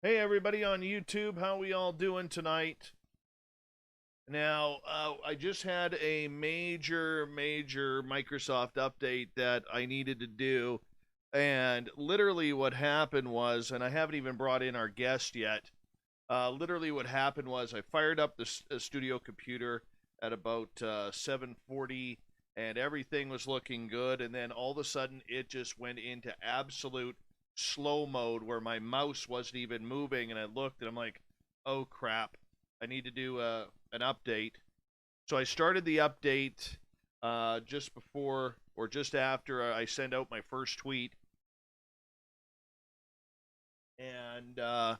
Hey everybody on YouTube, how we all doing tonight? Now, I just had a major Microsoft update that I needed to do, and literally what happened was, and I haven't even brought in our guest yet. Literally what happened was I fired up the studio computer at about 7:40, and everything was looking good, and then all of a sudden it just went into absolute slow mode where my mouse wasn't even moving, and I looked and I'm like, oh crap, I need to do an update. So I started the update just before or just after I send out my first tweet, and I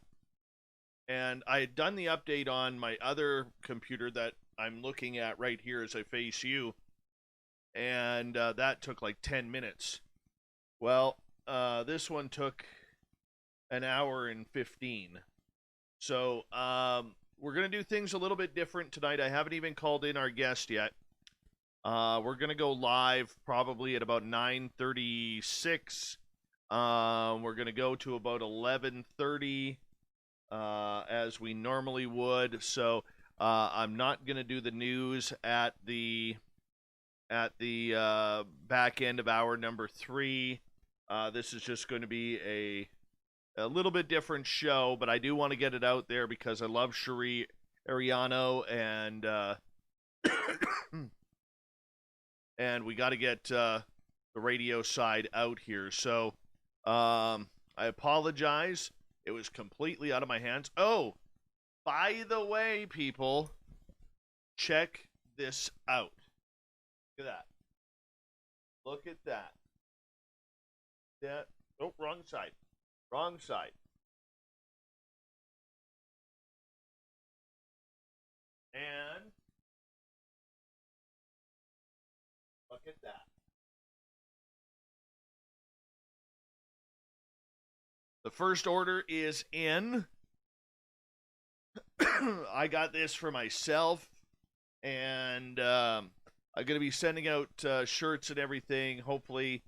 had done the update on my other computer that I'm looking at right here as I face you, and that took like 10 minutes. Well, this one took an hour and 15. So we're going to do things a little bit different tonight. I haven't even called in our guest yet. We're going to go live probably at about 9:36. We're going to go to about 11:30 as we normally would. So I'm not going to do the news at the back end of hour number 3. This is just going to be a little bit different show, but I do want to get it out there because I love Cheri Arellano, and we got to get the radio side out here. So I apologize. It was completely out of my hands. Oh, by the way, people, check this out. Look at that. Look at that. That. Oh, wrong side. Wrong side. And look at that. The first order is in. I got this for myself, and I'm going to be sending out shirts and everything. Hopefully,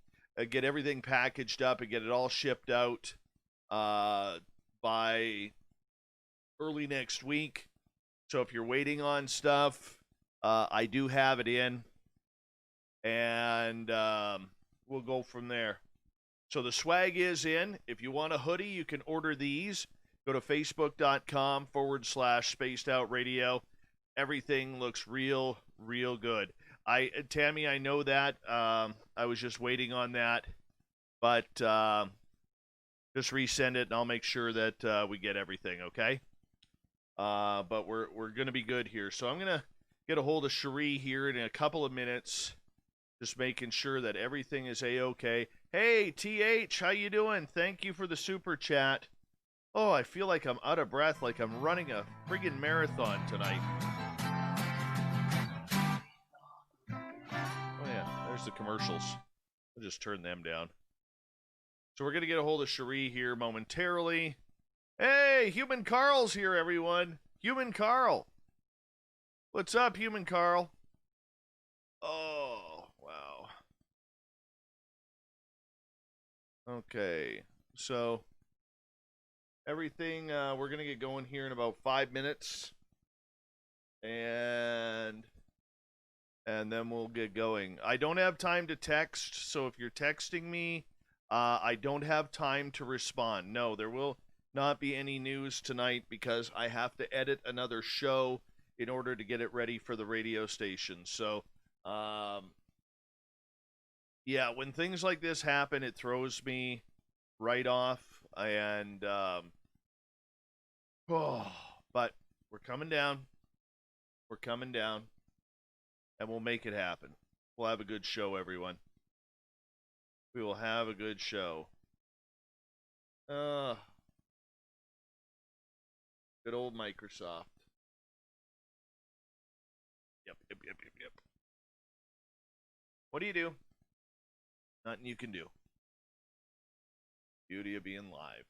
get everything packaged up and get it all shipped out by early next week. So if you're waiting on stuff, I do have it in, and we'll go from there. So the swag is in. If you want a hoodie, you can order these. Go to facebook.com/spaced out radio. Everything looks real good. Tammy, I know that. I was just waiting on that, but just resend it and I'll make sure that we get everything. Okay. But we're gonna be good here. So I'm gonna get a hold of Cheri here in a couple of minutes, just making sure that everything is a-okay. Hey, TH, how you doing? Thank you for the super chat. Oh, I feel like I'm out of breath, like I'm running a friggin' marathon tonight. Oh yeah, there's the commercials. I'll just turn them down. So we're gonna get a hold of Cheri here momentarily. Hey, Human Carl's here, everyone. Human Carl. What's up, Human Carl? Oh, wow. Okay, so everything, we're going to get going here in about 5 minutes, and then we'll get going. I don't have time to text, so if you're texting me, I don't have time to respond. No, there will not be any news tonight because I have to edit another show in order to get it ready for the radio station. So, yeah, when things like this happen, it throws me right off, and oh, but we're coming down. We're coming down, and we'll make it happen. We'll have a good show, everyone. We will have a good show. Good old Microsoft. Yep. What do you do? Nothing you can do. Beauty of being live.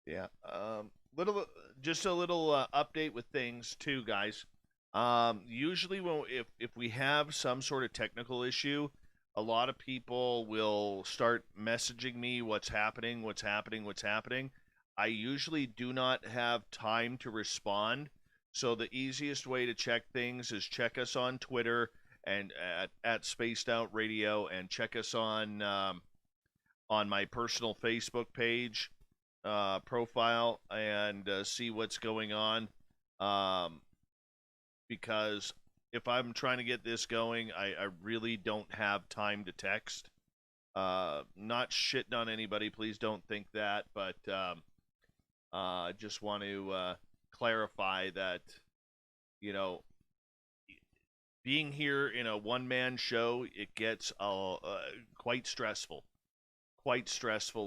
Yeah. Little, just a little update with things too, guys. Usually, when if we have some sort of technical issue, a lot of people will start messaging me what's happening, what's happening, what's happening. I usually do not have time to respond, so the easiest way to check things is check us on Twitter and at Spaced Out Radio, and check us on my personal Facebook page profile, and see what's going on. Um, because if I'm trying to get this going, I really don't have time to text. Not shitting on anybody, please don't think that, but I just want to clarify that, you know, being here in a one-man show, it gets quite stressful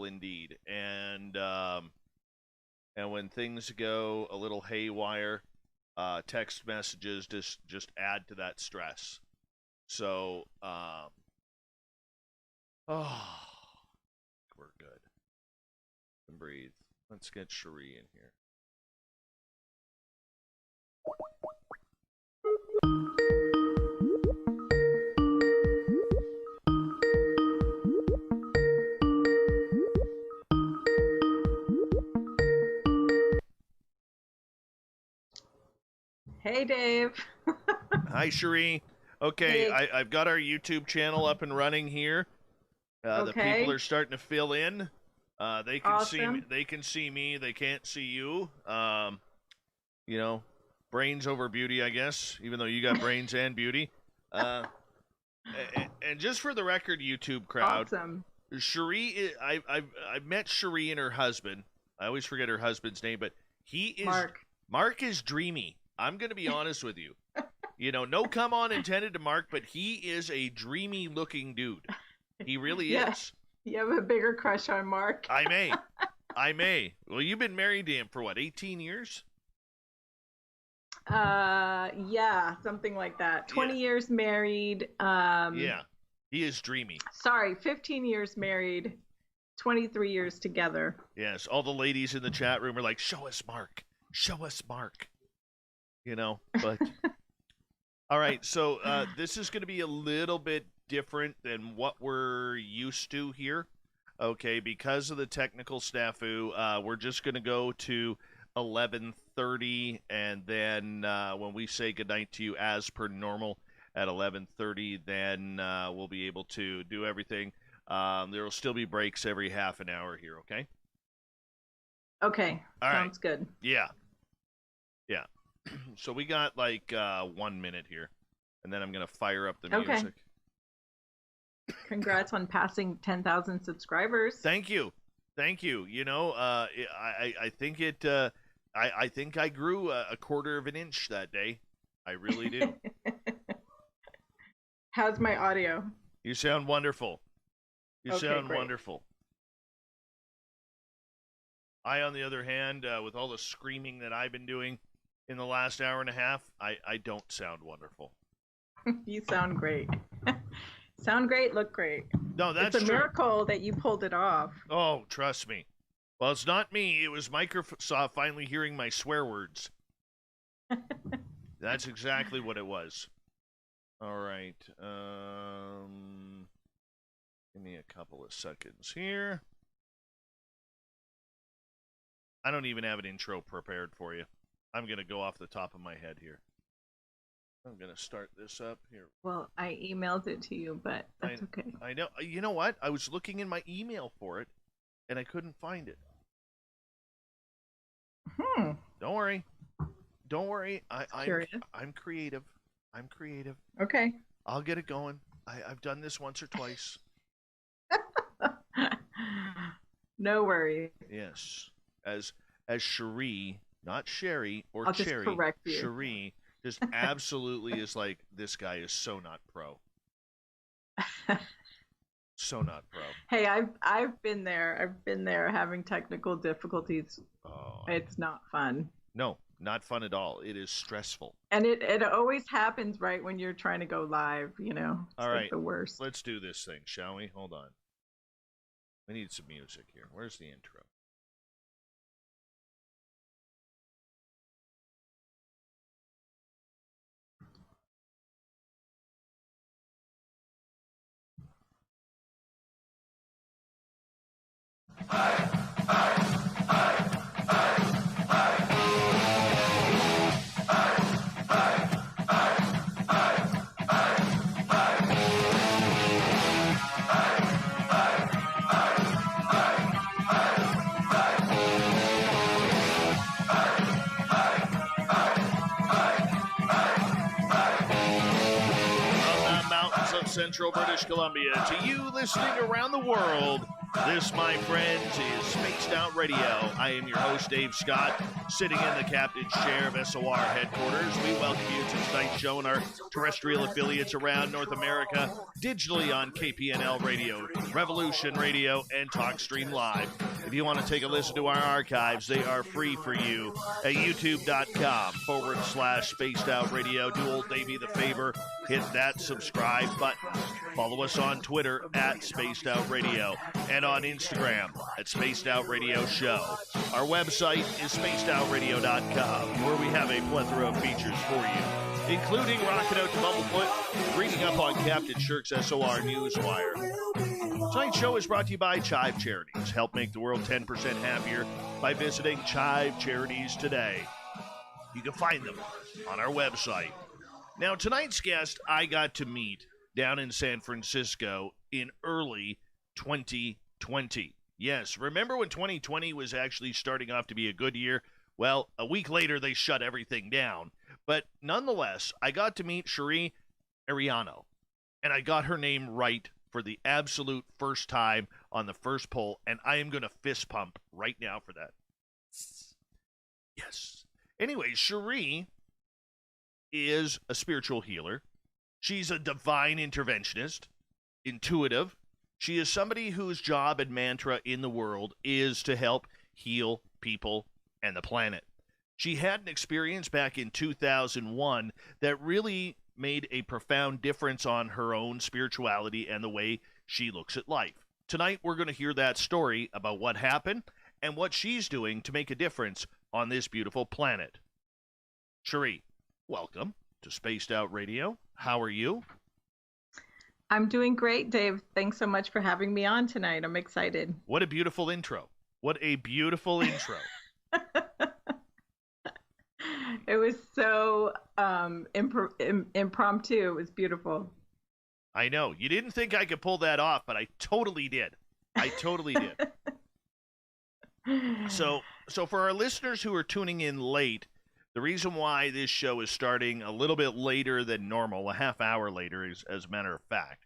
indeed. And when things go a little haywire, text messages just add to that stress. So, oh, we're good. And breathe. Let's get Cheri in here. Hey, Dave. Hi, Cheri. Okay, Hey. I've got our YouTube channel up and running here. The people Okay. are starting to fill in. They can see me. Awesome. They can see me. They can't see you. You know, brains over beauty, I guess. Even though you got brains and beauty. And just for the record, YouTube crowd, Awesome. Cheri, I've met Cheri and her husband. I always forget her husband's name, but he is Mark. Mark is dreamy. I'm gonna be honest with you. You know, no come on intended to Mark, but he is a dreamy looking dude. He really Yeah. is. You have a bigger crush on Mark? I may. I may. Well, you've been married to him for what, 18 years? Yeah, something like that. Yeah. 20 years married. Yeah. He is dreamy. Sorry, 15 years married, 23 years together. Yes. All the ladies in the chat room are like, show us Mark. Show us Mark. You know, but all right, so this is going to be a little bit different than what we're used to here. Okay, because of the technical snafu, we're just going to go to 11:30, and then when we say goodnight to you as per normal at 11:30, then we'll be able to do everything. There will still be breaks every half an hour here, okay? Okay, All right. sounds good. Yeah. Yeah. So we got like 1 minute here, and then I'm going to fire up the Okay. music. Congrats on passing 10,000 subscribers. Thank you. Thank you. You know, I think it. I think I grew a quarter of an inch that day. I really do. How's my audio? You sound wonderful. You Okay, sound great. wonderful. I, on the other hand, with all the screaming that I've been doing in the last hour and a half, I don't sound wonderful. You sound great. Sound great, look great. No, that's it's a true. miracle that you pulled it off. Oh, trust me. Well, it's not me. It was Microsoft finally hearing my swear words. That's exactly what it was. All right. Give me a couple of seconds here. I don't even have an intro prepared for you. I'm going to go off the top of my head here. I'm going to start this up here. Well, I emailed it to you, but that's okay. I know. You know what? I was looking in my email for it, and I couldn't find it. Don't worry. Don't worry. I'm creative. I'm creative. Okay. I'll get it going. I've done this once or twice. No worries. Yes. As Cheri, not Sherry or I'll just Cherry. correct you. Cheri just absolutely is like, this guy is so not pro. So not pro. Hey, I've been there. I've been there having technical difficulties. Oh, it's not fun. No, not fun at all. It is stressful. And it always happens right when you're trying to go live, you know. It's all right. Like the worst. Let's do this thing, shall we? Hold on. We need some music here. Where's the intro? central British Columbia to you listening around the world. This, my friends, is Spaced Out Radio. I am your host, Dave Scott, sitting in the captain's chair of SOR headquarters. We welcome you to tonight's show and our terrestrial affiliates around North America, digitally on KPNL Radio, Revolution Radio, and TalkStream Live. If you want to take a listen to our archives, they are free for you at youtube.com/Spaced Out Radio. Do old Davey the favor, hit that subscribe button. Follow us on Twitter at Spaced Out Radio and on Instagram at Spaced Out Radio Show. Our website is spacedoutradio.com, where we have a plethora of features for you, including rocking out to Bumblefoot, reading up on Captain Shirk's SOR Newswire. Tonight's show is brought to you by Chive Charities. Help make the world 10% happier by visiting Chive Charities today. You can find them on our website. Now, tonight's guest I got to meet down in San Francisco in early 2020. Yes, remember when 2020 was actually starting off to be a good year? Well, a week later, they shut everything down. But nonetheless, I got to meet Cheri Arellano, and I got her name right for the absolute first time on the first poll, and I am going to fist pump right now for that. Yes. Anyway, Cheri is a spiritual healer. She's a divine interventionist, intuitive. She is somebody whose job and mantra in the world is to help heal people and the planet. She had an experience back in 2001 that really made a profound difference on her own spirituality and the way she looks at life. Tonight, we're going to hear that story about what happened and what she's doing to make a difference on this beautiful planet. Cheri, welcome to Spaced Out Radio. How are you? I'm doing great, Dave. Thanks so much for having me on tonight. I'm excited. What a beautiful intro. What a beautiful intro. It was so impromptu. It was beautiful. I know. You didn't think I could pull that off, but I totally did. I totally did. So for our listeners who are tuning in late, the reason why this show is starting a little bit later than normal, a half hour later, as a matter of fact,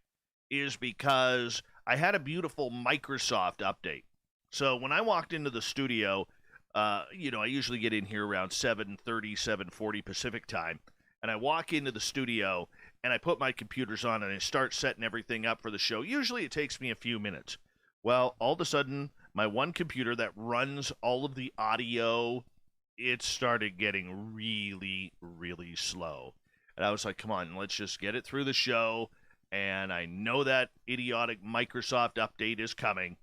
is because I had a beautiful Microsoft update. So when I walked into the studio, I usually get in here around 7:30, 7:40 Pacific time, and I walk into the studio, and I put my computers on, and I start setting everything up for the show. Usually it takes me a few minutes. Well, all of a sudden, my one computer that runs all of the audio, it started getting really, really slow. And I was like, come on, let's just get it through the show. And I know that idiotic Microsoft update is coming.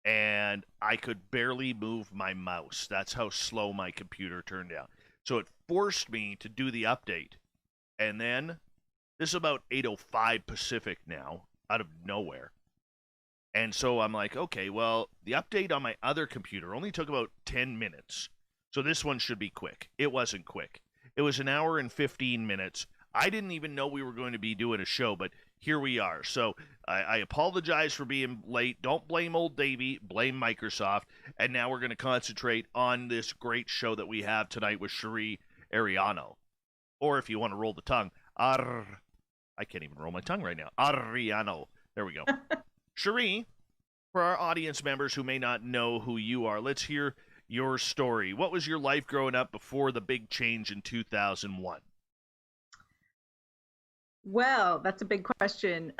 And I could barely move my mouse. That's how slow my computer turned out. So it forced me to do the update. And then, this is about 8:05 Pacific now, out of nowhere. And so I'm like, okay, well, the update on my other computer only took about 10 minutes. So this one should be quick. It wasn't quick. It was an hour and 15 minutes. I didn't even know we were going to be doing a show, but here we are. So I apologize for being late. Don't blame old Davey. Blame Microsoft. And now we're going to concentrate on this great show that we have tonight with Cheri Arellano. Or if you want to roll the tongue, I can't even roll my tongue right now. Arellano. There we go. Cheri, for our audience members who may not know who you are, let's hear your story. What was your life growing up before the big change in 2001? Well, that's a big question.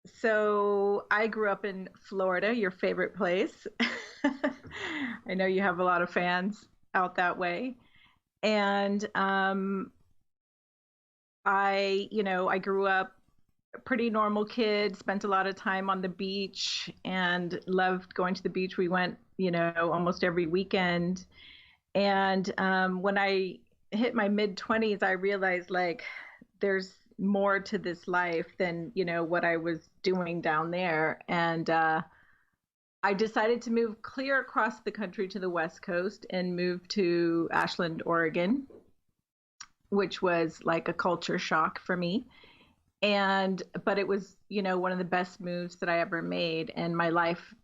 So I grew up in Florida, your favorite place. I know you have a lot of fans out that way. And I grew up a pretty normal kid, spent a lot of time on the beach and loved going to the beach. We went, almost every weekend. And when I hit my mid-20s, I realized there's more to this life than, what I was doing down there. And I decided to move clear across the country to the West Coast and move to Ashland, Oregon, which was like a culture shock for me. But it was, one of the best moves that I ever made, and my life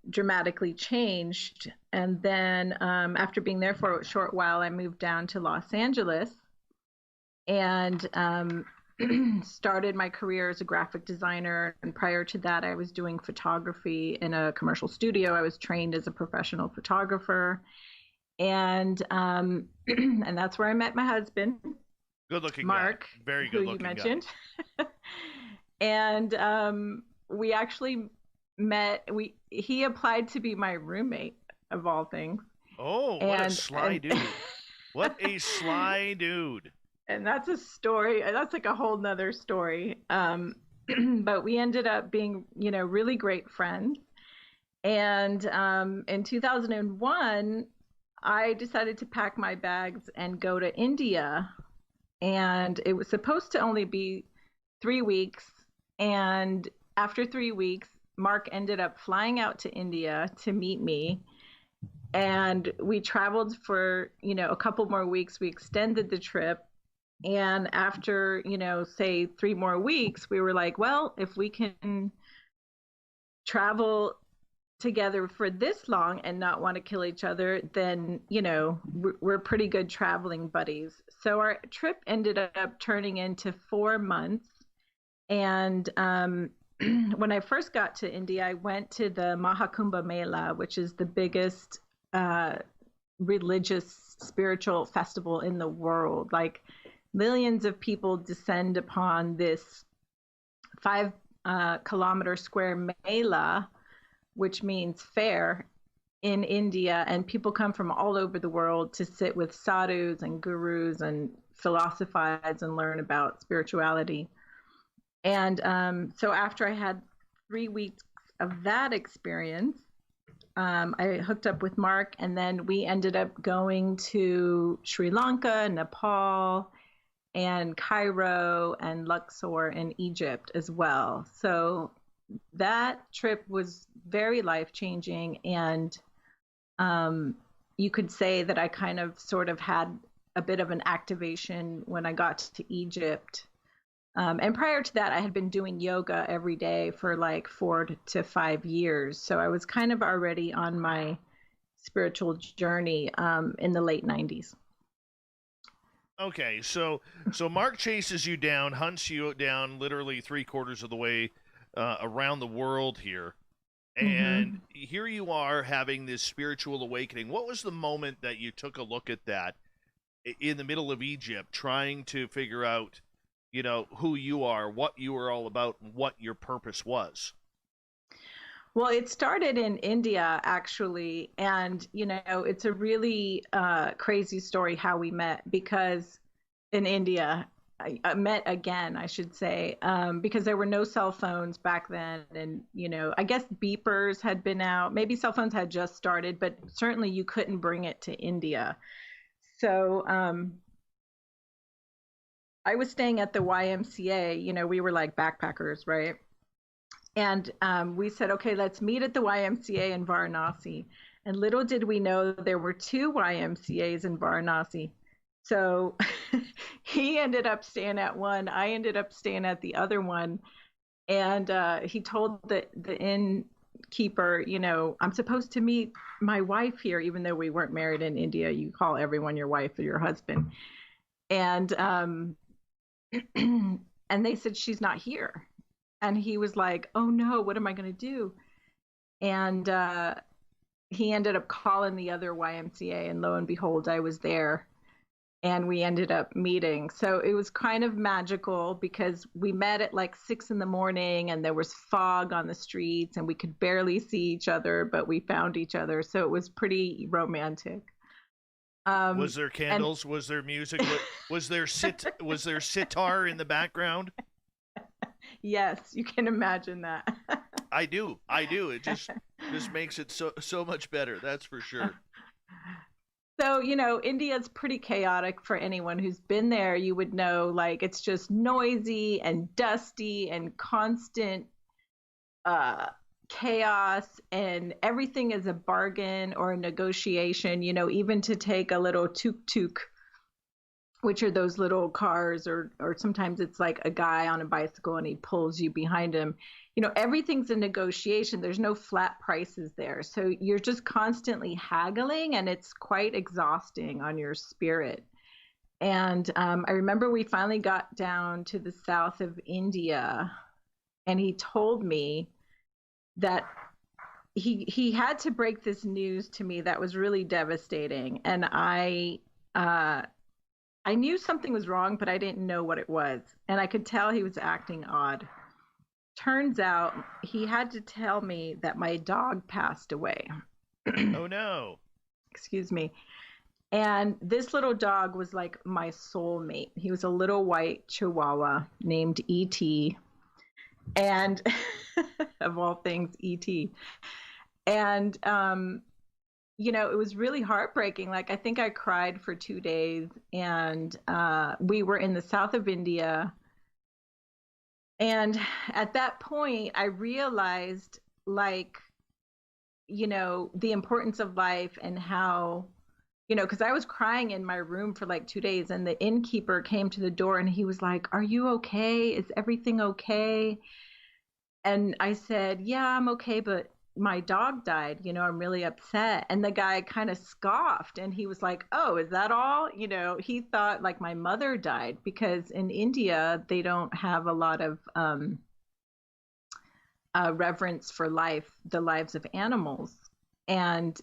dramatically changed. And then after being there for a short while, I moved down to Los Angeles. And started my career as a graphic designer, and prior to that, I was doing photography in a commercial studio. I was trained as a professional photographer, and and that's where I met my husband, Good looking Mark, guy. Very who good you looking mentioned. guy. And we actually met. He applied to be my roommate, of all things. Oh, what a sly dude. What a sly dude. And that's a story. That's like a whole nother story. But we ended up being, really great friends. And in 2001, I decided to pack my bags and go to India. And it was supposed to only be 3 weeks. And after 3 weeks, Mark ended up flying out to India to meet me. And we traveled for, a couple more weeks. We extended the trip. And after, say 3 more weeks, we were like, well, if we can travel together for this long and not want to kill each other, then, we're pretty good traveling buddies. So our trip ended up turning into 4 months. And when I first got to India, I went to the Maha Kumbh Mela, which is the biggest religious, spiritual festival in the world. Like, millions of people descend upon this 5-kilometer square mela, which means fair, in India. And people come from all over the world to sit with sadhus and gurus and philosophize and learn about spirituality. And so after I had 3 weeks of that experience, I hooked up with Mark, and then we ended up going to Sri Lanka, Nepal, and Cairo and Luxor in Egypt as well. So that trip was very life-changing, and you could say that I kind of sort of had a bit of an activation when I got to Egypt. And prior to that, I had been doing yoga every day for like 4 to 5 years. So I was kind of already on my spiritual journey in the late 90s. Okay, so Mark chases you down, hunts you down literally 3/4 of the way around the world here. And here you are having this spiritual awakening. What was the moment that you took a look at that in the middle of Egypt, trying to figure out, who you are, what you were all about, and what your purpose was? Well, it started in India, actually. And, it's a really crazy story how we met, because in India, I met again, I should say, because there were no cell phones back then. And, I guess beepers had been out. Maybe cell phones had just started, but certainly you couldn't bring it to India. So I was staying at the YMCA. We were like backpackers, right? And we said, okay, let's meet at the YMCA in Varanasi. And little did we know there were 2 YMCAs in Varanasi. So he ended up staying at one. I ended up staying at the other one. And he told the innkeeper, I'm supposed to meet my wife here, even though we weren't married in India. You call everyone your wife or your husband. And and they said, she's not here. And he was like, oh no, what am I going to do? And he ended up calling the other YMCA, and lo and behold, I was there. And we ended up meeting. So it was kind of magical, because we met at like 6 a.m, and there was fog on the streets, and we could barely see each other, but we found each other. So it was pretty romantic. Was there candles? Was there music? Was there sitar in the background? Yes, you can imagine that. I do. It just makes it so much better. That's for sure. So, India's pretty chaotic. For anyone who's been there, you would know, like, it's just noisy and dusty and constant chaos, and everything is a bargain or a negotiation, even to take a little tuk-tuk, which are those little cars, or sometimes it's like a guy on a bicycle and he pulls you behind him. Everything's a negotiation. There's no flat prices there. So you're just constantly haggling, and it's quite exhausting on your spirit. And I remember we finally got down to the south of India, and he told me that he had to break this news to me that was really devastating. And uh, I knew something was wrong, but I didn't know what it was. And I could tell he was acting odd. Turns out he had to tell me that my dog passed away. Oh no. Excuse me. And this little dog was like my soulmate. He was a little white chihuahua named E.T. And of all things, E.T. And it was really heartbreaking. Like, I think I cried for 2 days, and we were in the south of India. And at that point, I realized, like, the importance of life and how, because I was crying in my room for like 2 days, and the innkeeper came to the door and he was like, "Are you okay? Is everything okay?" And I said, "Yeah, I'm okay, but my dog died. I'm really upset." And the guy kind of scoffed, and he was like, "Oh, is that all?" He thought like my mother died, because in India, they don't have a lot of reverence for life, the lives of animals. And,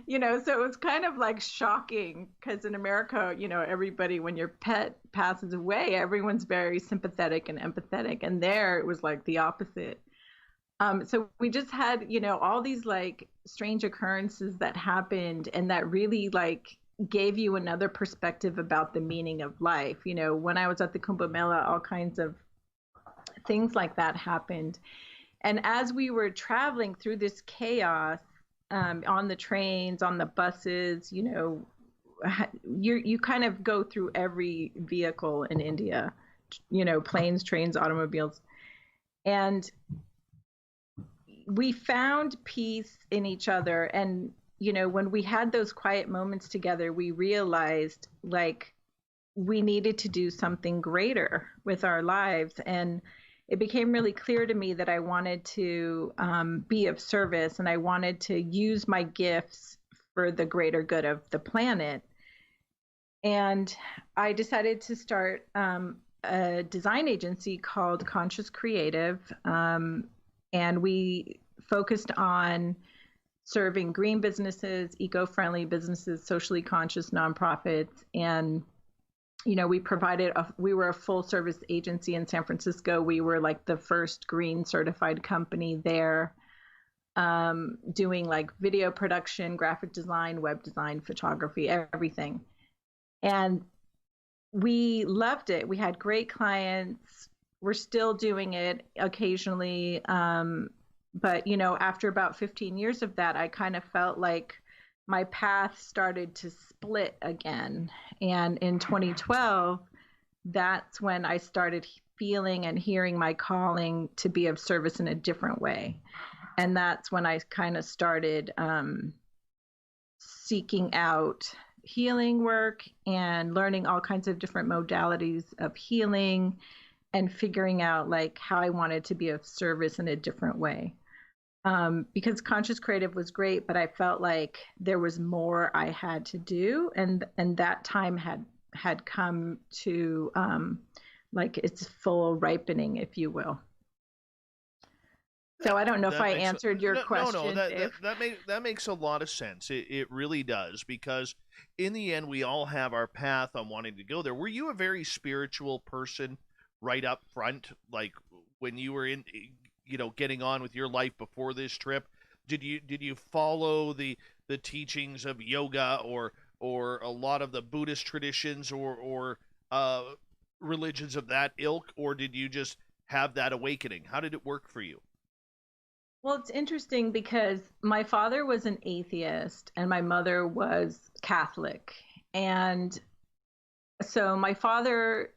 so it was kind of like shocking, because in America, everybody, when your pet passes away, everyone's very sympathetic and empathetic. And there it was like the opposite. So we just had, all these like strange occurrences that happened, and that really like gave you another perspective about the meaning of life. When I was at the Kumbh Mela, all kinds of things like that happened. And as we were traveling through this chaos, on the trains, on the buses, you kind of go through every vehicle in India, planes, trains, automobiles. And we found peace in each other. And, when we had those quiet moments together, we realized like we needed to do something greater with our lives. And it became really clear to me that I wanted to be of service, and I wanted to use my gifts for the greater good of the planet. And I decided to start a design agency called Conscious Creative. And we focused on serving green businesses, eco-friendly businesses, socially conscious nonprofits. And we were a full service agency in San Francisco. We were like the first green certified company there, doing like video production, graphic design, web design, photography, everything. And we loved it. We had great clients. We're still doing it occasionally. But, after about 15 years of that, I kind of felt like my path started to split again. And in 2012, that's when I started feeling and hearing my calling to be of service in a different way. And that's when I kind of started seeking out healing work and learning all kinds of different modalities of healing, and figuring out like how I wanted to be of service in a different way. Because Conscious Creative was great, but I felt like there was more I had to do, and that time had come to like its full ripening, if you will. So I don't know if I answered your question. No, that makes a lot of sense. It really does, because in the end, we all have our path on wanting to go there. Were you a very spiritual person right up front, like when you were in, getting on with your life before this trip? Did you follow the teachings of yoga or a lot of the Buddhist traditions or religions of that ilk, or did you just have that awakening? How did it work for you? Well, it's interesting because my father was an atheist and my mother was Catholic. And so my father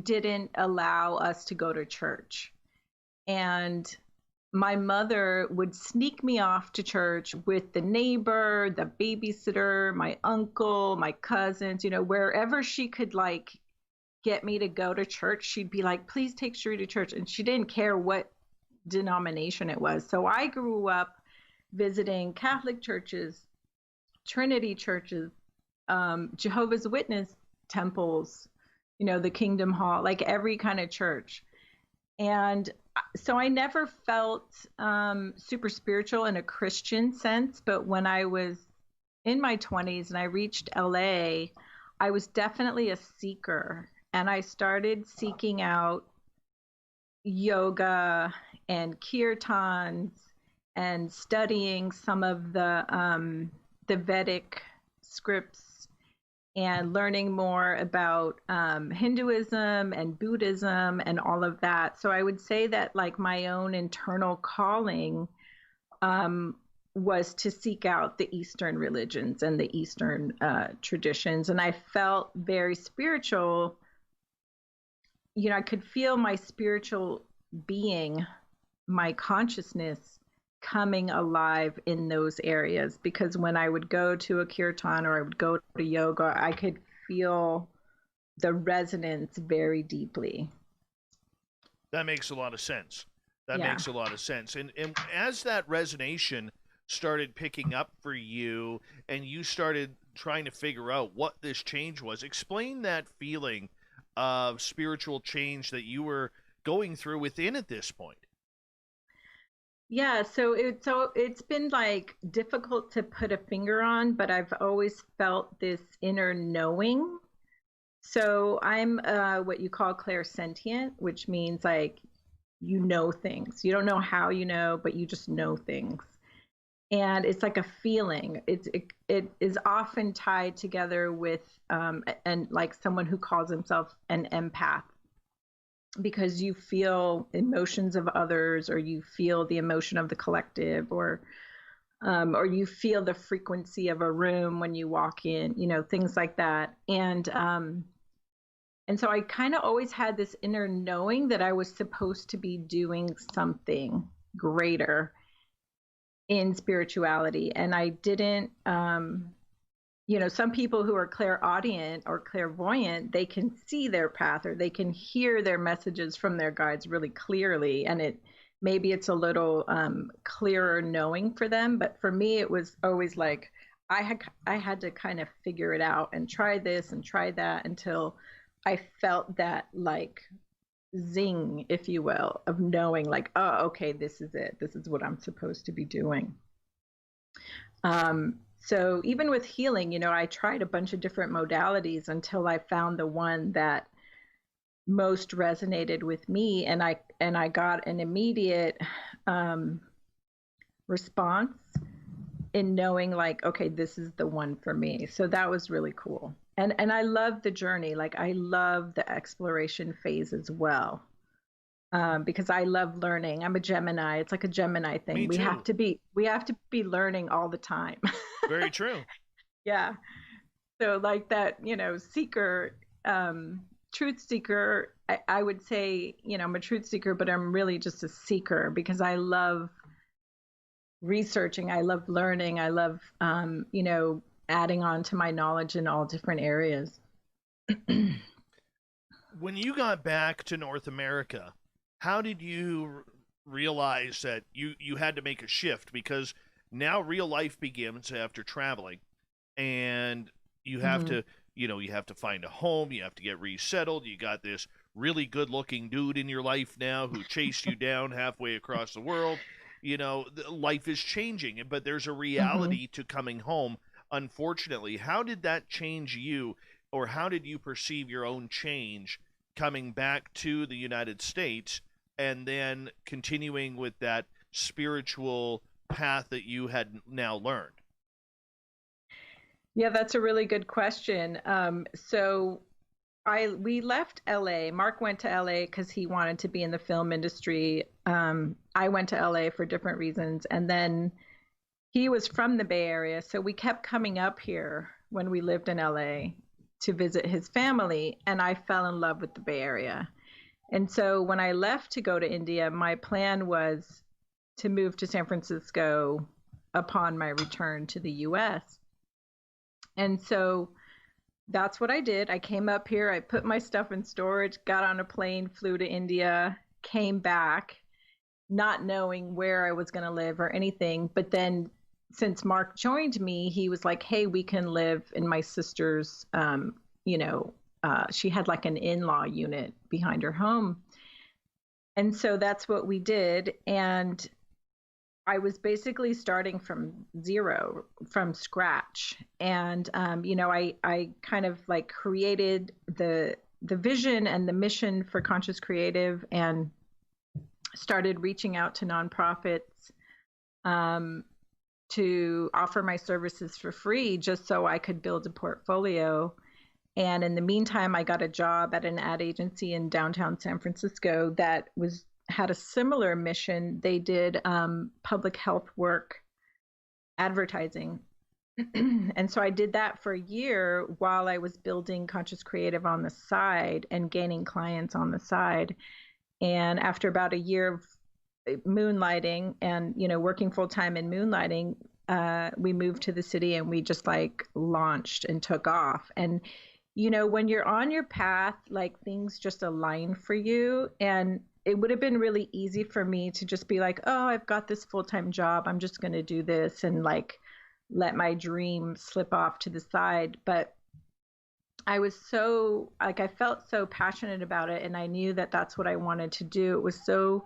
didn't allow us to go to church. And my mother would sneak me off to church with the neighbor, the babysitter, my uncle, my cousins, wherever she could like get me to go to church. She'd be like, "Please take Cheri to church." And she didn't care what denomination it was. So I grew up visiting Catholic churches, Trinity churches, Jehovah's Witness temples, the Kingdom Hall, like every kind of church. And so I never felt super spiritual in a Christian sense, but when I was in my 20s and I reached LA, I was definitely a seeker. And I started seeking out yoga and kirtans and studying some of the Vedic scripts and learning more about Hinduism and Buddhism and all of that. So I would say that like my own internal calling was to seek out the Eastern religions and the Eastern traditions. And I felt very spiritual. I could feel my spiritual being, my consciousness coming alive in those areas, because when I would go to a kirtan or I would go to yoga, I could feel the resonance very deeply. That makes a lot of sense. That Yeah. makes a lot of sense. And as that resonation started picking up for you and you started trying to figure out what this change was, explain that feeling of spiritual change that you were going through within at this point. Yeah, so it's been like difficult to put a finger on, but I've always felt this inner knowing. So I'm what you call clairsentient, which means like you know things. You don't know how you know, but you just know things. And it's like a feeling. It is often tied together with and like someone who calls himself an empath, because you feel emotions of others, or you feel the emotion of the collective, or you feel the frequency of a room when you walk in, things like that. And so I kind of always had this inner knowing that I was supposed to be doing something greater in spirituality. And I didn't, some people who are clairaudient or clairvoyant, they can see their path or they can hear their messages from their guides really clearly. And maybe it's a little clearer knowing for them. But for me, it was always like I had to kind of figure it out and try this and try that until I felt that like zing, if you will, of knowing like, oh, okay, this is it. This is what I'm supposed to be doing. So even with healing, I tried a bunch of different modalities until I found the one that most resonated with me, and I got an immediate response in knowing like, okay, this is the one for me. So that was really cool. And I love the journey. Like I love the exploration phase as well. Because I love learning. I'm a Gemini. It's like a Gemini thing. Me too. We have to be learning all the time. Very true. Yeah. So like that, seeker, truth seeker, I would say, I'm a truth seeker, but I'm really just a seeker because I love researching. I love learning. I love, adding on to my knowledge in all different areas. When you got back to North America, how did you realize that you had to make a shift? Because now real life begins after traveling, and you have to, you have to find a home, you have to get resettled. You got this really good looking dude in your life now who chased you down halfway across the world. Life is changing, but there's a reality to coming home. Unfortunately, how did that change you, or how did you perceive your own change coming back to the United States and then continuing with that spiritual path that you had now learned? Yeah, that's a really good question. So we left LA. Mark went to LA because he wanted to be in the film industry. I went to LA for different reasons. And then he was from the Bay Area. So we kept coming up here when we lived in LA to visit his family. And I fell in love with the Bay Area. And so when I left to go to India, my plan was to move to San Francisco upon my return to the US. And so that's what I did. I came up here, I put my stuff in storage, got on a plane, flew to India, came back, not knowing where I was going to live or anything. But then since Mark joined me, he was like, hey, we can live in my sister's, you know, she had like an in-law unit behind her home. And so that's what we did. And I was basically starting from zero, from scratch. And, you know, I kind of like created the vision and the mission for Conscious Creative and started reaching out to nonprofits to offer my services for free just so I could build a portfolio. And in the meantime, I got a job at an ad agency in downtown San Francisco that had a similar mission. They did public health work, advertising. And so I did that for a year while I was building Conscious Creative on the side and gaining clients on the side. And after about a year of moonlighting and, you know, working full time in moonlighting, we moved to the city and we just like launched and took off. And, you know, when you're on your path, like things just align for you. And it would have been really easy for me to just be like, oh, I've got this full-time job. I'm just going to do this and like let my dream slip off to the side. But I was so like, I felt so passionate about it. And I knew that that's what I wanted to do. It was so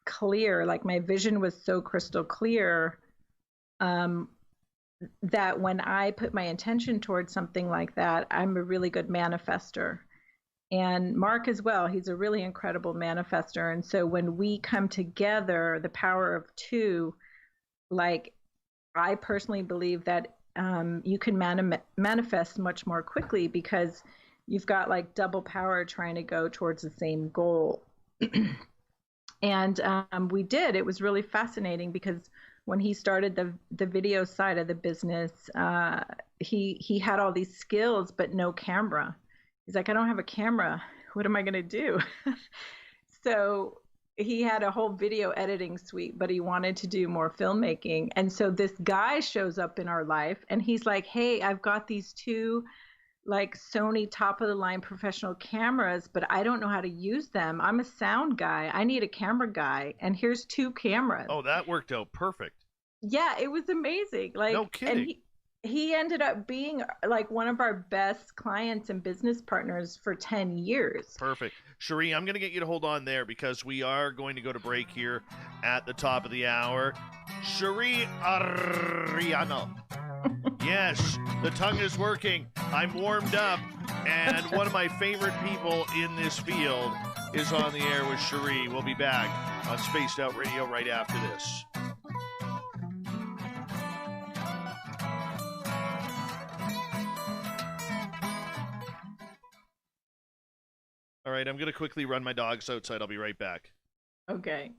clear. Like my vision was so crystal clear that when I put my intention towards something like that, I'm a really good manifester. And Mark as well, he's a really incredible manifester. And so when we come together, the power of two, like I personally believe that you can manifest much more quickly because you've got like double power trying to go towards the same goal. And we did. It was really fascinating because when he started the video side of the business, he had all these skills but no camera. He's like, I don't have a camera. What am I going to do? So he had a whole video editing suite, but he wanted to do more filmmaking. And so this guy shows up in our life and he's like, hey, I've got these two like Sony top of the line professional cameras, but I don't know how to use them. I'm a sound guy. I need a camera guy. And here's two cameras. Oh, that worked out perfect. Yeah, it was amazing. Like, no kidding. And he ended up being like one of our best clients and business partners for 10 years. Perfect. Cheri, I'm going to get you to hold on there because we are going to go to break here at the top of the hour. Cheri Arellano. Yes, the tongue is working. I'm warmed up, and one of my favorite people in this field is on the air with Cheri. We'll be back on Spaced Out Radio right after this. All right, I'm going to quickly run my dogs outside. I'll be right back. Okay.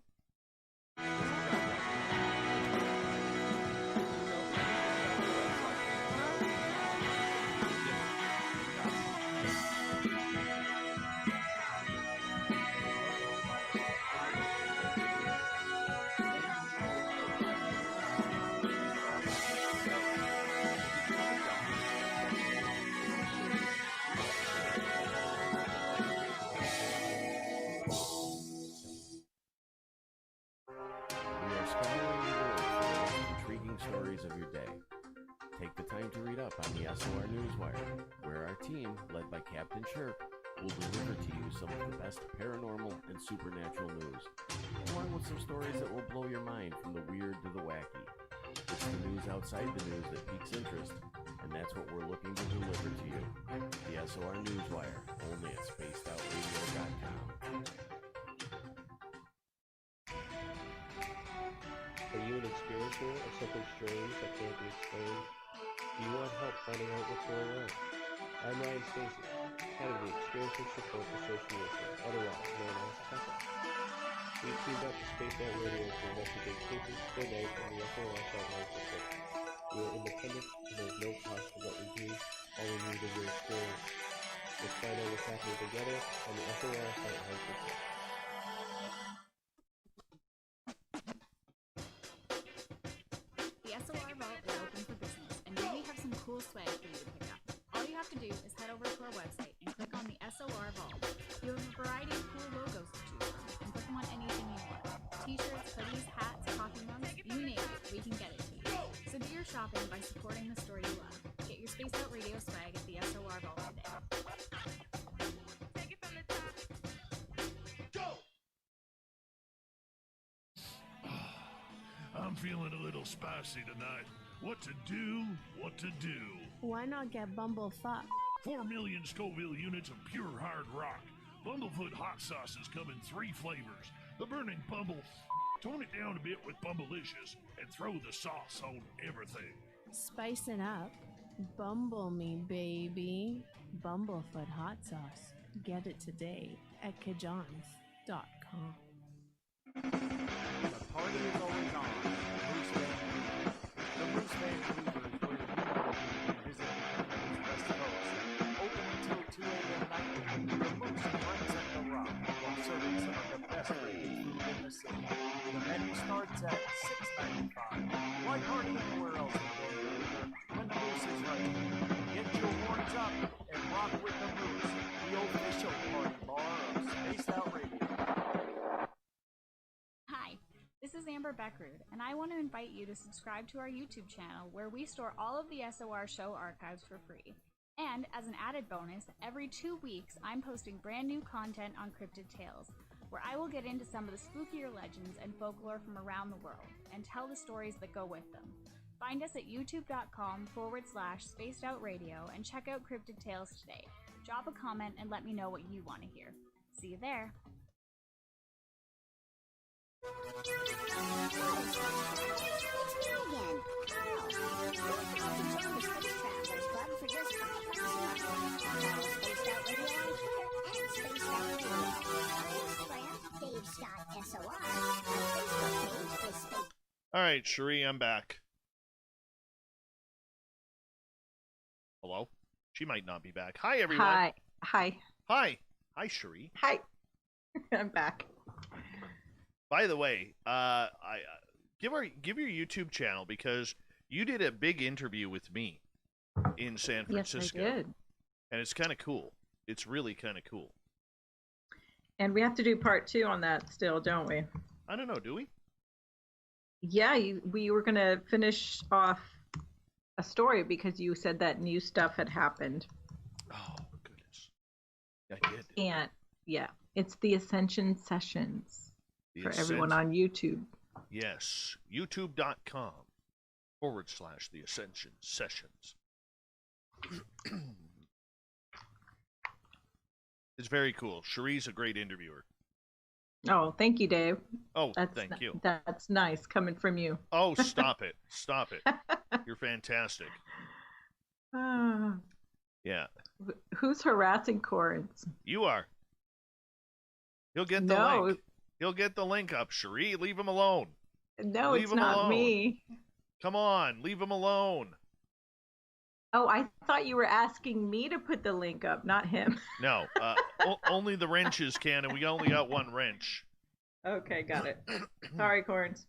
Stories of your day. Take the time to read up on the SOR Newswire, where our team, led by Captain Chirp, will deliver to you some of the best paranormal and supernatural news, along with some stories that will blow your mind from the weird to the wacky. It's the news outside the news that piques interest, and that's what we're looking to deliver to you. The SOR Newswire, only at spacedoutradio.com. Are you an experiencer of something strange that can't be explained? Do you want help finding out what's going on? I'm Ryan Stacy, head of the Experiencer Support Association, otherwise known as TESA. We teamed up to Space Out Radio to investigate cases per day from the SOR Satellite System. We are independent and there's no cost to what we do. All we need is your experience. Let's find out what's happening together on the SOR Satellite System. Cool swag for you to pick up. All you have to do is head over to our website and click on the SOR Vault. You have a variety of cool logos to choose from and put them on anything you want. T-shirts, hoodies, hats, coffee mugs, you name it, we can get it to you. So do I'm feeling a little spicy tonight. What to do? What to do? Why not get Bumblefuck? 4 million Scoville units of pure hard rock. Bumblefoot hot sauces come in 3 flavors. The burning Bumble. Tone it down a bit with Bumblicious and throw the sauce on everything. Spice it up. Bumble me, baby. Bumblefoot hot sauce. Get it today at kajans.com. The party is always on. The Moose Vancouver is where you want to be visiting Canada's West Coast. Open until 2 a.m. nightly. The Moose runs at the Rock while serving some of the best Canadian food in the city. The menu starts at $6.95. Why party anywhere else in Vancouver when the Moose is right here? Get your horns up and rock with the Moose, the official party bar of Spaced Out Radio. Hi, this is Amber Beckrud, and I want to invite you to subscribe to our YouTube channel where we store all of the SOR show archives for free. And as an added bonus, every 2 weeks I'm posting brand new content on Cryptid Tales, where I will get into some of the spookier legends and folklore from around the world and tell the stories that go with them. Find us at youtube.com/spacedoutradio and check out Cryptid Tales today. Drop a comment and let me know what you want to hear. See you there. All right, Cheri, I'm back. Hello? She might not be back. Hi, everyone. Hi. Hi. Hi, Cheri. Hi. I'm back. By the way, give your YouTube channel because you did a big interview with me in San Francisco. Yes, I did. And it's kind of cool. It's really kind of cool. And we have to do part 2 on that still, don't we? I don't know, do we? Yeah, we were going to finish off a story because you said that new stuff had happened. Oh, goodness. I did. And, yeah, it's the Ascension Sessions for everyone on YouTube. Yes, youtube.com/the Ascension Sessions. It's very cool. Cheri's a great interviewer. Oh, thank you, Dave. Oh, thank you. That's nice coming from you. Oh, stop it. Stop it. You're fantastic. Yeah. Who's harassing Corns? You are. He'll get the link. He'll get the link up, Cheri. Leave him alone. No, leave it's him not alone. me. Come on, leave him alone. Oh, I thought you were asking me to put the link up, not him. No, only the wrenches can, and we only got one wrench. Okay, got it. Sorry, Corns.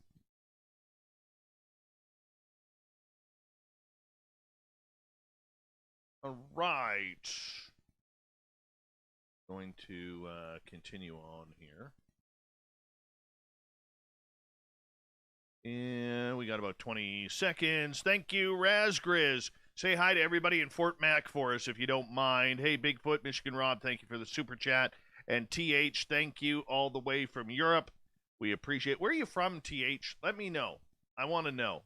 All right. Going to continue on here. And we got about 20 seconds. Thank you, Razgriz. Say hi to everybody in Fort Mac for us, if you don't mind. Hey, Bigfoot, Michigan Rob, thank you for the super chat. And TH, thank you all the way from Europe. We appreciate. Where are you from, TH? Let me know. I want to know.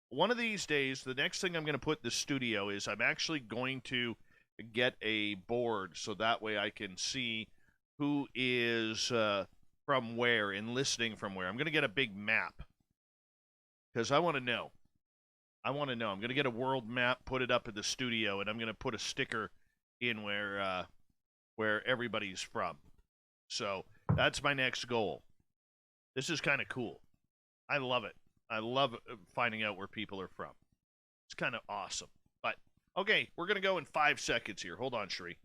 One of these days, the next thing I'm going to put in the studio is I'm actually going to get a board so that way I can see who is from where and listening from where. I'm going to get a big map because I want to know. I'm going to get a world map, put it up in the studio, and I'm going to put a sticker in where everybody's from. So that's my next goal. This is kind of cool. I love it. I love finding out where people are from. It's kind of awesome. But, okay, we're going to go in 5 seconds here. Hold on, Cheri.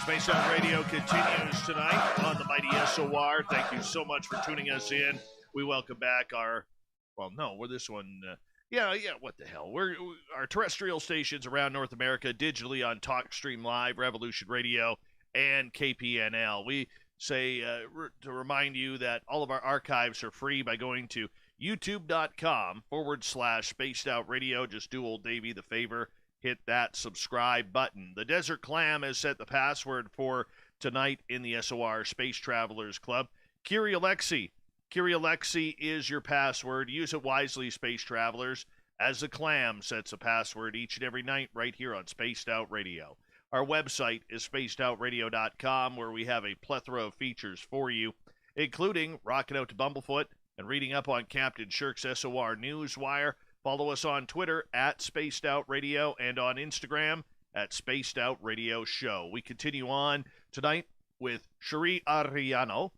Space Out Radio continues tonight on the Mighty SOR. Thank you so much for tuning us in. We welcome back we're this one. What the hell? We're our terrestrial stations around North America, digitally on TalkStream Live, Revolution Radio, and KPNL. We to remind you that all of our archives are free by going to youtube.com/spaced out radio. Just do old Davey the favor, hit that subscribe button. The Desert Clam has set the password for tonight in the SOR Space Travelers Club. Cheri Alexi is your password. Use it wisely, Space Travelers, as the Clam sets a password each and every night right here on Spaced Out Radio. Our website is spacedoutradio.com, where we have a plethora of features for you, including rocking out to Bumblefoot and reading up on Captain Shirk's SOR Newswire. Follow us on Twitter at Spaced Out Radio and on Instagram at Spaced Out Radio Show. We continue on tonight with Cheri Arellano.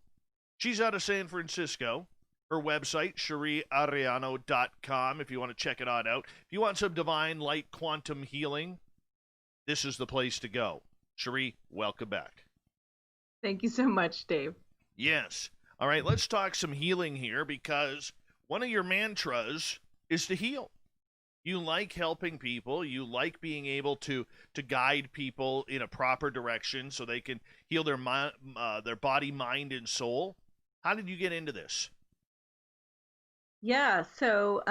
She's out of San Francisco. Her website, cheriarellano.com, if you want to check it out. If you want some divine light quantum healing, this is the place to go. Cheri, welcome back. Thank you so much, Dave. Yes. All right, let's talk some healing here, because one of your mantras is to heal. You like helping people. You like being able to guide people in a proper direction so they can heal their body, mind, and soul. How did you get into this? Yeah, so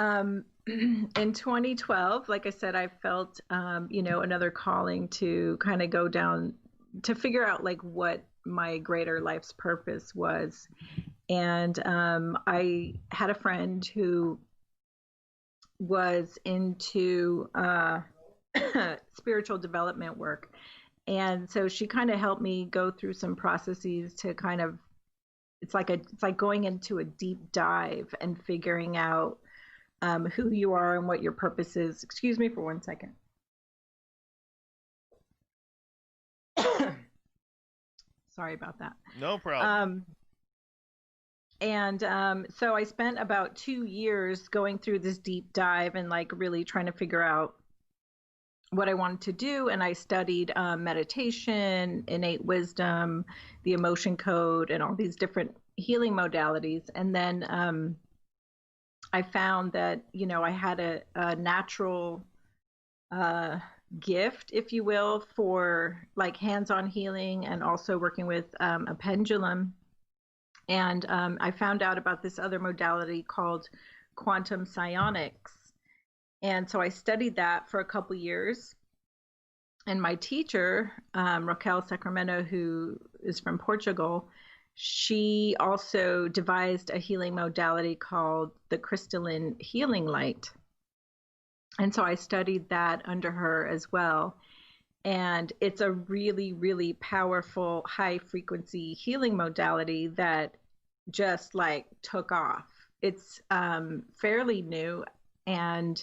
in 2012, like I said, I felt, another calling to kind of go down, to figure out like what my greater life's purpose was. And I had a friend who was into spiritual development work. And so she kind of helped me go through some processes to kind of, it's like going into a deep dive and figuring out who you are and what your purpose is. Excuse me for 1 second. Sorry about that. No problem. So I spent about 2 years going through this deep dive and like really trying to figure out what I wanted to do. And I studied meditation, innate wisdom, the emotion code, and all these different healing modalities. And then I found that, I had a natural gift, if you will, for like hands-on healing and also working with a pendulum. And I found out about this other modality called quantum psionics. And so I studied that for a couple years. And my teacher, Raquel Sacramento, who is from Portugal, she also devised a healing modality called the crystalline healing light. And so I studied that under her as well. And it's a really, really powerful high frequency healing modality that just like took off. It's fairly new. And,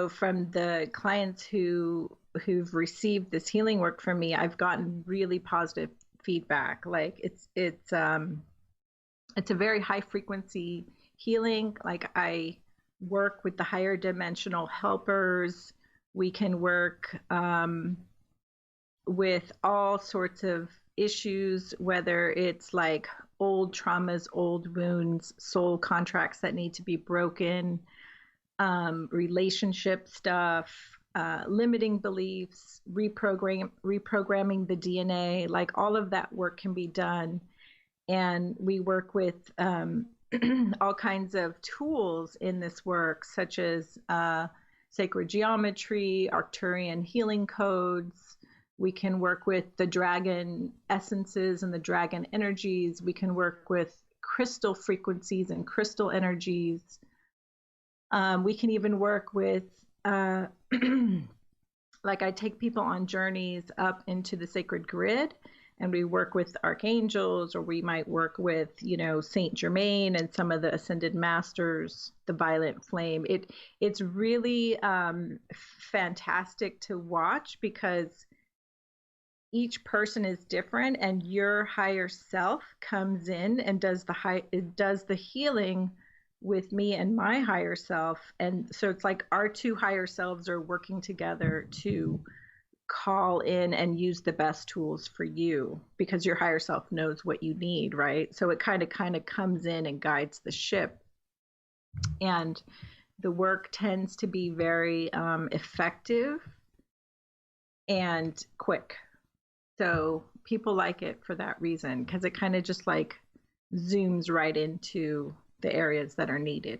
from the clients who've received this healing work from me, I've gotten really positive feedback. Like it's a very high frequency healing. Like I work with the higher dimensional helpers. We can work with all sorts of issues, whether it's like old traumas, old wounds, soul contracts that need to be broken, relationship stuff, limiting beliefs, reprogramming the DNA, like all of that work can be done. And we work with all kinds of tools in this work, such as sacred geometry, Arcturian healing codes. We can work with the dragon essences and the dragon energies. We can work with crystal frequencies and crystal energies. We can even work with, like I take people on journeys up into the sacred grid, and we work with archangels, or we might work with, Saint Germain and some of the ascended masters, the violet flame. It's really fantastic to watch, because each person is different, and your higher self comes in and does the healing with me and my higher self. And so it's like our two higher selves are working together to call in and use the best tools for you, because your higher self knows what you need, right? So it kind of comes in and guides the ship. And the work tends to be very effective and quick. So people like it for that reason, because it kind of just like zooms right into the areas that are needed.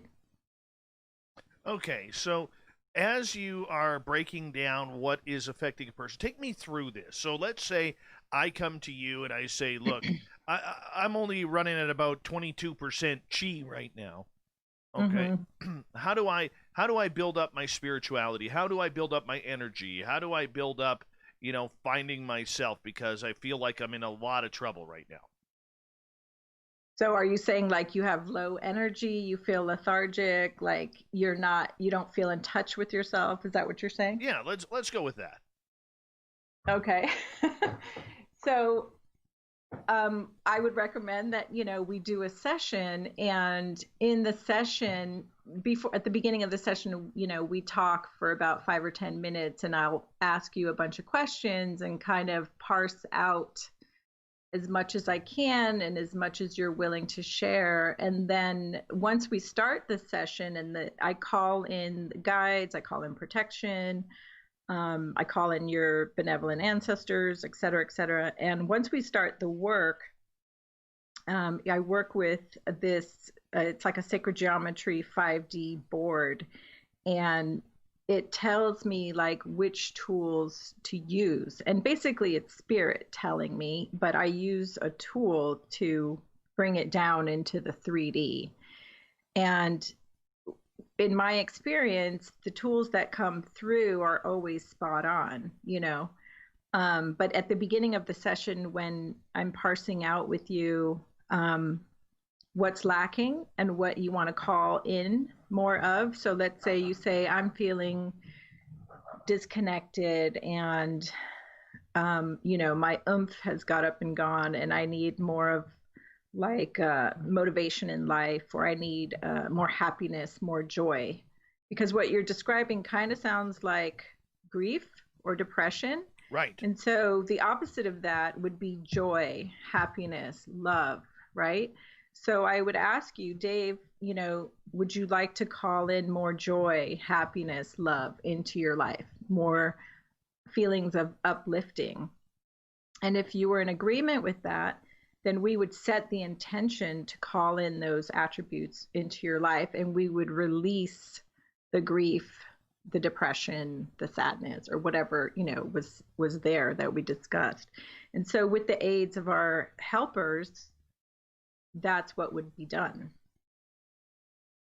Okay, so as you are breaking down what is affecting a person, take me through this. So let's say I come to you and I say, look, I'm only running at about 22% chi right now. Okay. How do I build up my spirituality? How do I build up my energy? How do I build up, finding myself, because I feel like I'm in a lot of trouble right now. So are you saying like you have low energy, you feel lethargic, like you don't feel in touch with yourself? Is that what you're saying? Yeah, let's go with that. Okay. So I would recommend that, we do a session, and in the session, at the beginning of the session, we talk for about 5 or 10 minutes, and I'll ask you a bunch of questions and kind of parse out as much as I can and as much as you're willing to share. And then once we start the session, and I call in guides, I call in protection, I call in your benevolent ancestors, et cetera, et cetera. And once we start the work, I work with this, it's like a sacred geometry 5D board, and it tells me like which tools to use. And basically it's spirit telling me, but I use a tool to bring it down into the 3D. And in my experience, the tools that come through are always spot on, but at the beginning of the session, when I'm parsing out with you what's lacking and what you want to call in more of. So let's say you say, I'm feeling disconnected, and my oomph has got up and gone, and I need more of like motivation in life, or I need more happiness, more joy. Because what you're describing kind of sounds like grief or depression. Right. And so the opposite of that would be joy, happiness, love, right? So I would ask you, Dave, would you like to call in more joy, happiness, love into your life, more feelings of uplifting? And if you were in agreement with that, then we would set the intention to call in those attributes into your life, and we would release the grief, the depression, the sadness, or whatever, was there that we discussed. And so with the aids of our helpers, that's what would be done.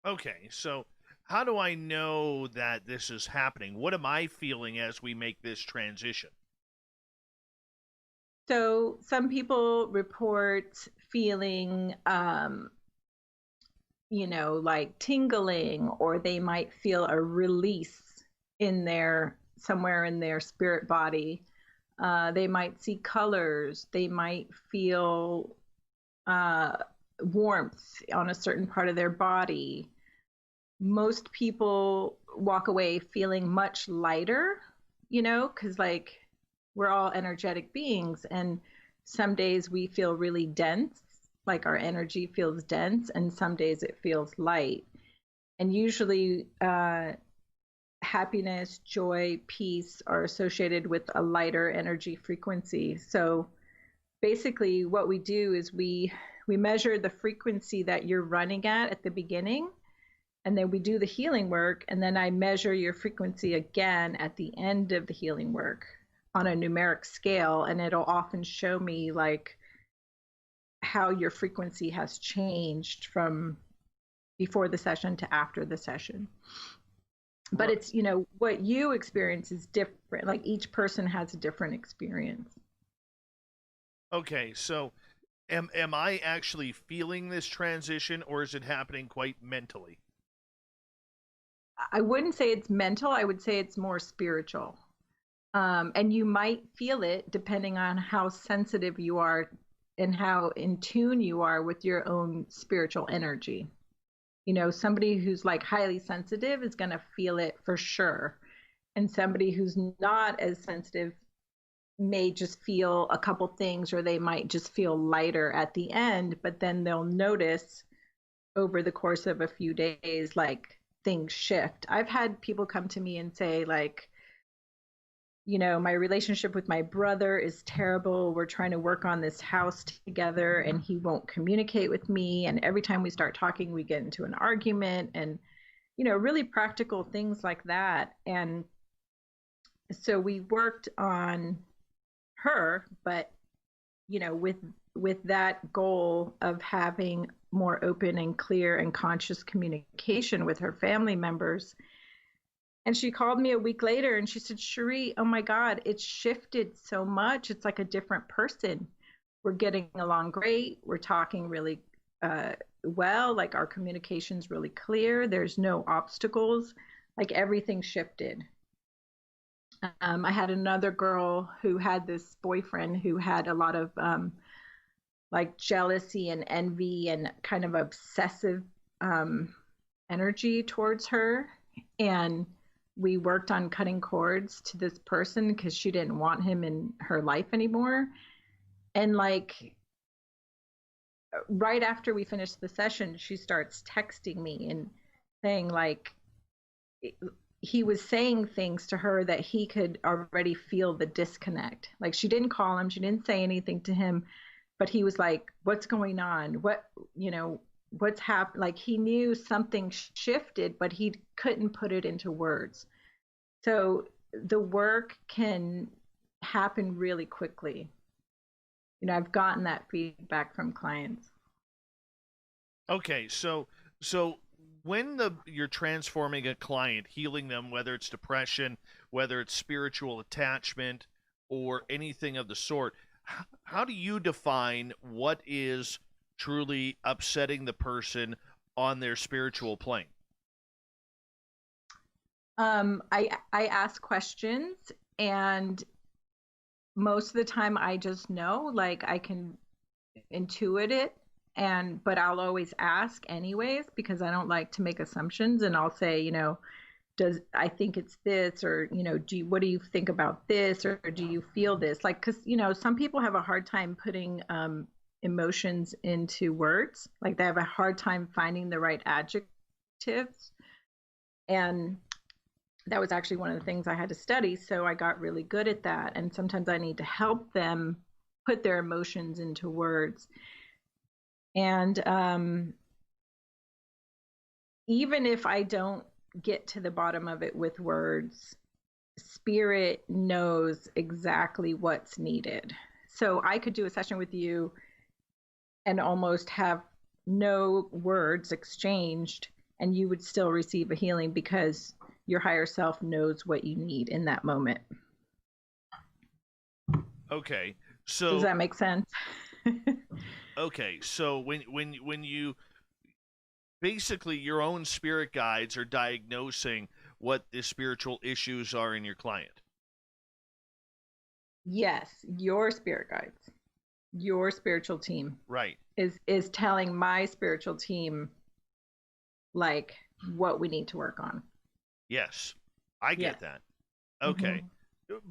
Okay, so how do I know that this is happening? What am I feeling as we make this transition? So some people report feeling, like tingling, or they might feel a release somewhere in their spirit body. They might see colors. They might feel warmth on a certain part of their body. Most people walk away feeling much lighter, because like we're all energetic beings, and some days we feel really dense, like our energy feels dense, and some days it feels light. And usually happiness, joy, peace are associated with a lighter energy frequency. So basically what we do is we measure the frequency that you're running at the beginning, and then we do the healing work, and then I measure your frequency again at the end of the healing work on a numeric scale, and it'll often show me like how your frequency has changed from before the session to after the session. But it's, what you experience is different. Like each person has a different experience. Okay, so am I actually feeling this transition, or is it happening quite mentally? I wouldn't say it's mental. I would say it's more spiritual. And you might feel it depending on how sensitive you are and how in tune you are with your own spiritual energy. Somebody who's like highly sensitive is going to feel it for sure. And somebody who's not as sensitive may just feel a couple things, or they might just feel lighter at the end, but then they'll notice over the course of a few days, like things shift. I've had people come to me and say like, my relationship with my brother is terrible. We're trying to work on this house together and he won't communicate with me. And every time we start talking, we get into an argument and, really practical things like that. And so we worked on her, but, with that goal of having more open and clear and conscious communication with her family members. And she called me a week later and she said, Cheri, oh my God, it's shifted so much. It's like a different person. We're getting along great. We're talking really well, like our communication's really clear. There's no obstacles, like everything shifted. I had another girl who had this boyfriend who had a lot of like jealousy and envy and kind of obsessive energy towards her. And we worked on cutting cords to this person because she didn't want him in her life anymore. And like right after we finished the session, she starts texting me and saying like he was saying things to her that he could already feel the disconnect. Like she didn't call him, she didn't say anything to him, but he was like, what's going on? What's happened? Like he knew something shifted, but he couldn't put it into words. So the work can happen really quickly. I've gotten that feedback from clients. Okay, so when you're transforming a client, healing them, whether it's depression, whether it's spiritual attachment, or anything of the sort, how do you define what is truly upsetting the person on their spiritual plane? I ask questions, and most of the time I just know, like I can intuit it, but I'll always ask anyways because I don't like to make assumptions, and I'll say, I think it's this, or what do you think about this, or do you feel this? Like, because some people have a hard time putting emotions into words. Like they have a hard time finding the right adjectives, and that was actually one of the things I had to study. So I got really good at that. And sometimes I need to help them put their emotions into words. And even if I don't get to the bottom of it with words, spirit knows exactly what's needed. So I could do a session with you and almost have no words exchanged, and you would still receive a healing because your higher self knows what you need in that moment. Okay, so does that make sense? Okay, so when you basically your own spirit guides are diagnosing what the spiritual issues are in your client. Yes, your spirit guides, your spiritual team, right, is telling my spiritual team like what we need to work on. Yes, I get that. Okay,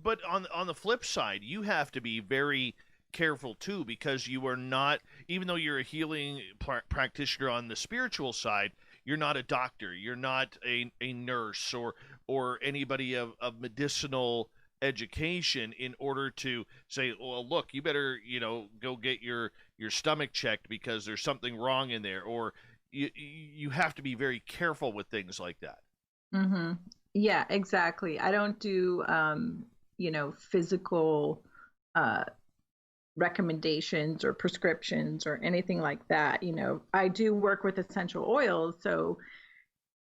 but on the flip side, you have to be very careful too, because you are not, even though you're a healing practitioner on the spiritual side, you're not a doctor, you're not a nurse or anybody of medicinal education in order to say, well, look, you better go get your stomach checked because there's something wrong in there, or you have to be very careful with things like that. Yeah, exactly. I don't do physical recommendations or prescriptions or anything like that. I do work with essential oils. So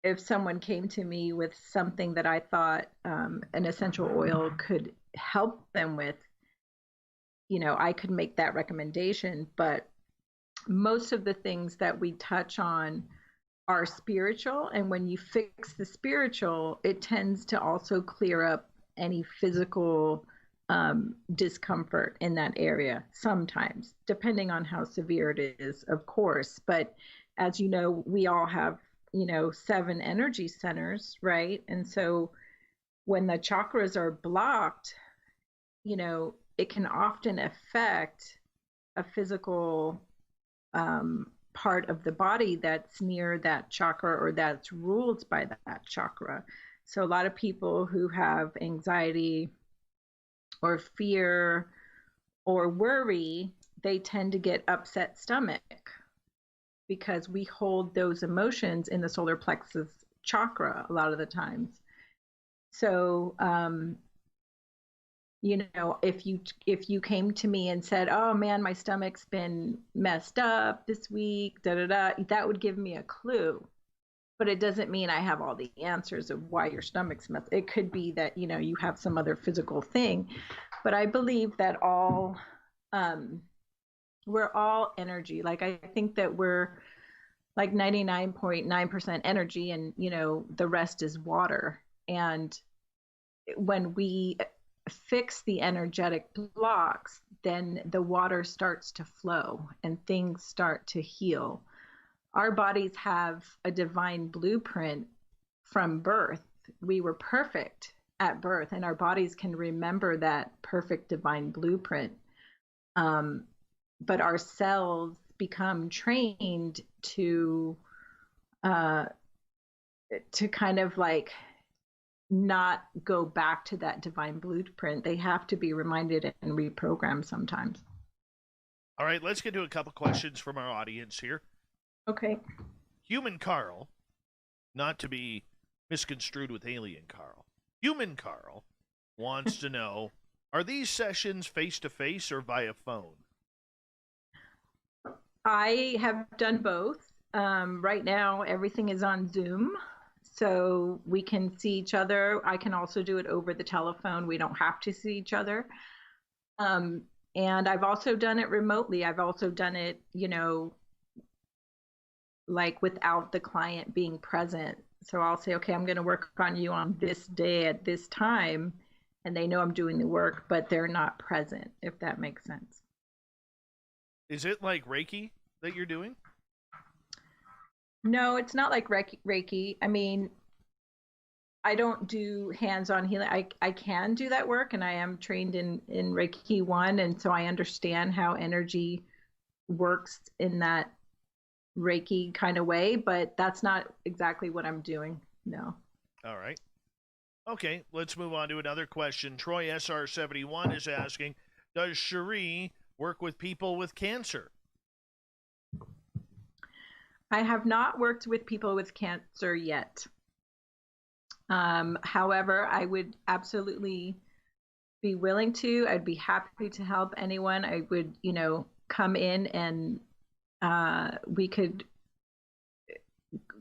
if someone came to me with something that I thought an essential oil could help them with, I could make that recommendation. But most of the things that we touch on are spiritual. And when you fix the spiritual, it tends to also clear up any physical discomfort in that area sometimes, depending on how severe it is, of course. But as you know, we all have, 7 energy centers, right? And so when the chakras are blocked, it can often affect a physical part of the body that's near that chakra or that's ruled by that chakra. So a lot of people who have anxiety or fear or worry, they tend to get upset stomach because we hold those emotions in the solar plexus chakra a lot of the times. So, if you came to me and said, "Oh man, my stomach's been messed up this week," that would give me a clue. But it doesn't mean I have all the answers of why your stomach's messed. It could be that you have some other physical thing. But I believe that we're all energy. Like I think that we're like 99.9% energy, and the rest is water. And when we fix the energetic blocks, then the water starts to flow and things start to heal. Our bodies have a divine blueprint from birth. We were perfect at birth, and our bodies can remember that perfect divine blueprint. But our cells become trained to kind of like not go back to that divine blueprint. They have to be reminded and reprogrammed sometimes. All right, let's get to a couple questions from our audience here. Okay. Human Carl, not to be misconstrued with Alien Carl. Human Carl wants to know, are these sessions face-to-face or via phone? I have done both. Right now, everything is on Zoom, so we can see each other. I can also do it over the telephone. We don't have to see each other. And I've also done it remotely. I've also done it, like without the client being present. So I'll say, okay, I'm going to work on you on this day at this time. And they know I'm doing the work, but they're not present, if that makes sense. Is it like Reiki that you're doing? No, it's not like Reiki. I mean, I don't do hands-on healing. I can do that work, and I am trained in Reiki 1, and so I understand how energy works in that Reiki kind of way, but that's not exactly what I'm doing. No. All right. Okay, let's move on to another question. Troy SR71 is asking, does Cheri work with people with cancer? I have not worked with people with cancer yet. However, I would absolutely be willing to. I'd be happy to help anyone. I would, come in and we could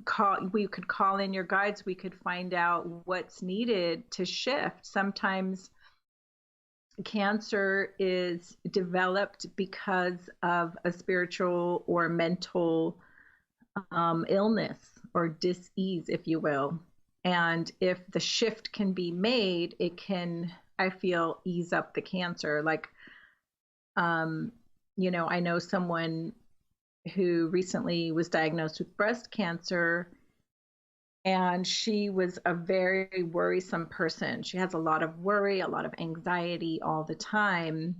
call in your guides. We could find out what's needed to shift. Sometimes cancer is developed because of a spiritual or mental illness or dis-ease, if you will. And if the shift can be made, it can, I feel, ease up the cancer. Like, I know someone who recently was diagnosed with breast cancer, and she was a very worrisome person. She has a lot of worry, a lot of anxiety all the time.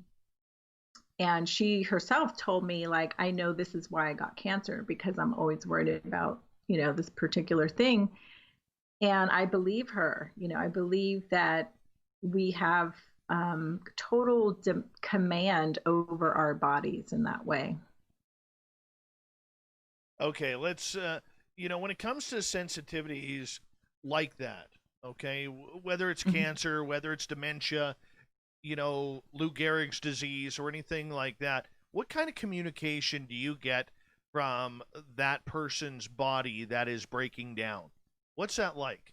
And she herself told me, like, I know this is why I got cancer, because I'm always worried about, this particular thing. And I believe her. I believe that we have total command over our bodies in that way. Okay, let's, when it comes to sensitivities like that, okay, whether it's cancer, whether it's dementia, Lou Gehrig's disease or anything like that, what kind of communication do you get from that person's body that is breaking down? What's that like?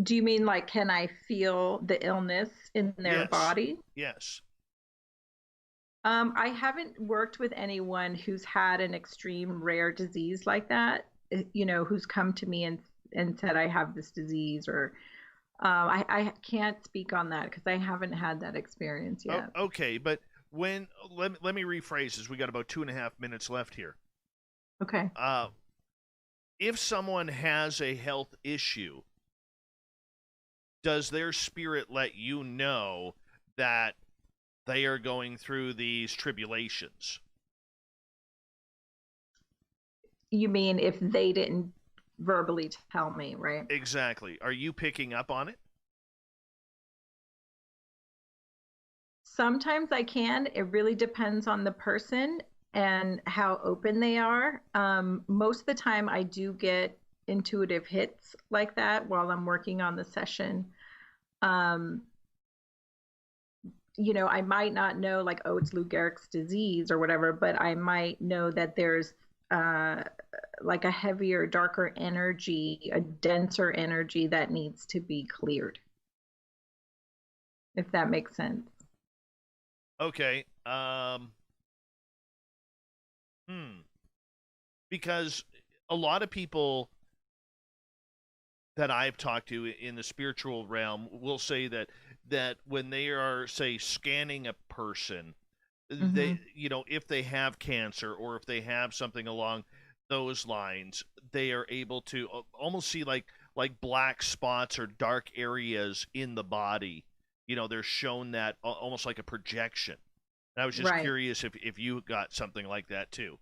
Do you mean like, can I feel the illness in their body? Yes. I haven't worked with anyone who's had an extreme rare disease like that, who's come to me and said, I have this disease, or I can't speak on that because I haven't had that experience yet. Oh, okay, but let me rephrase this. We got about 2.5 minutes left here. Okay. If someone has a health issue, does their spirit let you know that they are going through these tribulations? You mean if they didn't verbally tell me, right? Exactly. Are you picking up on it? Sometimes I can. It really depends on the person and how open they are. Most of the time, I do get intuitive hits like that while I'm working on the session. I might not know, like, oh, it's Lou Gehrig's disease or whatever, but I might know that there's like a heavier, darker energy, a denser energy that needs to be cleared. If that makes sense. Okay. Because a lot of people that I've talked to in the spiritual realm will say that when they are, say, scanning a person, they, if they have cancer or if they have something along those lines, they are able to almost see like black spots or dark areas in the body. They're shown that almost like a projection. And I was just curious if you got something like that too.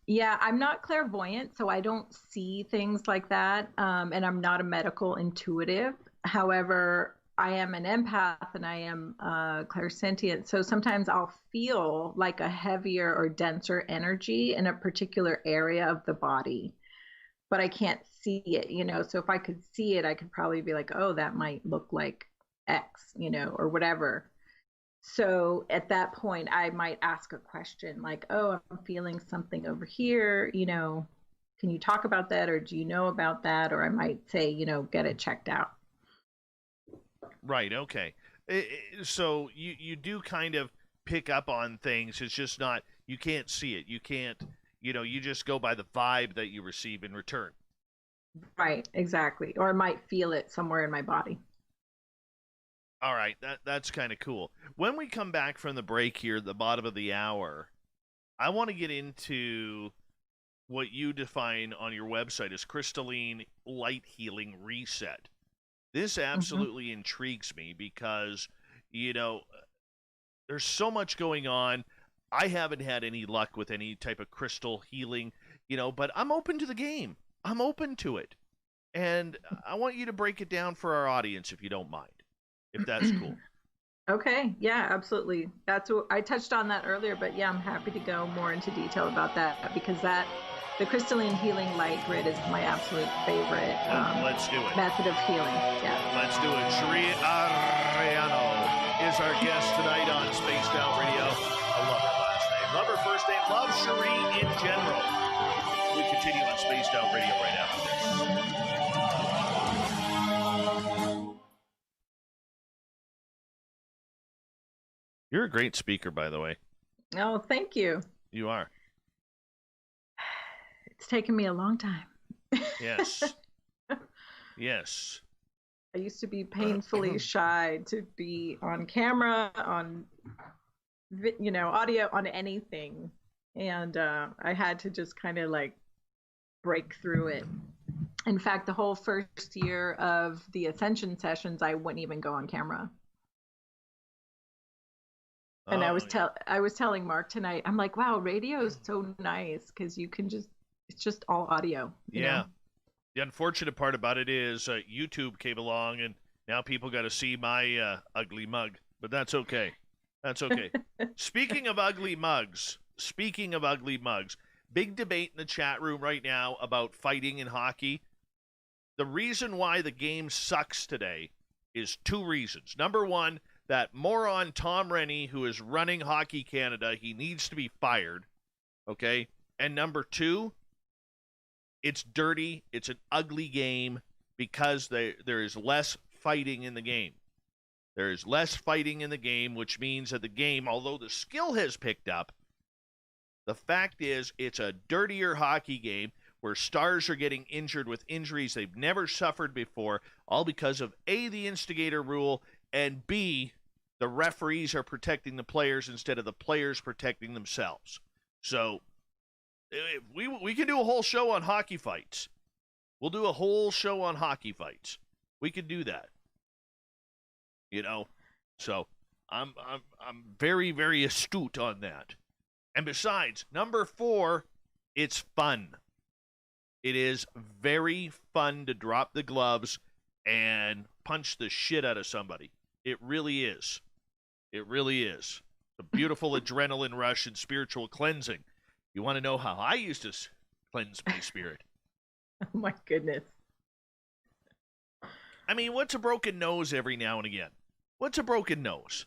Yeah, I'm not clairvoyant, so I don't see things like that. And I'm not a medical intuitive. However, I am an empath and I am clairsentient. So sometimes I'll feel like a heavier or denser energy in a particular area of the body, but I can't see it, So if I could see it, I could probably be like, oh, that might look like X, or whatever. So at that point, I might ask a question like, oh, I'm feeling something over here, can you talk about that? Or do you know about that? Or I might say, get it checked out. Right. Okay. So you do kind of pick up on things. It's just not, you can't see it. You can't, you just go by the vibe that you receive in return. Right. Exactly. Or I might feel it somewhere in my body. All right, that's kind of cool. When we come back from the break here at the bottom of the hour, I want to get into what you define on your website as crystalline light healing reset. This absolutely intrigues me because, there's so much going on. I haven't had any luck with any type of crystal healing, but I'm open to the game. I'm open to it. And I want you to break it down for our audience if you don't mind. If that's cool. Okay. Yeah, absolutely. That's what I touched on that earlier, but yeah, I'm happy to go more into detail about that because the crystalline healing light grid is my absolute favorite let's do it. Method of healing. Yeah. Let's do it. Cheri Arellano is our guest tonight on Spaced Out Radio. I love her last name. Love her first name. Love Cheri in general. We continue on Spaced Out Radio right after this. You're a great speaker, by the way. Oh, thank you. You are. It's taken me a long time. Yes. Yes. I used to be painfully shy to be on camera, on, audio, on anything. And I had to just kind of like break through it. In fact, the whole first year of the Ascension sessions, I wouldn't even go on camera. And I was telling Mark tonight, I'm like, wow, radio is so nice because you can it's just all audio. You know? The unfortunate part about it is YouTube came along and now people got to see my ugly mug, but that's okay. That's okay. Speaking of ugly mugs, big debate in the chat room right now about fighting in hockey. The reason why the game sucks today is two reasons. Number one, that moron Tom Rennie, who is running Hockey Canada, he needs to be fired, okay? And number two, it's dirty, it's an ugly game because there is less fighting in the game. There is less fighting in the game, which means that the game, although the skill has picked up, the fact is it's a dirtier hockey game where stars are getting injured with injuries they've never suffered before, all because of A, the instigator rule, and B, the referees are protecting the players instead of the players protecting themselves. So we can do a whole show on hockey fights. We'll do a whole show on hockey fights. We could do that. So I'm very, very astute on that. And besides, number 4, it's fun. It is very fun to drop the gloves and punch the shit out of somebody. It really is. It really is. A beautiful adrenaline rush and spiritual cleansing. You want to know how I used to cleanse my spirit? Oh my goodness. I mean, what's a broken nose every now and again? What's a broken nose?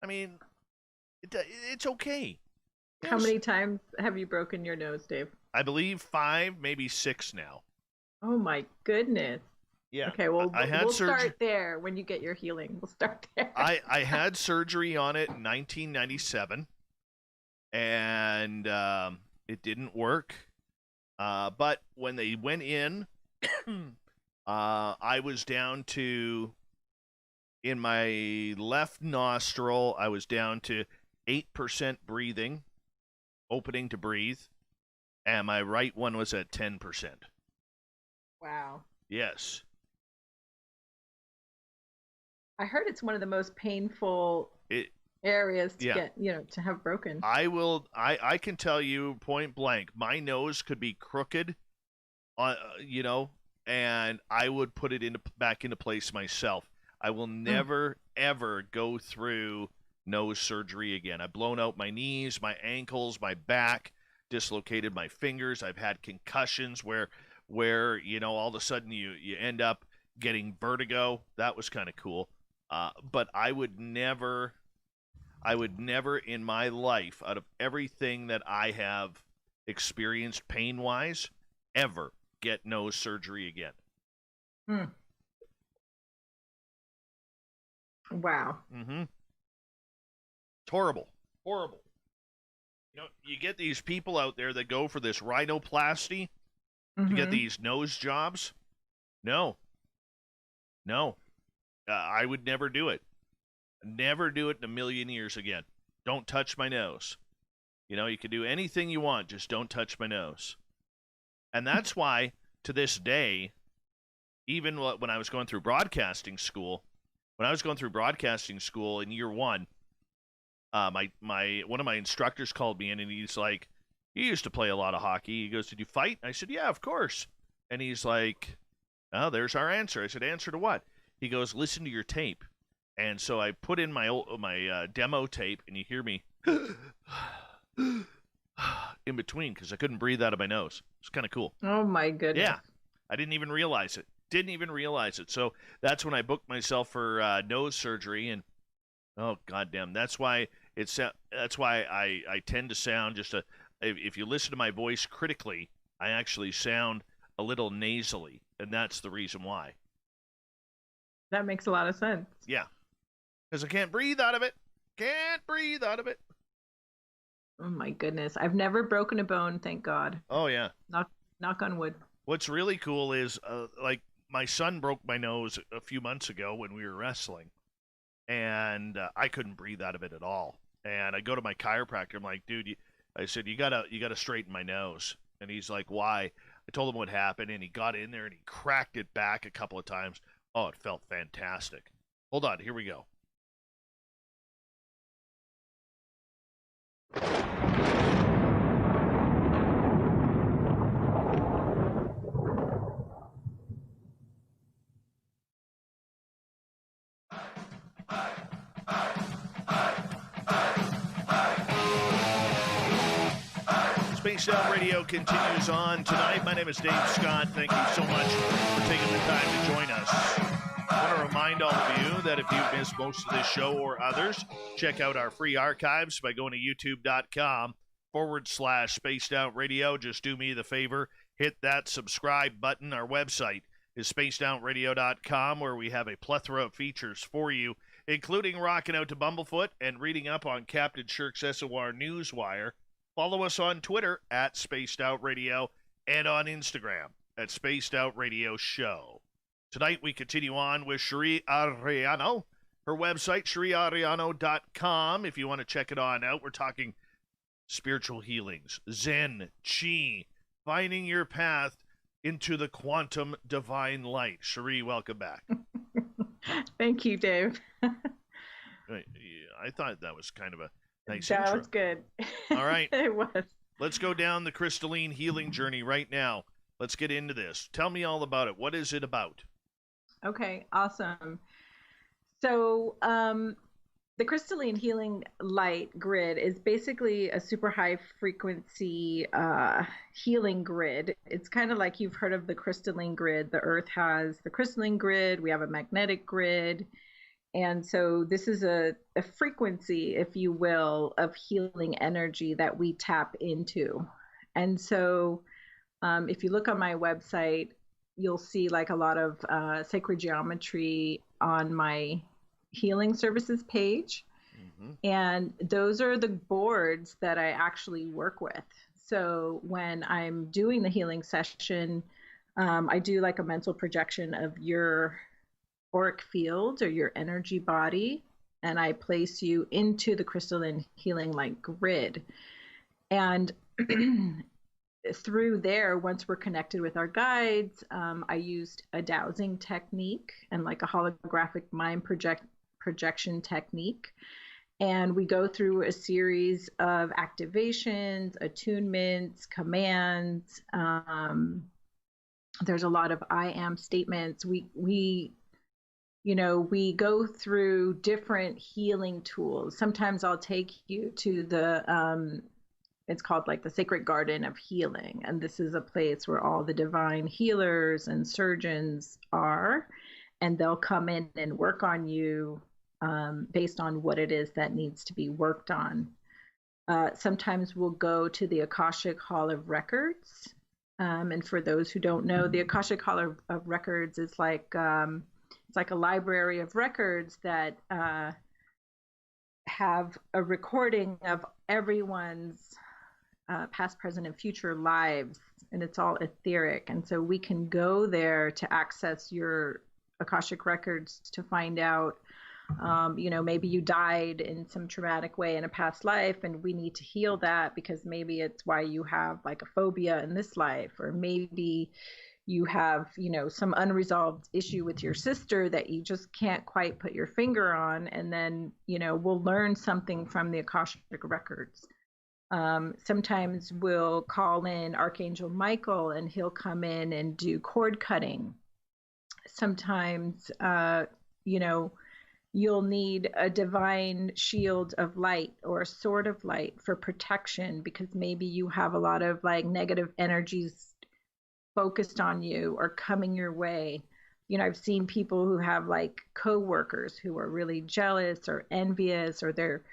I mean, it's okay. How many times have you broken your nose, Dave? I believe 5, maybe 6 now. Oh my goodness. Yeah. Okay, well, we'll surgery. start there when you get your healing. We'll start there. I had surgery on it in 1997, and it didn't work. But when they went in, I was down to, in my left nostril, I was down to 8% breathing, opening to breathe, and my right one was at 10%. Wow. Yes. I heard it's one of the most painful areas to get, to have broken. I can tell you point blank, my nose could be crooked, and I would put it back into place myself. I will never, ever go through nose surgery again. I've blown out my knees, my ankles, my back, dislocated my fingers. I've had concussions where all of a sudden you end up getting vertigo. That was kind of cool. But I would never in my life, out of everything that I have experienced pain-wise, ever get nose surgery again. Wow. Mm-hmm. It's horrible. Horrible. You get these people out there that go for this rhinoplasty to get these nose jobs. No. I would never do it. Never do it in a million years again. Don't touch my nose. You can do anything you want, just don't touch my nose. And that's why, to this day, even when I was going through broadcasting school, in year 1, one of my instructors called me in, and he's like, "You used to play a lot of hockey." He goes, "Did you fight?" I said, "Yeah, of course." And he's like, "Oh, there's our answer." I said, "Answer to what?" He goes, "Listen to your tape." And so I put in my demo tape, and you hear me in between because I couldn't breathe out of my nose. It's kind of cool. Oh my goodness. Yeah, I didn't even realize it. So that's when I booked myself for nose surgery, and oh goddamn, that's why I tend to sound if you listen to my voice critically, I actually sound a little nasally, and that's the reason why. That makes a lot of sense. Yeah. Because I can't breathe out of it. Oh my goodness. I've never broken a bone, thank God. Oh, yeah. Knock on wood. What's really cool is, my son broke my nose a few months ago when we were wrestling. And I couldn't breathe out of it at all. And I go to my chiropractor. I'm like, dude, I said, you gotta straighten my nose. And he's like, why? I told him what happened, and he got in there and he cracked it back a couple of times. Oh, it felt fantastic. Hold on, here we go. Spaced Out Radio continues on tonight. My name is Dave Scott. Thank you so much for taking the time to join us. I want to remind all of you that if you've missed most of this show or others, check out our free archives by going to youtube.com/Spaced Out Radio. Just do me the favor, hit that subscribe button. Our website is spacedoutradio.com, where we have a plethora of features for you, including rocking out to Bumblefoot and reading up on Captain Shirk's SOR Newswire. Follow us on Twitter at Spaced Out Radio and on Instagram at Spaced Out Radio Show. Tonight we continue on with Cheri Arellano. Her website, cheriarellano.com, if you want to check it on out. We're talking spiritual healings, Zen, Chi, finding your path into the quantum divine light. Cheri, welcome back. Thank you, Dave. I thought that was kind of a nice that intro. was good. All right. It was. Let's go down the crystalline healing journey right now. Let's get into this. Tell me all about it. What is it about? Okay, awesome. So The crystalline healing light grid is basically a super high frequency healing grid. It's kind of like you've heard of the crystalline grid. The earth has the crystalline grid, we have a magnetic grid. And so this is a frequency, if you will, of healing energy that we tap into. And so if you look on my website, you'll see like a lot of sacred geometry on my healing services page. And those are the boards that I actually work with. So when I'm doing the healing session, I do like a mental projection of your auric field or your energy body, and I place you into the crystalline healing light grid. And through there, once we're connected with our guides, I used a dowsing technique and like a holographic mind projection technique. And we go through a series of activations, attunements, commands. There's a lot of I am statements. We go through different healing tools. Sometimes I'll take you to the it's called like the Sacred Garden of Healing. And this is a place where all the divine healers and surgeons are, and they'll come in and work on you based on what it is that needs to be worked on. Sometimes we'll go to the Akashic Hall of Records. And for those who don't know, the Akashic Hall of Records is like, it's like a library of records that have a recording of everyone's past, present, and future lives, and it's all etheric. And so we can go there to access your Akashic records to find out, maybe you died in some traumatic way in a past life, and we need to heal that because maybe it's why you have like a phobia in this life, or maybe you have, some unresolved issue with your sister that you just can't quite put your finger on. And then, we'll learn something from the Akashic records. Sometimes we'll call in Archangel Michael and he'll come in and do cord cutting. Sometimes, you'll need a divine shield of light or a sword of light for protection because maybe you have a lot of like negative energies focused on you or coming your way. I've seen people who have like coworkers who are really jealous or envious, or they're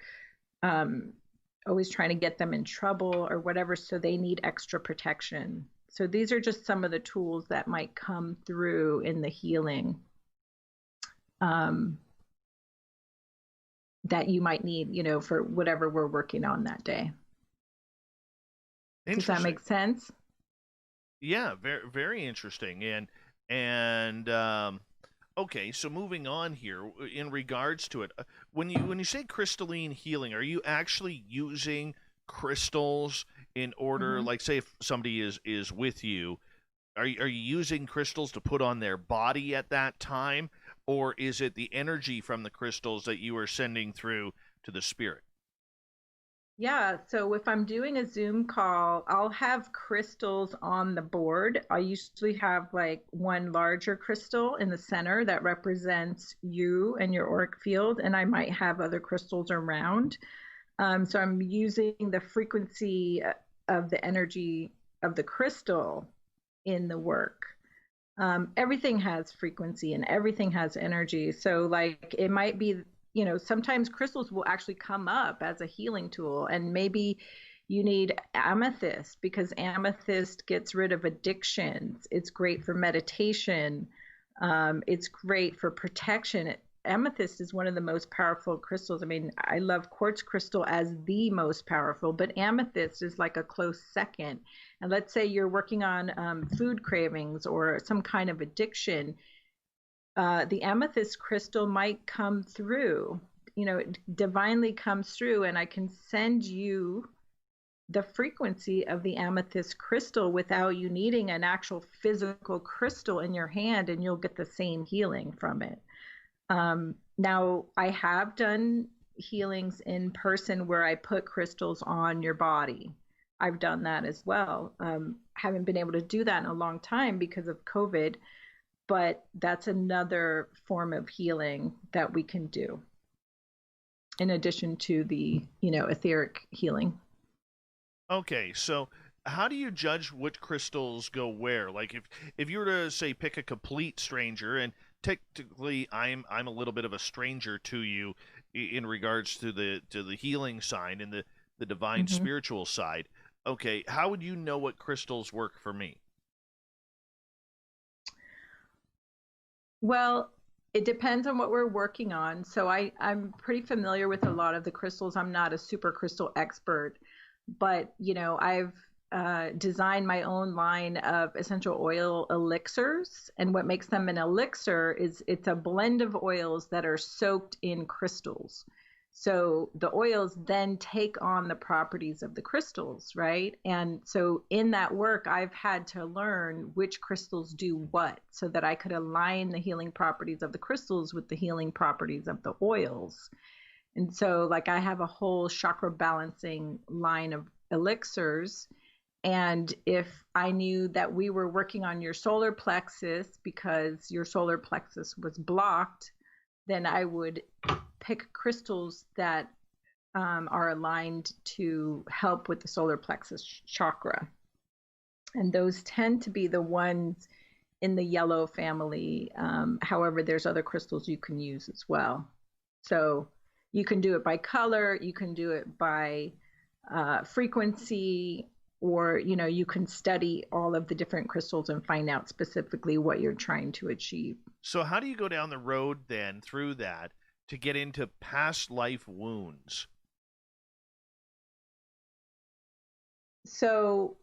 always trying to get them in trouble or whatever, so they need extra protection. So these are just some of the tools that might come through in the healing that you might need, for whatever we're working on that day. Does that make sense? Yeah, very, very interesting. And okay, so moving on here in regards to it, when you say crystalline healing, are you actually using crystals in order, like say if somebody is with you, are you using crystals to put on their body at that time, or is it the energy from the crystals that you are sending through to the spirit? Yeah, so if I'm doing a Zoom call, I'll have crystals on the board. I usually have like one larger crystal in the center that represents you and your auric field, and I might have other crystals around. So I'm using the frequency of the energy of the crystal in the work. Everything has frequency and everything has energy. So like it might be, sometimes crystals will actually come up as a healing tool, and maybe you need amethyst because amethyst gets rid of addictions. It's great for meditation. It's great for protection. Amethyst is one of the most powerful crystals. I mean, I love quartz crystal as the most powerful, but amethyst is like a close second. And let's say you're working on food cravings or some kind of addiction. The amethyst crystal might come through, it divinely comes through, and I can send you the frequency of the amethyst crystal without you needing an actual physical crystal in your hand, and you'll get the same healing from it. Now, I have done healings in person where I put crystals on your body. I've done that as well. Haven't been able to do that in a long time because of COVID, but that's another form of healing that we can do. in addition to the, etheric healing. Okay, so how do you judge what crystals go where? Like if you were to say pick a complete stranger, and technically I'm a little bit of a stranger to you in regards to the healing side and the divine Mm-hmm. spiritual side. Okay, how would you know what crystals work for me? Well, it depends on what we're working on. So I'm pretty familiar with a lot of the crystals. I'm not a super crystal expert, but I've designed my own line of essential oil elixirs. And what makes them an elixir is it's a blend of oils that are soaked in crystals. So the oils then take on the properties of the crystals, right? And so in that work, I've had to learn which crystals do what so that I could align the healing properties of the crystals with the healing properties of the oils. And so, like, I have a whole chakra balancing line of elixirs. And if I knew that we were working on your solar plexus because your solar plexus was blocked, then I would pick crystals that are aligned to help with the solar plexus chakra. And those tend to be the ones in the yellow family. However, there's other crystals you can use as well. So you can do it by color, you can do it by frequency, or you can study all of the different crystals and find out specifically what you're trying to achieve. So how do you go down the road then through that to get into past life wounds? So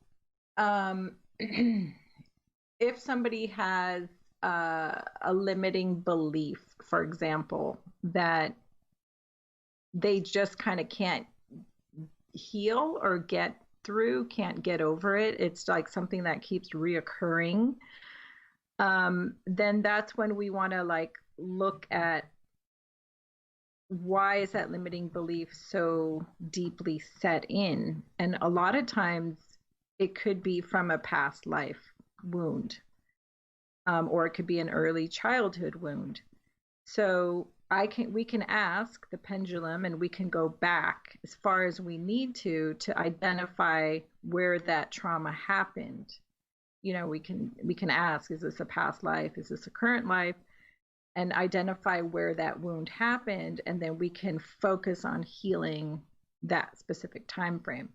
if somebody has a limiting belief, for example, that they just kind of can't heal or get through, can't get over it, it's like something that keeps reoccurring, then that's when we want to like look at why is that limiting belief so deeply set in. And a lot of times it could be from a past life wound, or it could be an early childhood wound. So we can ask the pendulum, and we can go back as far as we need to identify where that trauma happened. We can ask, is this a past life? Is this a current life? And identify where that wound happened, and then we can focus on healing that specific time frame.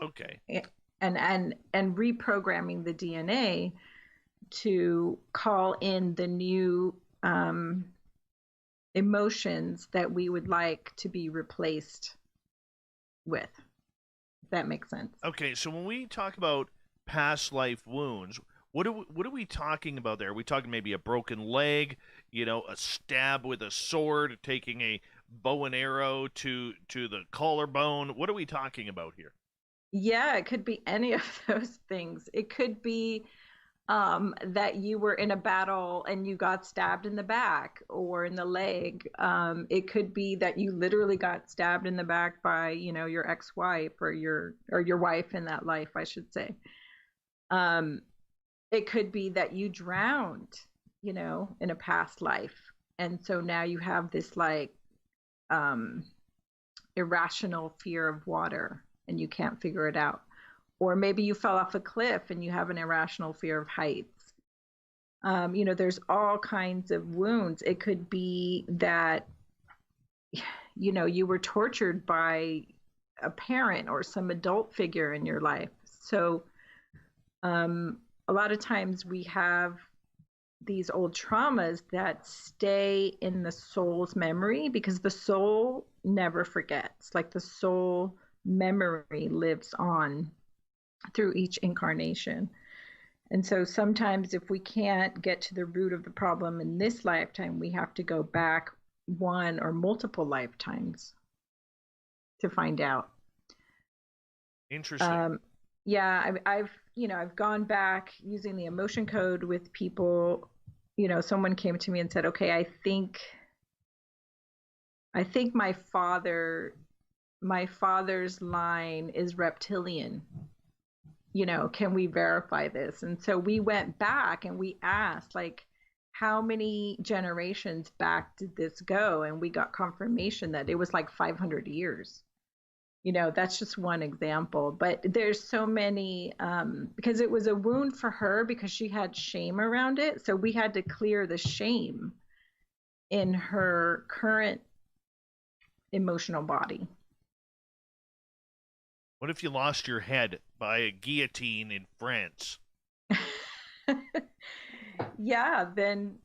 Okay. And reprogramming the DNA to call in the new emotions that we would like to be replaced with. If that makes sense. Okay, so when we talk about past life wounds, what are we talking about there? Are we talking maybe a broken leg, a stab with a sword, taking a bow and arrow to the collarbone? What are we talking about here? Yeah, it could be any of those things. It could be that you were in a battle and you got stabbed in the back or in the leg. It could be that you literally got stabbed in the back by, your ex-wife or your wife in that life, I should say. It could be that you drowned, in a past life. And so now you have this like irrational fear of water and you can't figure it out. Or maybe you fell off a cliff and you have an irrational fear of heights. There's all kinds of wounds. It could be that, you were tortured by a parent or some adult figure in your life. So a lot of times we have these old traumas that stay in the soul's memory because the soul never forgets. Like the soul memory lives on through each incarnation. And so sometimes if we can't get to the root of the problem in this lifetime, we have to go back one or multiple lifetimes to find out. Interesting. Yeah, I've gone back using the emotion code with people. Someone came to me and said, okay, I think my father's line is reptilian. Can we verify this? And so we went back and we asked, like, how many generations back did this go? And we got confirmation that it was like 500 years. That's just one example, but there's so many, because it was a wound for her because she had shame around it. So we had to clear the shame in her current emotional body. What if you lost your head by a guillotine in France? Yeah, then,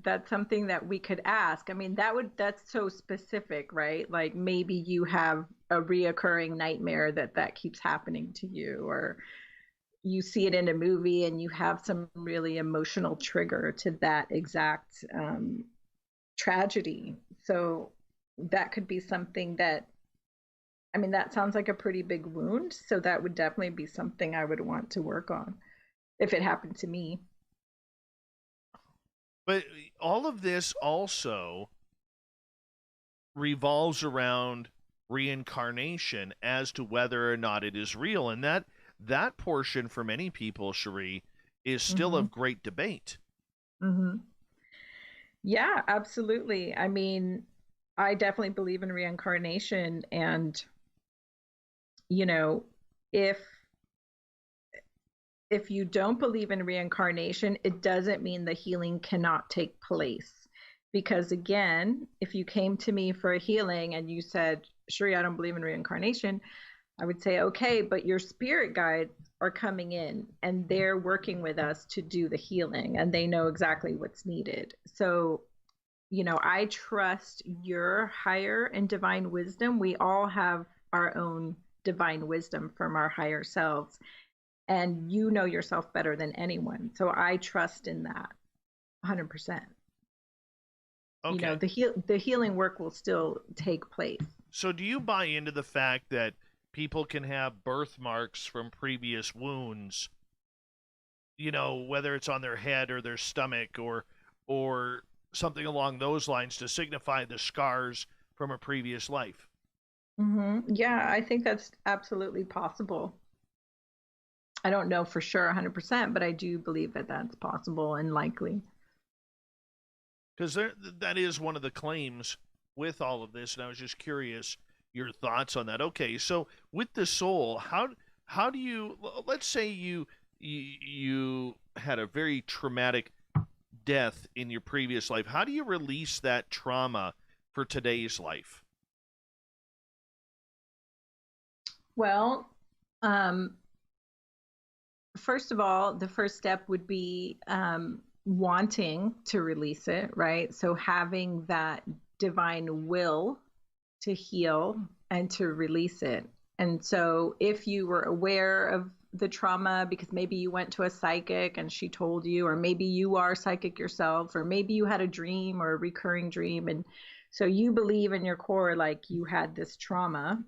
that's something that we could ask. I mean, that's so specific, right? Like maybe you have a reoccurring nightmare that keeps happening to you, or you see it in a movie and you have some really emotional trigger to that exact tragedy. So that could be something that, I mean, that sounds like a pretty big wound. So that would definitely be something I would want to work on if it happened to me. But all of this also revolves around reincarnation as to whether or not it is real. And that portion for many people, Cheri, is still of great debate. Mm-hmm. Yeah, absolutely. I mean, I definitely believe in reincarnation. And, if you don't believe in reincarnation, it doesn't mean the healing cannot take place. Because again, if you came to me for a healing and you said, Cheri, I don't believe in reincarnation, I would say, okay, but your spirit guides are coming in and they're working with us to do the healing and they know exactly what's needed. So, I trust your higher and divine wisdom. We all have our own divine wisdom from our higher selves. And you know yourself better than anyone. So I trust in that 100%. Okay. The healing work will still take place. So do you buy into the fact that people can have birthmarks from previous wounds, whether it's on their head or their stomach or something along those lines to signify the scars from a previous life? Mm-hmm. Yeah, I think that's absolutely possible. I don't know for sure 100%, but I do believe that that's possible and likely. Because that is one of the claims with all of this, and I was just curious your thoughts on that. Okay, so with the soul, how do you, let's say you had a very traumatic death in your previous life. How do you release that trauma for today's life? Well, first of all, the first step would be wanting to release it, right? So having that divine will to heal and to release it. And so if you were aware of the trauma because maybe you went to a psychic and she told you, or maybe you are psychic yourself, or maybe you had a dream or a recurring dream, and so you believe in your core like you had this trauma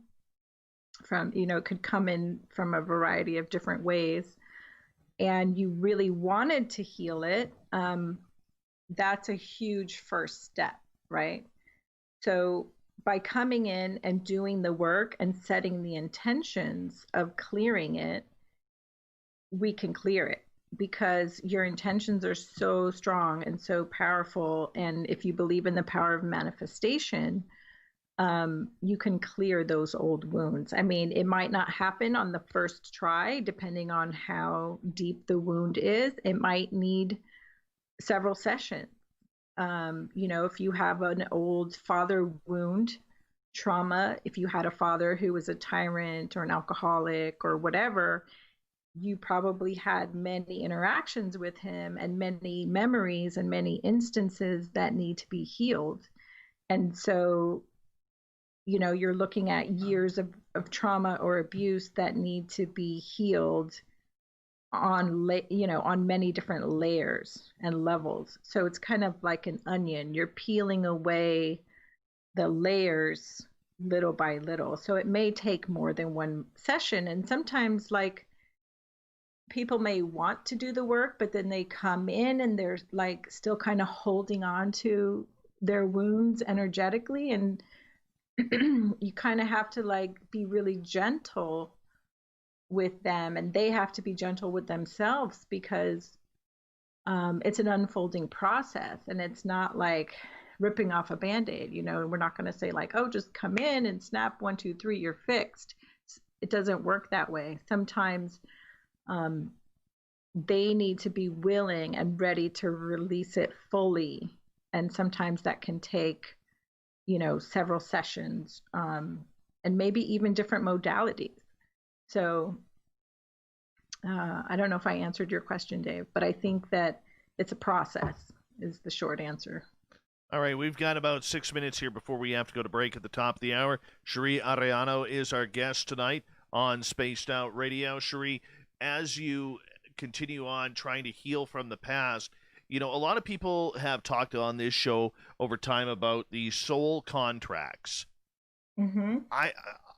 from, it could come in from a variety of different ways, and you really wanted to heal it, that's a huge first step, right? So by coming in and doing the work and setting the intentions of clearing it, we can clear it because your intentions are so strong and so powerful. And if you believe in the power of manifestation, you can clear those old wounds. I mean, it might not happen on the first try, depending on how deep the wound is. It might need several sessions. If you have an old father wound trauma, if you had a father who was a tyrant or an alcoholic or whatever, you probably had many interactions with him and many memories and many instances that need to be healed. And so, you're looking at years of trauma or abuse that need to be healed on many different layers and levels. So it's kind of like an onion. You're peeling away the layers little by little. So it may take more than one session. And sometimes, like, people may want to do the work, but then they come in and they're like still kind of holding on to their wounds energetically. And you kind of have to like be really gentle with them, and they have to be gentle with themselves, because it's an unfolding process, and it's not like ripping off a Band-Aid, we're not going to say like, oh, just come in and snap 1, 2, 3, you're fixed. It doesn't work that way. Sometimes they need to be willing and ready to release it fully. And sometimes that can take, several sessions, and maybe even different modalities. So I don't know if I answered your question, Dave, but I think that it's a process is the short answer. All right, we've got about 6 minutes here before we have to go to break at the top of the hour. Cheri Arellano is our guest tonight on Spaced Out Radio. Cheri, as you continue on trying to heal from the past, a lot of people have talked on this show over time about the soul contracts. Mm-hmm.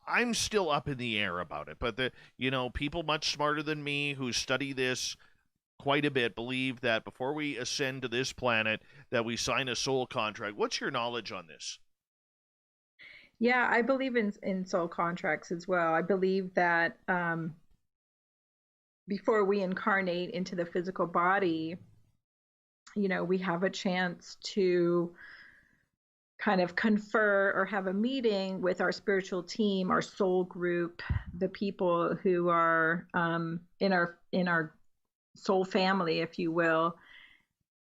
I'm still up in the air about it, but people much smarter than me who study this quite a bit believe that before we ascend to this planet that we sign a soul contract. What's your knowledge on this? Yeah, I believe in soul contracts as well. I believe that before we incarnate into the physical body, we have a chance to kind of confer or have a meeting with our spiritual team, our soul group, the people who are in our soul family, if you will.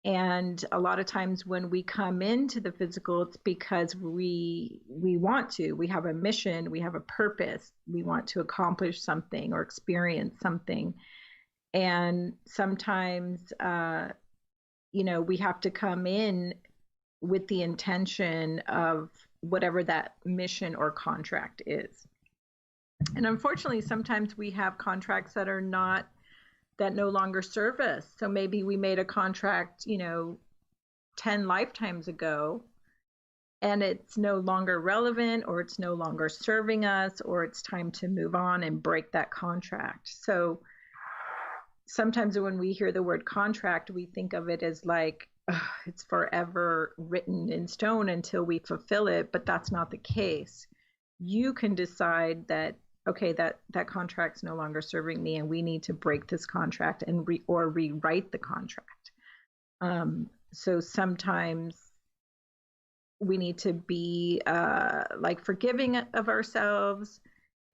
And a lot of times when we come into the physical, it's because we want to. We have a mission, we have a purpose, we want to accomplish something or experience something. And sometimes, we have to come in with the intention of whatever that mission or contract is. And unfortunately, sometimes we have contracts that no longer serve us. So maybe we made a contract, 10 lifetimes ago, and it's no longer relevant, or it's no longer serving us, or it's time to move on and break that contract. So sometimes when we hear the word contract, we think of it as like, it's forever written in stone until we fulfill it, but that's not the case. You can decide that, okay, that contract's no longer serving me, and we need to break this contract and rewrite the contract. So sometimes we need to be forgiving of ourselves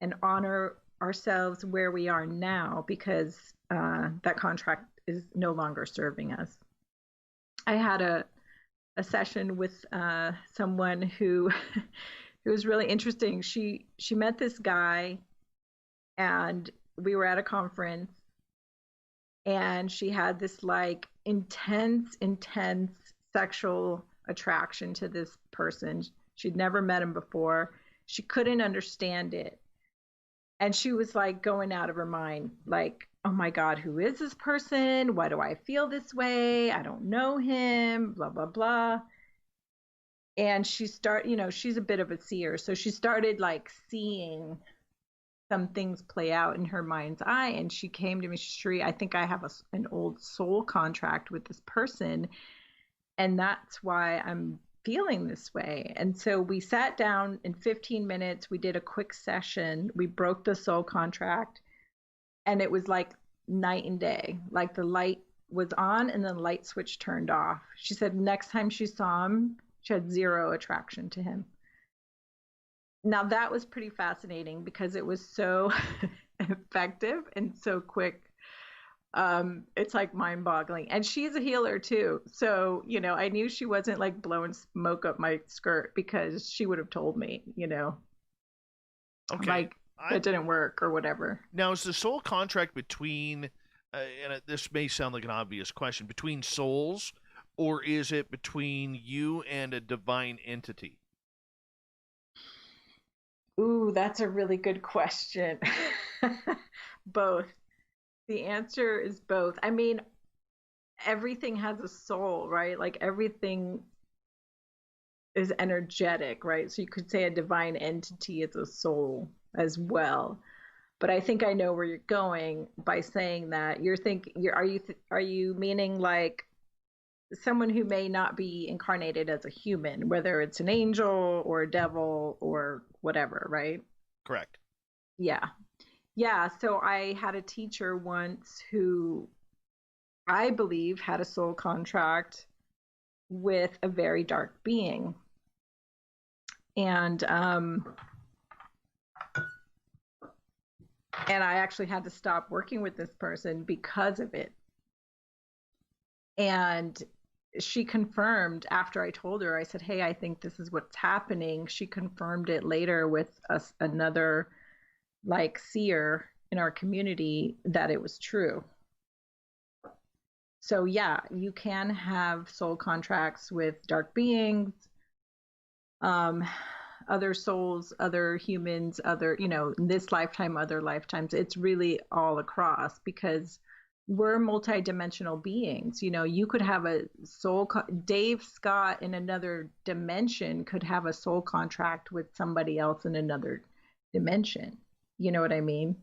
and honor ourselves where we are now, because that contract is no longer serving us. I had a session with someone who it was really interesting. She met this guy, and we were at a conference, and she had this like intense sexual attraction to this person. She'd never met him before. She couldn't understand it. And she was like going out of her mind, like, oh my God, who is this person? Why do I feel this way? I don't know him, blah, blah, blah. And she's a bit of a seer. So she started like seeing some things play out in her mind's eye. And she came to me, Cheri, I think I have an old soul contract with this person. And that's why I'm feeling this way. And so we sat down in 15 minutes. We did a quick session. We broke the soul contract. And it was like night and day. Like the light was on and then the light switch turned off. She said next time she saw him, she had zero attraction to him. Now that was pretty fascinating because it was so effective and so quick. It's like mind-boggling. And she's a healer too. So, I knew she wasn't like blowing smoke up my skirt, because she would have told me, Okay. like it didn't work or whatever. Now, is the soul contract between, and this may sound like an obvious question, between souls, or is it between you and a divine entity? Ooh, that's a really good question. Both. The answer is both. I mean, everything has a soul, right? Like everything is energetic, right? So you could say a divine entity is a soul as well. But I think I know where you're going by saying that. Are you meaning like someone who may not be incarnated as a human, whether it's an angel or a devil or whatever, right? Correct. Yeah. Yeah, so I had a teacher once who I believe, had a soul contract with a very dark being. And I actually had to stop working with this person because of it. And she confirmed after I told her, I said, hey, I think this is what's happening. She confirmed it later with another like seer in our community that it was true. So yeah, you can have soul contracts with dark beings, other souls, other humans, other, in this lifetime, other lifetimes. It's really all across because we're multidimensional beings. You could have a Dave Scott in another dimension could have a soul contract with somebody else in another dimension. You know what I mean?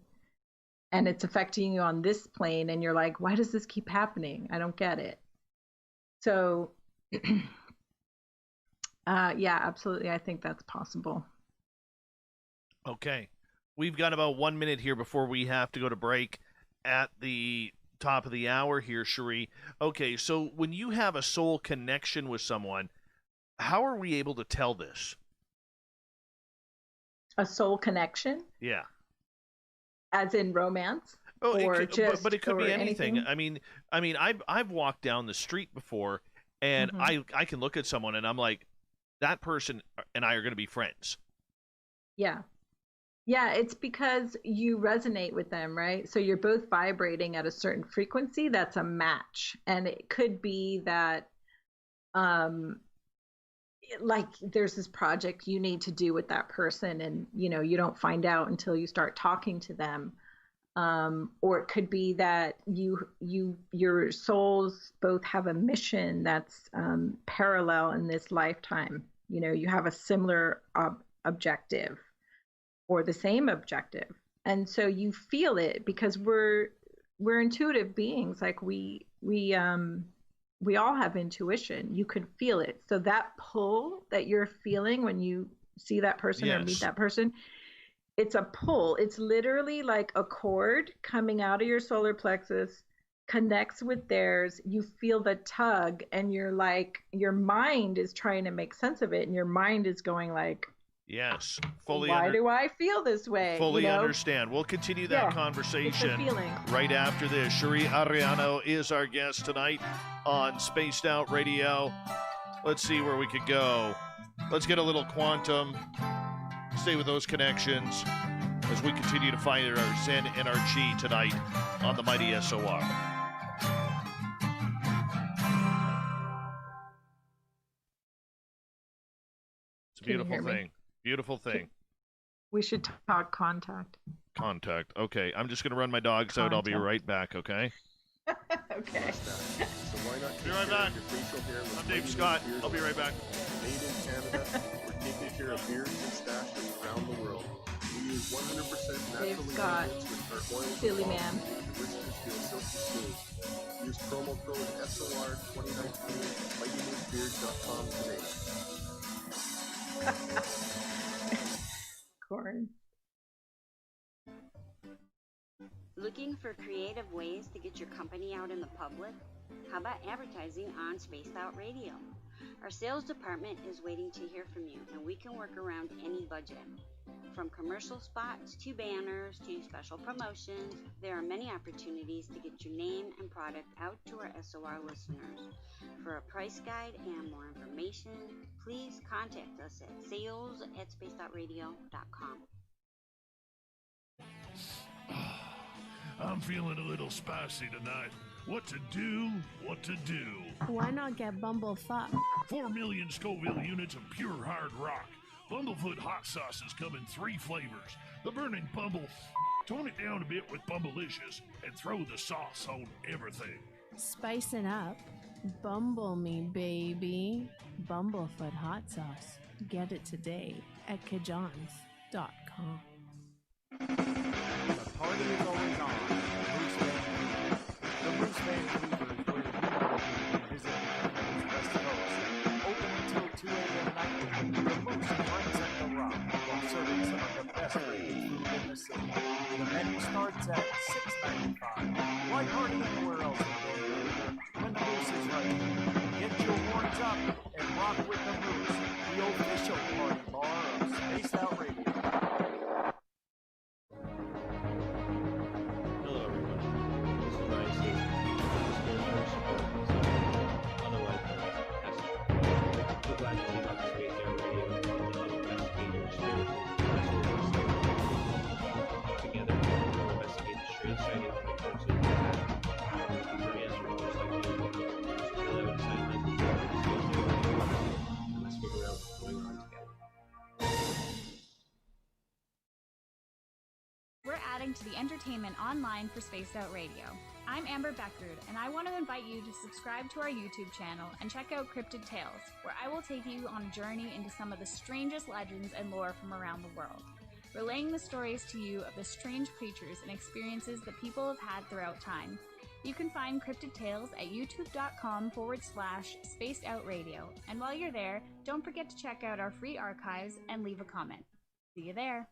And it's affecting you on this plane, and you're like, why does this keep happening? I don't get it. So, yeah, absolutely. I think that's possible. Okay. We've got about 1 minute here before we have to go to break at the top of the hour here, Cheri. Okay, so when you have a soul connection with someone, how are we able to tell this? A soul connection? Yeah. As in romance? Oh, or but it could be anything. anything? I mean, I've walked down the street before, and I can look at someone and I'm like, that person and I are going to be friends. Yeah. Yeah, it's because you resonate with them, right? So you're both vibrating at a certain frequency. That's a match. And it could be that, like, there's this project you need to do with that person, and, you don't find out until you start talking to them. Or it could be that your souls both have a mission that's parallel in this lifetime. You have a similar objective or the same objective, and so you feel it because we're intuitive beings. Like we all have intuition. You can feel it. So that pull that you're feeling when you see that person or meet that person, it's a pull. It's literally like a cord coming out of your solar plexus, connects with theirs. You feel the tug, and you're like, your mind is trying to make sense of it, and your mind is going like, yes, fully. Why do I feel this way? Fully understand. We'll continue that conversation right after this. Cheri Arellano is our guest tonight on Spaced Out Radio. Let's see where we could go. Let's get a little quantum. Stay with those connections as we continue to find our Zen and our Chi tonight on the Mighty SOR. It's a beautiful thing. Beautiful thing. We should talk contact. Contact. Okay, I'm just going to run my dogs out. I'll be right back, okay? Okay. So why not Be right back. I'm Dave Scott. I'll be right back. Made in Canada, we're taking care of beards and stashes around the world. We use 100% natural Dave Scott. ingredients with our oils Silly and man. balms to make your whiskers feel silky smooth. Use promo code SOR2019 at mightymovebeard.com today. Corn. Looking for creative ways to get your company out in the public? How about advertising on Spaced Out Radio? Our sales department is waiting to hear from you, and we can work around any budget. From commercial spots to banners to special promotions, there are many opportunities to get your name and product out to our SOR listeners. For a price guide and more information, please contact us at sales@spacedoutradio.com. I'm feeling a little spicy tonight. What to do? What to do? Why not get Bumblefuck? 4 million Scoville units of pure hard rock. Bumblefoot hot sauces come in 3 flavors. The burning Bumble. Tone it down a bit with Bumblicious and throw the sauce on everything. Spice it up. Bumble me, baby. Bumblefoot hot sauce. Get it today at kajans.com. The party is always on. The Bruce Vancouver is where you want to be visiting Canada's West Coast. Open until 2 a.m. nightly. The Moose runs at the Rock while serving some of the best Canadian food in the city. The menu starts at $6.95. Why party anywhere else in Vancouver? Rock with the Moose, the official party bar of Spaced Out Radio. Hello, everybody. This is Ryan Stacey. Spiritual support otherwise known as Ascension. We're glad to team up with Space Out Radio to help investigate your experiences, together, we'll investigate the strange sightings and reports of the past. Looking for answers just like you. So fill out assignments and Space Out Radio. Let's figure out what's going on together. We're adding to the entertainment online for Spaced Out Radio. I'm Amber Beckrud, and I want to invite you to subscribe to our YouTube channel and check out Cryptid Tales, where I will take you on a journey into some of the strangest legends and lore from around the world, relaying the stories to you of the strange creatures and experiences that people have had throughout time. You can find Cryptid Tales at youtube.com/Spaced Out Radio, and while you're there, don't forget to check out our free archives and leave a comment. See you there.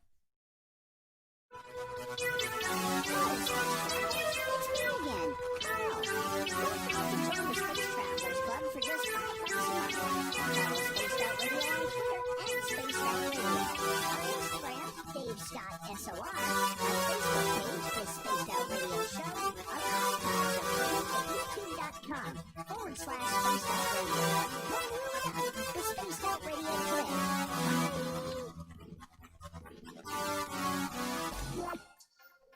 Dave Scott SOR. Our Facebook page is Spaced Out Radio Show. Our archives are youtube.com/Spaced Out Radio. Come on up, the Spaced Out Radio Club.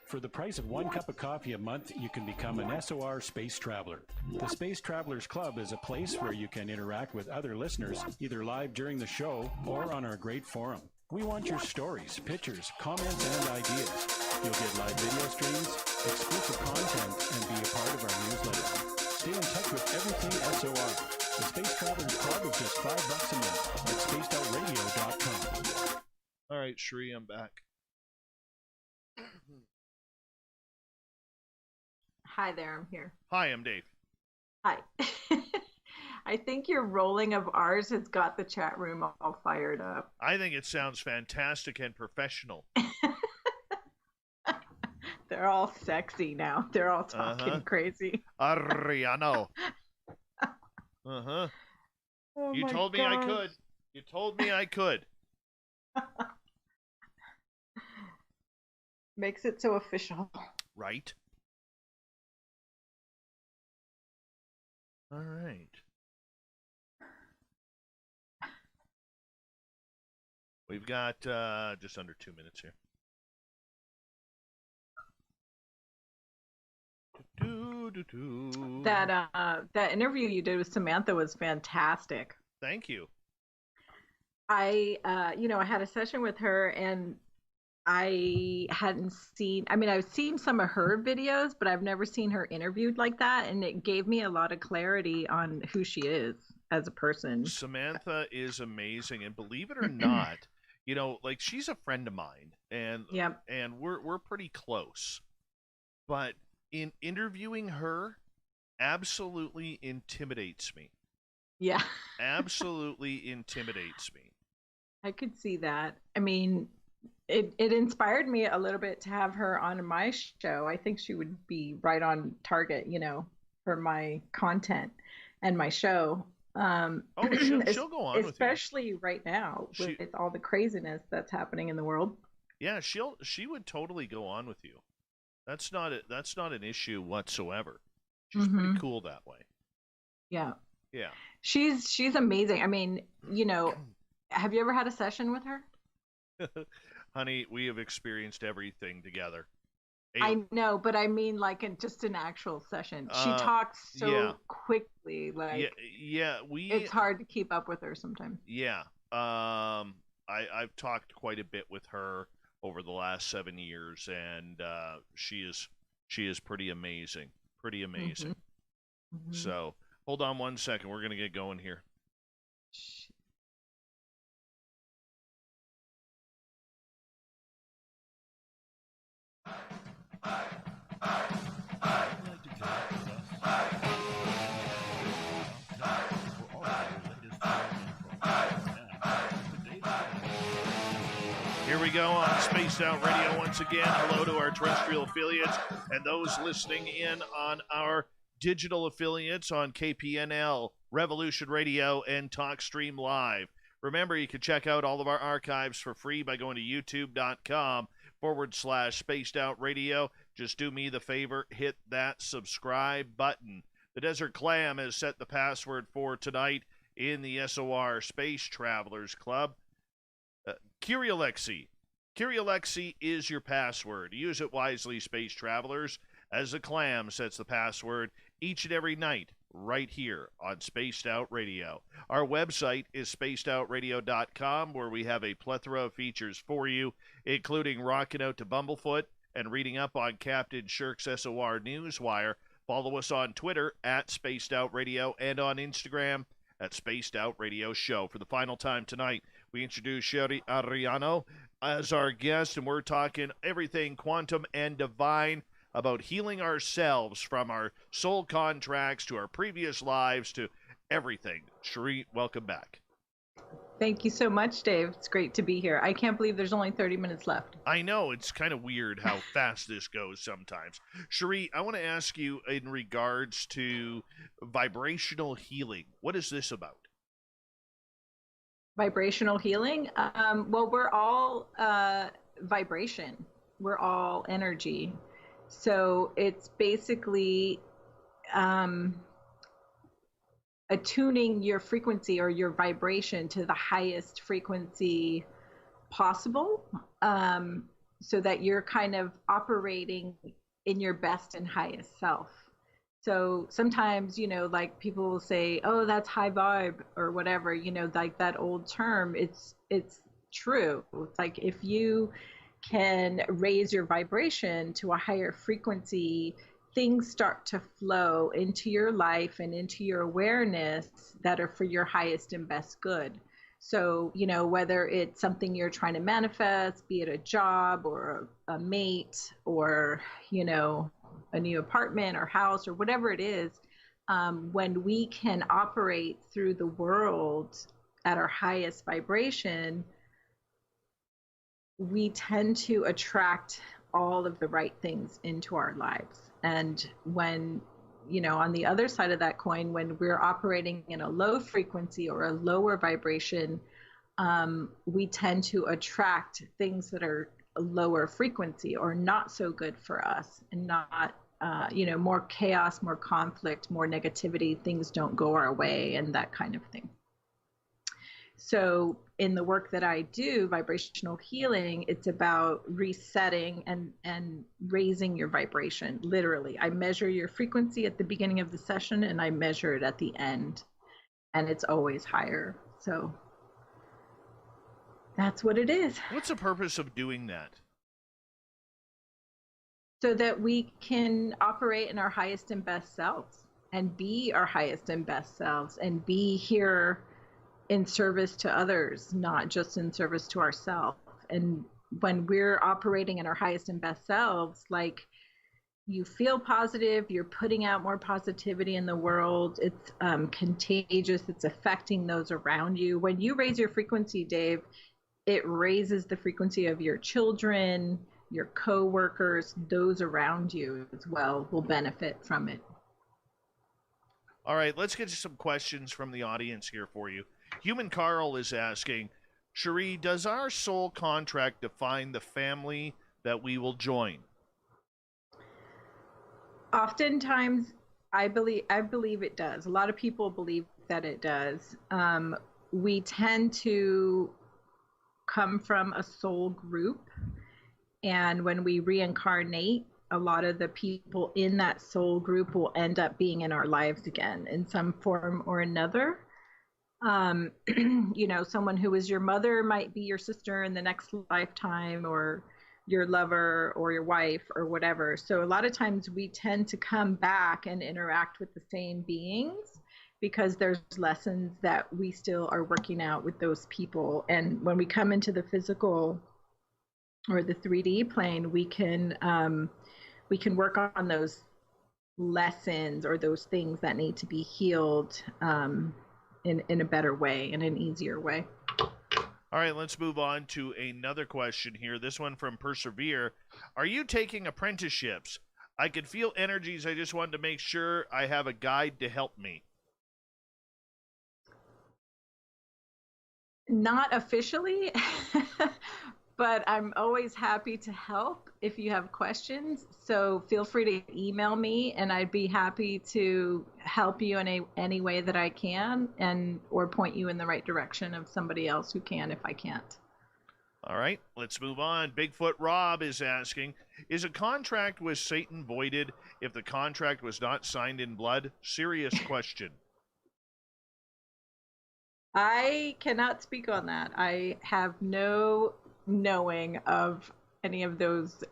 For the price of 1 cup of coffee a month, you can become an SOR Space Traveler. The Space Travelers Club is a place where you can interact with other listeners, either live during the show or on our great forum. We want your stories, pictures, comments, and ideas. You'll get live video streams, exclusive content, and be a part of our newsletter. Stay in touch with everything SOR. The Space Travelers Club is just $5 a month at spacedoutradio.com. All right, Cheri, I'm back. Hi there, I'm here. Hi, I'm Dave. Hi. I think your rolling of R's has got the chat room all fired up. I think it sounds fantastic and professional. They're all sexy now. They're all talking crazy. Arellano. Uh-huh. Oh You told me I could. You told me I could. Makes it so official. Right. All right. We've got just under 2 minutes here. That interview you did with Samantha was fantastic. Thank you. I had a session with her and I hadn't seen, I've seen some of her videos, but I've never seen her interviewed like that. And it gave me a lot of clarity on who she is as a person. Samantha is amazing. And believe it or not, she's a friend of mine and we're pretty close. But in interviewing her, absolutely intimidates me. Yeah. Absolutely intimidates me. I could see that. It inspired me a little bit to have her on my show. I think she would be right on target, for my content and my show. She'll go on, especially right now with all the craziness that's happening in the world. Yeah, she would totally go on with you. That's not an issue whatsoever. She's pretty cool that way. Yeah. Yeah. She's amazing. Have you ever had a session with her? Honey, we have experienced everything together. I know, but just an actual session. She talks so quickly, it's hard to keep up with her sometimes. Yeah. I've talked quite a bit with her over the last 7 years, and she is pretty amazing. Pretty amazing. Mm-hmm. So hold on 1 second. We're gonna get going here. Here we go on Spaced Out Radio once again. Hello to our terrestrial affiliates and those listening in on our digital affiliates on KPNL Revolution Radio, and TalkStream Live. Remember, you can check out all of our archives for free by going to youtube.com/Spaced Out Radio. Just do me the favor, hit that subscribe button. The Desert Clam has set the password for tonight in the SOR Space Travelers Club. Cheri Arellano. Cheri Arellano is your password. Use it wisely, Space Travelers, as the Clam sets the password each and every night right here on Spaced Out Radio. Our website is spacedoutradio.com, where we have a plethora of features for you, including rocking out to Bumblefoot and reading up on Captain Shirk's SOR Newswire. Follow us on Twitter at Spaced Out Radio and on Instagram at Spaced Out Radio Show. For the final time tonight, we introduce Cheri Arellano as our guest, and we're talking everything quantum and divine, about healing ourselves from our soul contracts to our previous lives to everything. Cheri, welcome back. Thank you so much, Dave. It's great to be here. I can't believe there's only 30 minutes left. I know. It's kind of weird how fast this goes sometimes. Cheri, I want to ask you in regards to vibrational healing. What is this about? Vibrational healing? Well, we're all vibration. We're all energy. So it's basically attuning your frequency or your vibration to the highest frequency possible, so that you're kind of operating in your best and highest self. So sometimes, like people will say, oh, that's high vibe or whatever, like that old term. It's true. It's like if you can raise your vibration to a higher frequency, things start to flow into your life and into your awareness that are for your highest and best good. So, whether it's something you're trying to manifest, be it a job or a mate or, a new apartment or house or whatever it is, when we can operate through the world at our highest vibration, we tend to attract all of the right things into our lives. And when, on the other side of that coin, when we're operating in a low frequency or a lower vibration, we tend to attract things that are lower frequency or not so good for us, and not, more chaos, more conflict, more negativity, things don't go our way, and that kind of thing. So in the work that I do, vibrational healing, it's about resetting and raising your vibration. Literally, I measure your frequency at the beginning of the session and I measure it at the end, and it's always higher. So that's what it is. What's the purpose of doing that? So that we can operate in our highest and best selves and be our highest and best selves and be here in service to others, not just in service to ourselves. And when we're operating in our highest and best selves, like, you feel positive, you're putting out more positivity in the world, it's contagious, it's affecting those around you. When you raise your frequency, Dave, it raises the frequency of your children, your co-workers, those around you as well will benefit from it. All right, let's get to some questions from the audience here for you. Human Carl is asking, Cheri, does our soul contract define the family that we will join? Oftentimes, I believe it does. A lot of people believe that it does. We tend to come from a soul group, and when we reincarnate, a lot of the people in that soul group will end up being in our lives again in some form or another. Someone who was your mother might be your sister in the next lifetime, or your lover or your wife or whatever. So a lot of times we tend to come back and interact with the same beings because there's lessons that we still are working out with those people. And when we come into the physical or the 3D plane, we can work on those lessons or those things that need to be healed in a better way, in an easier way. All right, let's move on to another question here. This one from Persevere. Are you taking apprenticeships? I can feel energies. I just wanted to make sure I have a guide to help me. Not officially, but I'm always happy to help if you have questions. So feel free to email me, and I'd be happy to help you in any way that I can, and or point you in the right direction of somebody else who can if I can't. All right, let's move on. Bigfoot Rob is asking, is a contract with Satan voided if the contract was not signed in blood? Serious question. I cannot speak on that. I have no knowing of any of those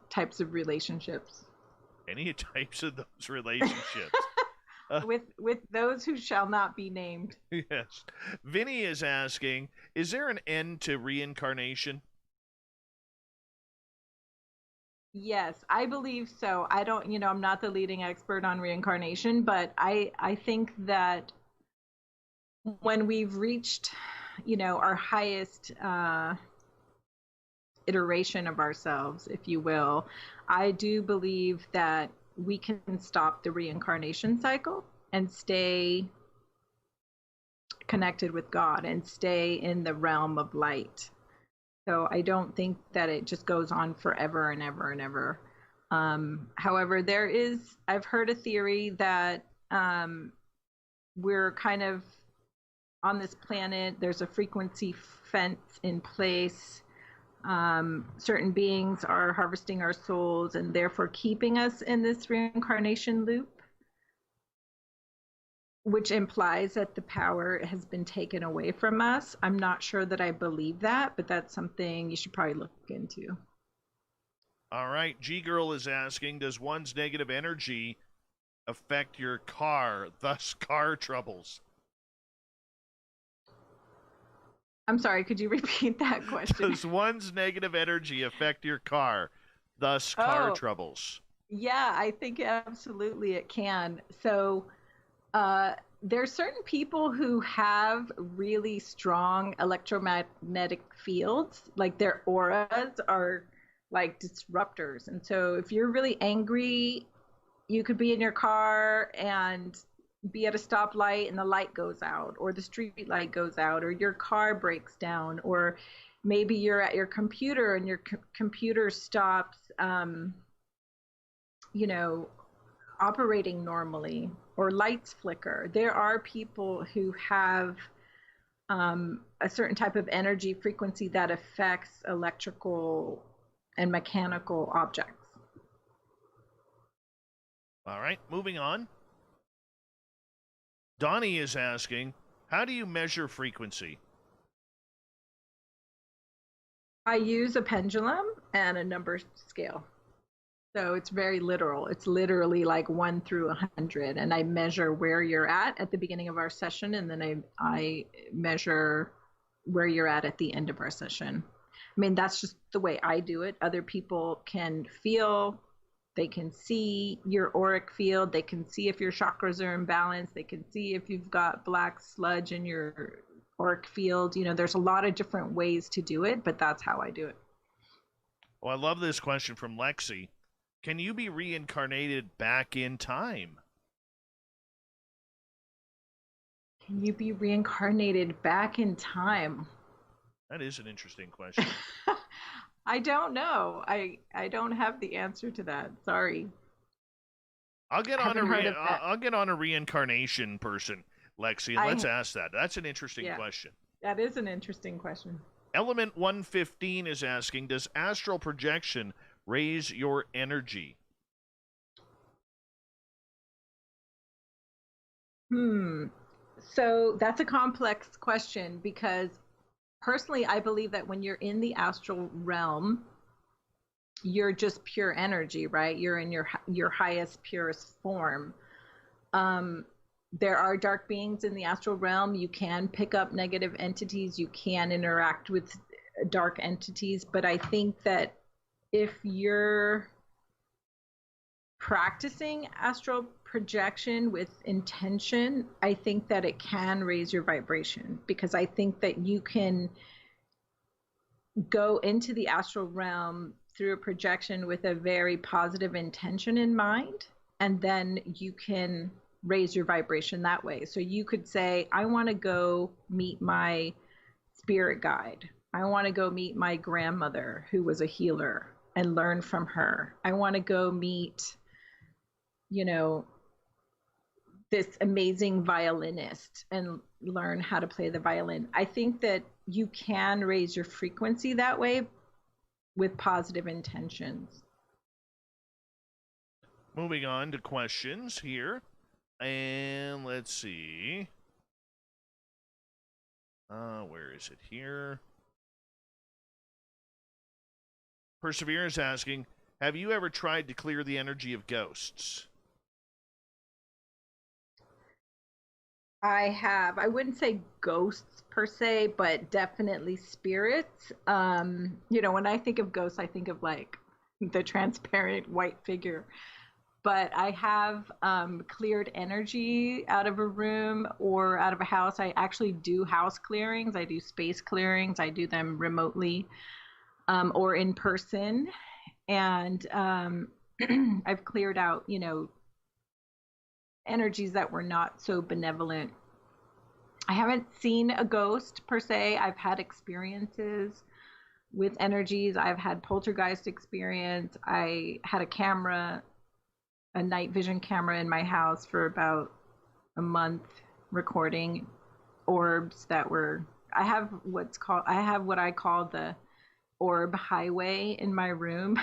types of relationships. Any types of those relationships? With those who shall not be named. Yes. Vinny is asking, is there an end to reincarnation? Yes, I believe so. I don't, I'm not the leading expert on reincarnation, but I think that when we've reached, our highest iteration of ourselves, if you will, I do believe that we can stop the reincarnation cycle and stay connected with God and stay in the realm of light. So I don't think that it just goes on forever and ever and ever. However, I've heard a theory that we're kind of on this planet, there's a frequency fence in place. Certain beings are harvesting our souls and therefore keeping us in this reincarnation loop, which implies that the power has been taken away from us. I'm not sure that I believe that, but that's something you should probably look into. All right. G-Girl is asking, does one's negative energy affect your car, thus car troubles? I'm sorry, could you repeat that question? Does one's negative energy affect your car, thus car troubles? Yeah, I think absolutely it can. So there's certain people who have really strong electromagnetic fields, like their auras are like disruptors. And so if you're really angry, you could be in your car and be at a stoplight and the light goes out, or the street light goes out, or your car breaks down, or maybe you're at your computer and your computer stops, operating normally, or lights flicker. There are people who have a certain type of energy frequency that affects electrical and mechanical objects. All right, moving on. Donnie is asking, how do you measure frequency? I use a pendulum and a number scale. So it's very literal. It's literally like 1 through 100. And I measure where you're at the beginning of our session. And then I measure where you're at the end of our session. I mean, that's just the way I do it. Other people can feel, they can see your auric field. They can see if your chakras are imbalanced. They can see if you've got black sludge in your auric field. There's a lot of different ways to do it, but that's how I do it. Well, I love this question from Lexi. Can you be reincarnated back in time? Can you be reincarnated back in time? That is an interesting question. I don't know. I don't have the answer to that. Sorry. I'll get on a reincarnation person, Lexi, and let's ask that. That's an interesting question. That is an interesting question. Element 115 is asking, does astral projection raise your energy? So that's a complex question, because personally, I believe that when you're in the astral realm, you're just pure energy, right? You're in your highest, purest form. There are dark beings in the astral realm. You can pick up negative entities. You can interact with dark entities. But I think that if you're practicing astral projection with intention, I think that it can raise your vibration, because I think that you can go into the astral realm through a projection with a very positive intention in mind, and then you can raise your vibration that way. So you could say, I want to go meet my spirit guide. I want to go meet my grandmother who was a healer and learn from her. I want to go meet, this amazing violinist and learn how to play the violin. I think that you can raise your frequency that way with positive intentions. Moving on to questions here. And let's see. Where is it here? Perseverance asking, have you ever tried to clear the energy of ghosts? I have. I wouldn't say ghosts per se, but definitely spirits. When I think of ghosts, I think of like the transparent white figure. But I have cleared energy out of a room or out of a house. I actually do house clearings. I do space clearings. I do them remotely or in person. And I've cleared out, energies that were not so benevolent. I haven't seen a ghost per se. I've had experiences with energies. I've had poltergeist experience. I had a night vision camera in my house for about a month recording orbs that were, I have what I call the orb highway in my room.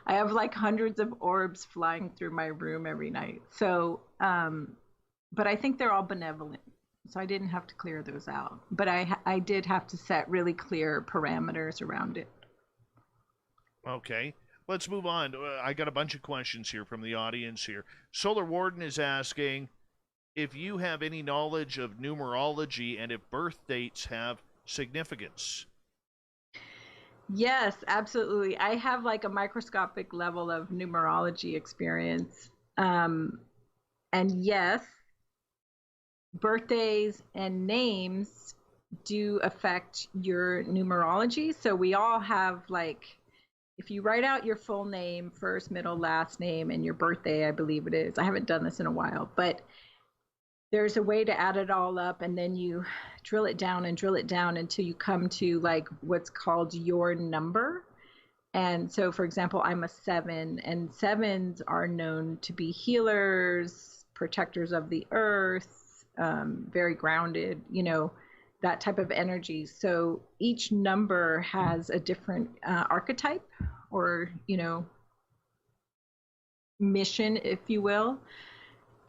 I have like hundreds of orbs flying through my room every night. So, but I think they're all benevolent. So I didn't have to clear those out. But I did have to set really clear parameters around it. Okay. Let's move on. I got a bunch of questions here from the audience here. Solar Warden is asking if you have any knowledge of numerology and if birth dates have significance. Yes, absolutely. I have like a microscopic level of numerology experience. And yes, birthdays and names do affect your numerology. So we all have like, if you write out your full name, first, middle, last name, and your birthday, I believe it is. I haven't done this in a while, but there's a way to add it all up, and then you drill it down until you come to like what's called your number. And so, for example, I'm a 7, and 7s are known to be healers, protectors of the earth, very grounded, that type of energy. So each number has a different archetype or, mission, if you will.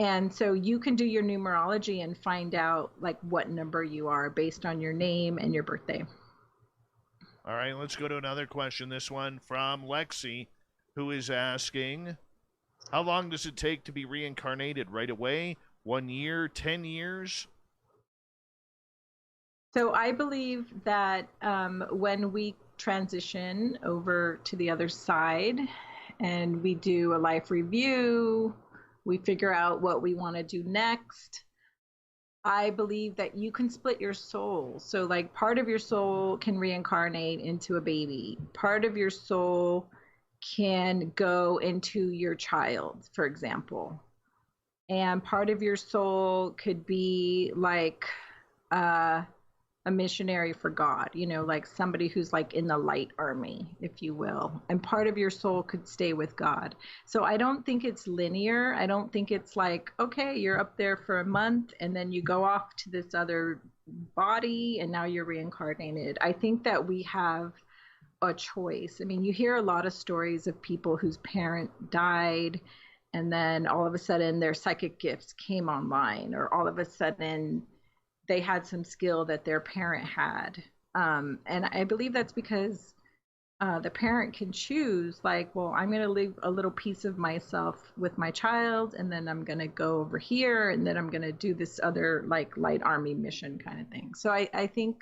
And so you can do your numerology and find out like what number you are based on your name and your birthday. All right, let's go to another question. This one from Lexi, who is asking, how long does it take to be reincarnated? Right away? 1 year? 10 years? So I believe that when we transition over to the other side and we do a life review, we figure out what we want to do next, I believe that you can split your soul. So like part of your soul can reincarnate into a baby. Part of your soul can go into your child, for example. And part of your soul could be like a missionary for God, like somebody who's like in the light army, if you will. And part of your soul could stay with God. So I don't think it's linear. I don't think it's like, okay, you're up there for a month and then you go off to this other body and now you're reincarnated. I think that we have a choice. I mean, you hear a lot of stories of people whose parent died and then all of a sudden their psychic gifts came online, or all of a sudden they had some skill that their parent had. And I believe that's because the parent can choose, like, well, I'm going to leave a little piece of myself with my child, and then I'm going to go over here, and then I'm going to do this other, like, light army mission kind of thing. So I think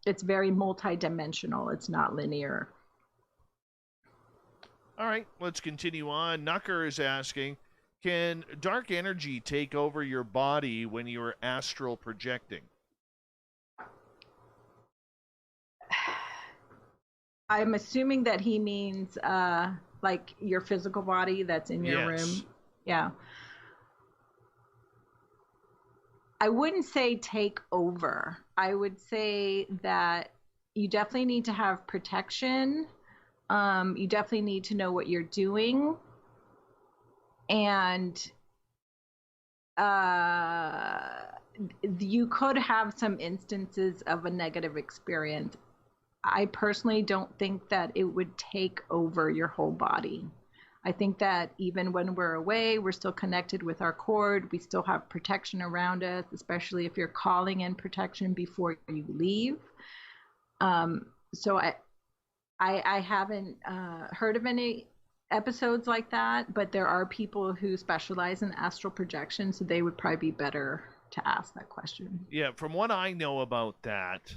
it's very multidimensional. It's not linear. All right, let's continue on. Nucker is asking, can dark energy take over your body when you're astral projecting? I'm assuming that he means like your physical body that's in your room. Yeah. I wouldn't say take over. I would say that you definitely need to have protection. You definitely need to know what you're doing. And you could have some instances of a negative experience. I personally don't think that it would take over your whole body. I think that even when we're away, we're still connected with our cord. We still have protection around us, especially if you're calling in protection before you leave. So I haven't heard of any episodes like that, but there are people who specialize in astral projection, so they would probably be better to ask that question. Yeah, from what I know about that,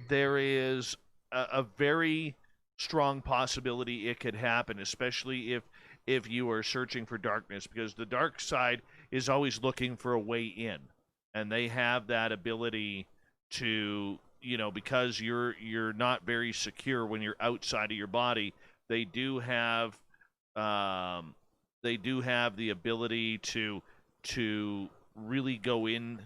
there is a very strong possibility it could happen, especially if you are searching for darkness, because the dark side is always looking for a way in, and they have that ability to, because you're not very secure when you're outside of your body. They do have the ability to really go in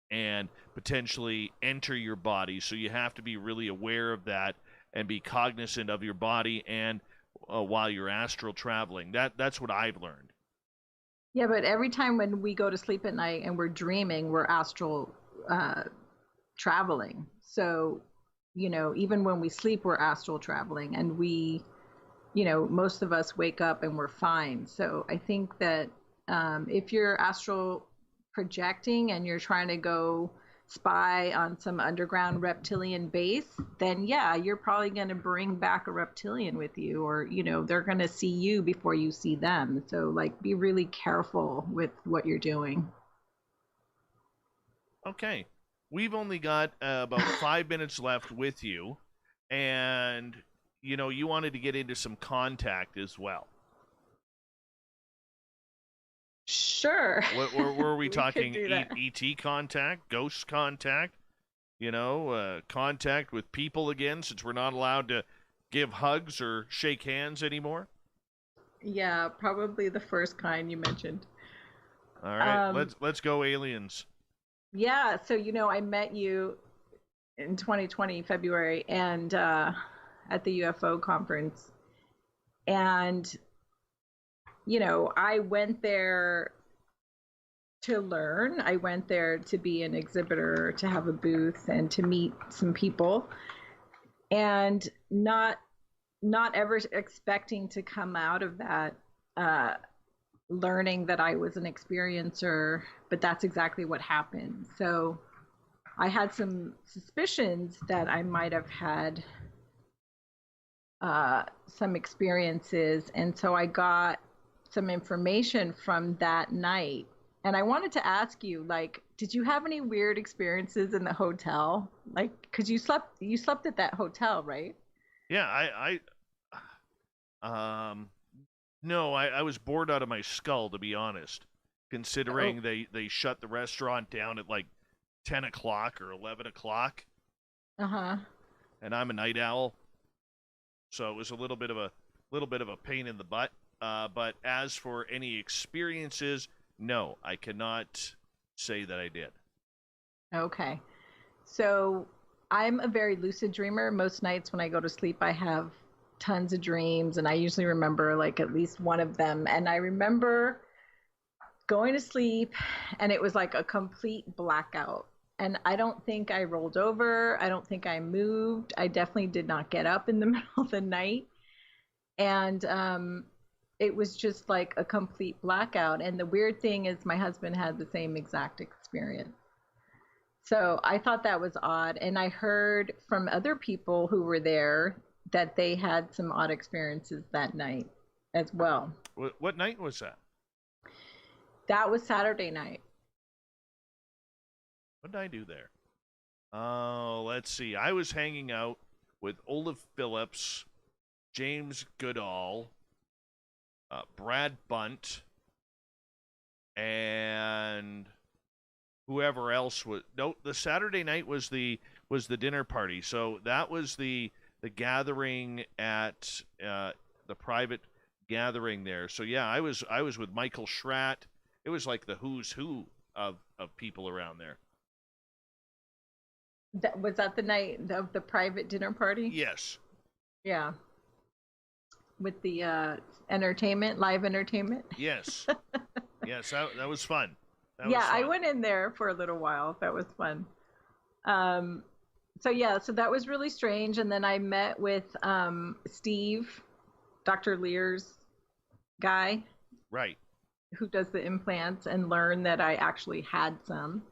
and potentially enter your body. So you have to be really aware of that and be cognizant of your body and while you're astral traveling. That's what I've learned. Yeah, but every time when we go to sleep at night and we're dreaming, we're astral traveling. So, even when we sleep, we're astral traveling, and we, most of us wake up and we're fine. So I think that if you're astral projecting and you're trying to go spy on some underground reptilian base, then yeah, you're probably going to bring back a reptilian with you, or they're going to see you before you see them. So be really careful with what you're doing. Okay, we've only got about 5 minutes left with you, and you wanted to get into some contact as well. Sure. What were we talking? Could do that. ET contact, ghost contact, contact with people again, since we're not allowed to give hugs or shake hands anymore? Yeah, probably the first kind you mentioned. All right, let's go aliens. Yeah, so I met you in 2020 February and at the UFO conference, and I went there to learn. I went there to be an exhibitor, to have a booth, and to meet some people, and not ever expecting to come out of that learning that I was an experiencer, but that's exactly what happened. So I had some suspicions that I might have had some experiences, and so I got some information from that night. And I wanted to ask you, did you have any weird experiences in the hotel? Because you slept at that hotel, right? Yeah, no, I was bored out of my skull, to be honest, considering they shut the restaurant down at 10 o'clock or 11 o'clock. Uh-huh. And I'm a night owl, so it was a little bit of a pain in the butt. But as for any experiences, no, I cannot say that I did. Okay. So I'm a very lucid dreamer. Most nights when I go to sleep, I have tons of dreams, and I usually remember at least one of them. And I remember going to sleep, and it was like a complete blackout. And I don't think I rolled over. I don't think I moved. I definitely did not get up in the middle of the night. And it was just like a complete blackout. And the weird thing is my husband had the same exact experience. So I thought that was odd. And I heard from other people who were there that they had some odd experiences that night as well. What night was that? That was Saturday night. What did I do there? Oh, let's see. I was hanging out with Olaf Phillips, James Goodall, Brad Bunt, and whoever else was. No, the Saturday night was the dinner party. So that was the gathering at the private gathering there. So yeah, I was with Michael Schratt. It was like the who's who of of people around there. Was that the night of the private dinner party? Yes. Yeah. With the live entertainment? Yes. Yes, that was fun. I went in there for a little while. That was fun. So that was really strange. And then I met with Steve, Dr. Lear's guy. Right. Who does the implants, and learned that I actually had some.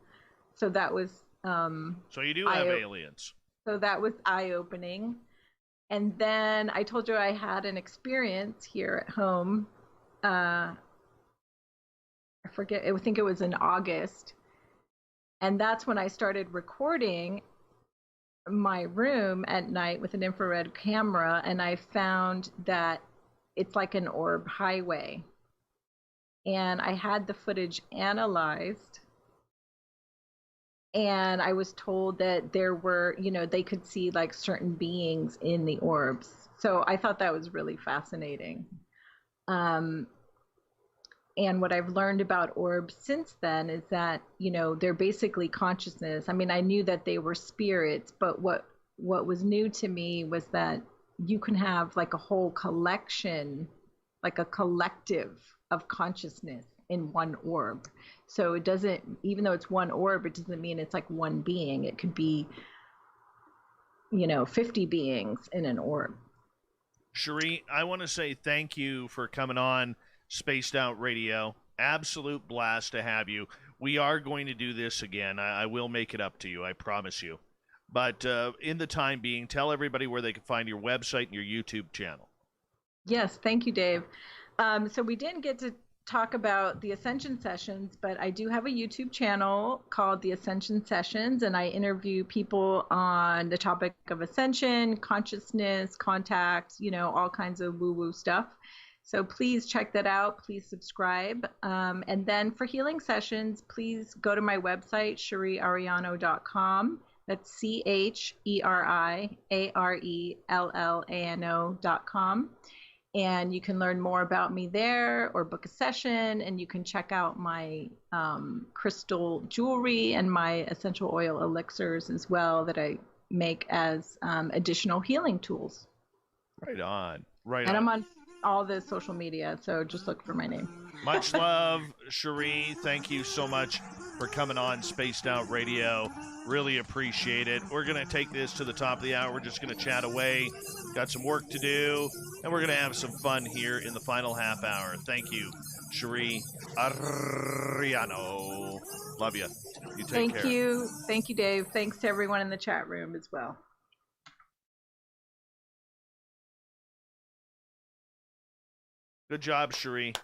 So that was so you do have aliens. So that was eye-opening. And then I told you I had an experience here at home. I forget, I think it was in August. And that's when I started recording my room at night with an infrared camera, and I found that it's like an orb highway. And I had the footage analyzed, and I was told that there were, they could see like certain beings in the orbs. So I thought that was really fascinating. And what I've learned about orbs since then is that, they're basically consciousness. I mean, I knew that they were spirits, but what was new to me was that you can have like a whole collection, like a collective of consciousness in one orb. So it doesn't, even though it's one orb, it doesn't mean it's like one being. It could be, 50 beings in an orb. Cheri, I want to say thank you for coming on Spaced Out Radio. Absolute blast to have you. We are going to do this again. I will make it up to you, I promise you. But in the time being, tell everybody where they can find your website and your YouTube channel. Yes, thank you, Dave. So we didn't get to talk about the Ascension Sessions, but I do have a YouTube channel called the Ascension Sessions, and I interview people on the topic of ascension, consciousness, contact, all kinds of woo-woo stuff. So please check that out. Please subscribe. And then for healing sessions, please go to my website, CheriArellano.com. That's CheriArellano.com. And you can learn more about me there, or book a session, and you can check out my crystal jewelry and my essential oil elixirs as well that I make as additional healing tools. Right on. Right and on. I'm on all the social media, so just look for my name. Much love, Cheri. Thank you so much for coming on Spaced Out Radio. Really appreciate it. We're going to take this to the top of the hour. We're just going to chat away. Got some work to do, and we're going to have some fun here in the final half hour. Thank you, Cheri Arellano. Love you. You take care. Thank you. Thank you, Dave. Thanks to everyone in the chat room as well. Good job, Cheri.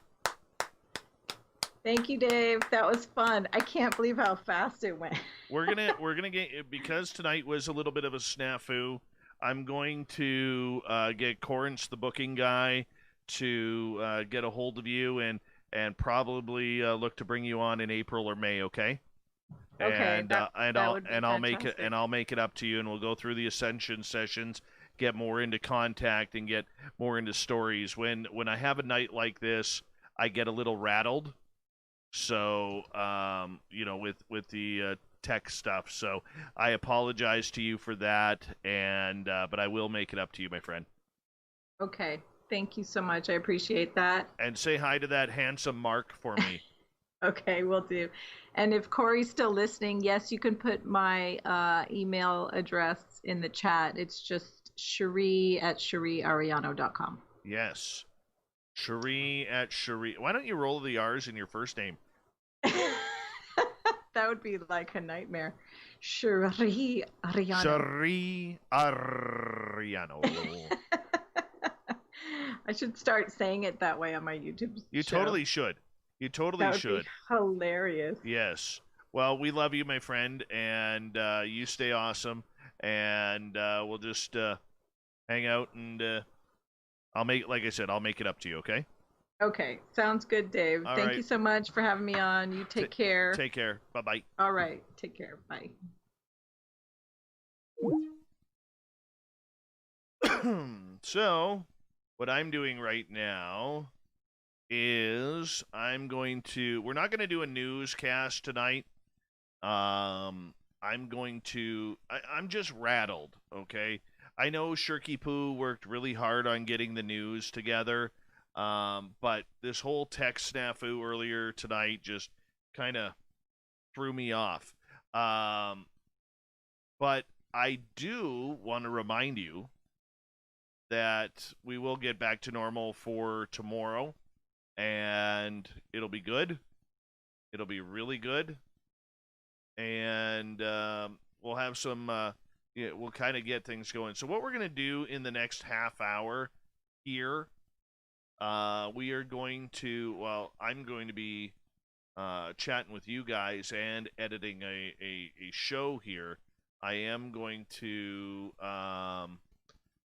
Thank you, Dave. That was fun. I can't believe how fast it went. we're gonna get, because tonight was a little bit of a snafu. I'm going to get Corrence, the booking guy, to get a hold of you and probably look to bring you on in April or May. Okay. Okay. I'll make it up to you, and we'll go through the Ascension sessions, get more into contact, and get more into stories. When I have a night like this, I get a little rattled. So, with the tech stuff. So I apologize to you for that, and but I will make it up to you, my friend. Okay. Thank you so much. I appreciate that. And say hi to that handsome Mark for me. Okay, will do. And if Corey's still listening, yes, you can put my email address in the chat. It's just Cheri@CheriArellano.com. Yes. Cheri. Why don't you roll the R's in your first name? That would be like a nightmare. Cheri Arellano. Cheri Arellano. I should start saying it that way on my YouTube You show. totally should. You totally should. Be hilarious. Yes. Well, we love you, my friend, and you stay awesome. And we'll just hang out, and I'll make it up to you, okay? Okay. Sounds good, Dave. All Thank right. you so much for having me on. You take care. Take care. Bye-bye. All right. Take care. Bye. So, what I'm doing right now is we're not going to do a newscast tonight. I'm going to. I'm just rattled. Okay, I know Shirky Poo worked really hard on getting the news together, but this whole tech snafu earlier tonight just kind of threw me off. But I do want to remind you that we will get back to normal for tomorrow, and it'll be good. It'll be really good, and we'll have some. We'll kind of get things going. So what we're gonna do in the next half hour here, we are going to. Well, I'm going to be chatting with you guys and editing a show here. I am going to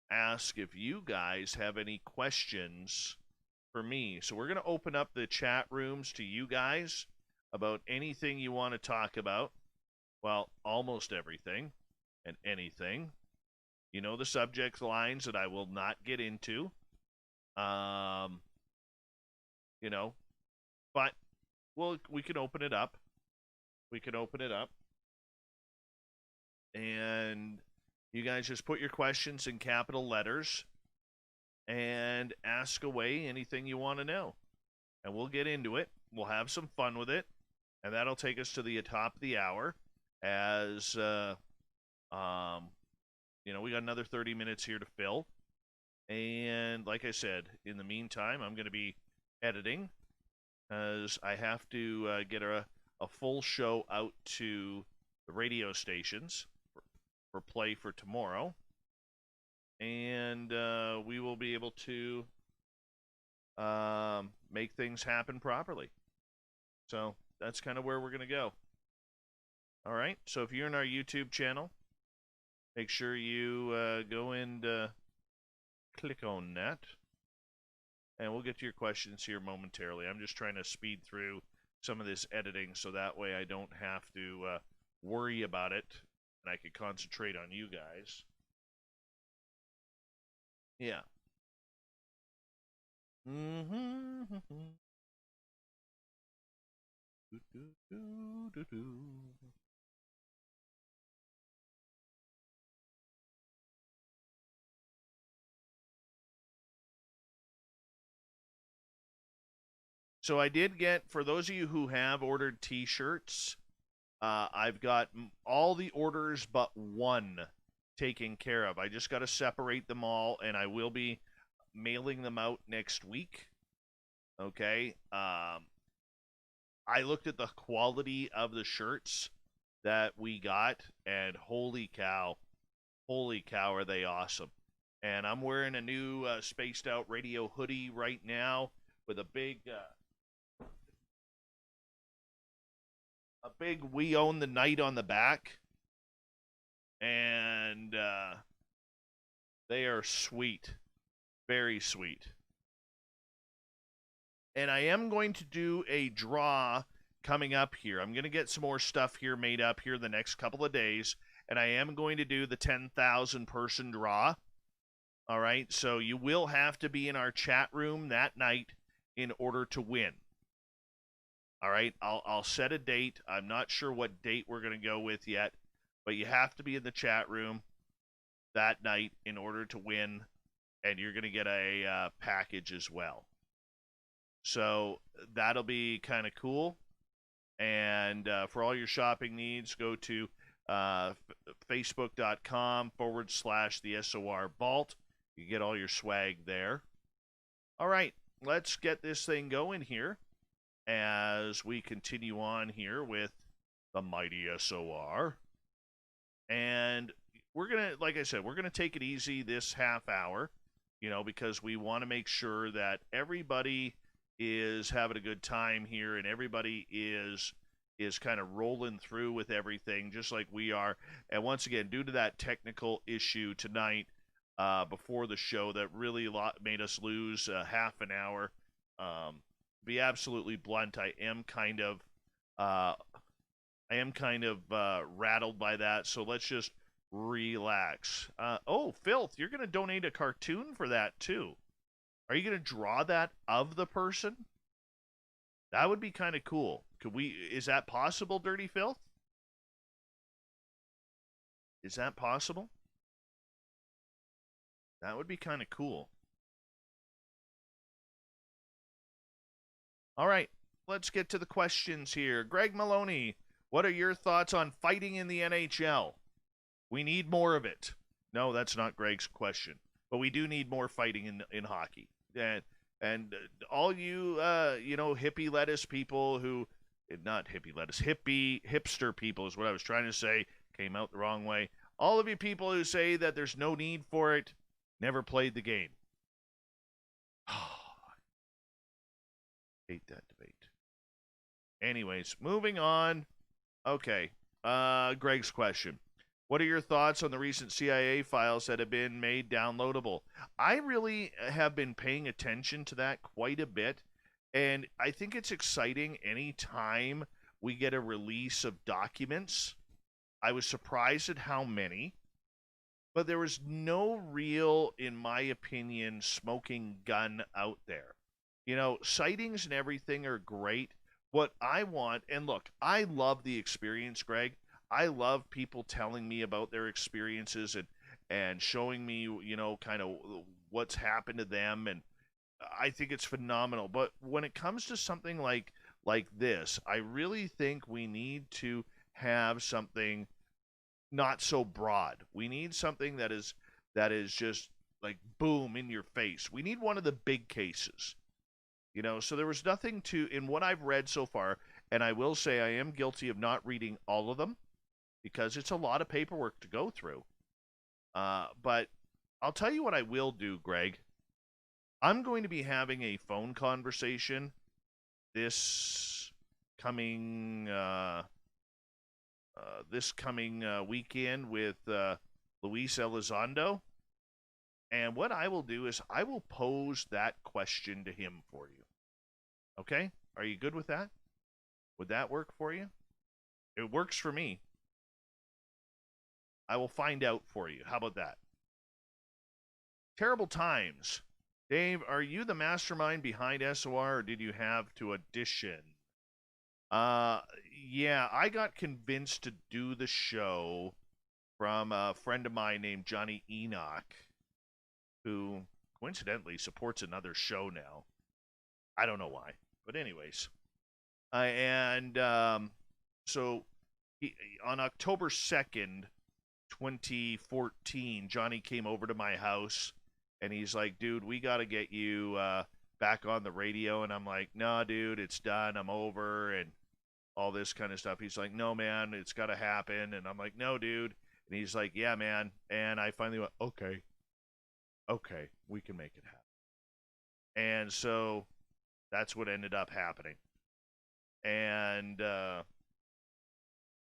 ask if you guys have any questions for me. So we're going to open up the chat rooms to you guys about anything you want to talk about. Well, almost everything and anything. You know the subject lines that I will not get into. You know, but we can open it up. We can open it up. And you guys just put your questions in capital letters and ask away anything you want to know. And we'll get into it. We'll have some fun with it. And that'll take us to the top of the hour as, you know, we got another 30 minutes here to fill. And like I said, in the meantime, I'm going to be editing as I have to get a full show out to the radio stations for play for tomorrow, and we will be able to make things happen properly. So that's kind of where we're going to go. All right, so if you're in our YouTube channel, make sure you go and click on that, and we'll get to your questions here momentarily. I'm just trying to speed through some of this editing so that way I don't have to worry about it, and I could concentrate on you guys. Yeah. So I did get, for those of you who have ordered t-shirts, I've got all the orders but one taken care of. I just got to separate them all, and I will be mailing them out next week. Okay. I looked at the quality of the shirts that we got, and holy cow, are they awesome. And I'm wearing a new Spaced Out Radio hoodie right now with a big "We Own the Night" on the back, and they are sweet, very sweet. And I am going to do a draw coming up here. I'm going to get some more stuff here made up here the next couple of days, and I am going to do the 10,000 person draw. All right, so you will have to be in our chat room that night in order to win. All right, I'll set a date. I'm not sure what date we're going to go with yet, but you have to be in the chat room that night in order to win, and you're going to get a package as well. So that'll be kind of cool. And for all your shopping needs, go to facebook.com/the SOR Vault. You get all your swag there. All right, let's get this thing going here as we continue on here with the mighty SOR. And we're going to, like I said, we're going to take it easy this half hour, you know, because we want to make sure that everybody is having a good time here and everybody is kind of rolling through with everything just like we are. And once again, due to that technical issue tonight before the show that really made us lose half an hour, be absolutely blunt, I am kind of rattled by that. So let's just relax. Oh, Filth, you're going to donate a cartoon for that too. Are you going to draw that of the person? That would be kind of cool. Is that possible, Dirty Filth? Is that possible? That would be kind of cool. All right, let's get to the questions here. Greg Maloney, what are your thoughts on fighting in the NHL? We need more of it. No, that's not Greg's question, but we do need more fighting in hockey. And all you hippie lettuce people who, not hippie lettuce, hipster people is what I was trying to say. Came out the wrong way. All of you people who say that there's no need for it, never played the game. Hate that debate. Anyways, moving on. Okay. Greg's question. What are your thoughts on the recent CIA files that have been made downloadable? I really have been paying attention to that quite a bit, and I think it's exciting any time we get a release of documents. I was surprised at how many, but there was no real, in my opinion, smoking gun out there. You know, sightings and everything are great. What I want, and look, I love the experience, Greg. I love people telling me about their experiences and showing me, kind of what's happened to them, and I think it's phenomenal. But when it comes to something like this, I really think we need to have something not so broad. We need something that is just like boom in your face. We need one of the big cases. So there was nothing in what I've read so far, and I will say I am guilty of not reading all of them because it's a lot of paperwork to go through. But I'll tell you what I will do, Greg. I'm going to be having a phone conversation this coming weekend with Luis Elizondo. And what I will do is I will pose that question to him for you. Okay? Are you good with that? Would that work for you? It works for me. I will find out for you. How about that? Terrible Times. Dave, are you the mastermind behind SOR, or did you have to audition? Yeah, I got convinced to do the show from a friend of mine named Johnny Enoch, who coincidentally supports another show now. I don't know why, but anyways. So on October 2nd, 2014, Johnny came over to my house, and he's like, dude, we got to get you back on the radio. And I'm like, nah, dude, it's done. I'm over, and all this kind of stuff. He's like, no, man, it's got to happen. And I'm like, no, dude. And he's like, yeah, man. And I finally went, okay, we can make it happen. And so that's what ended up happening. And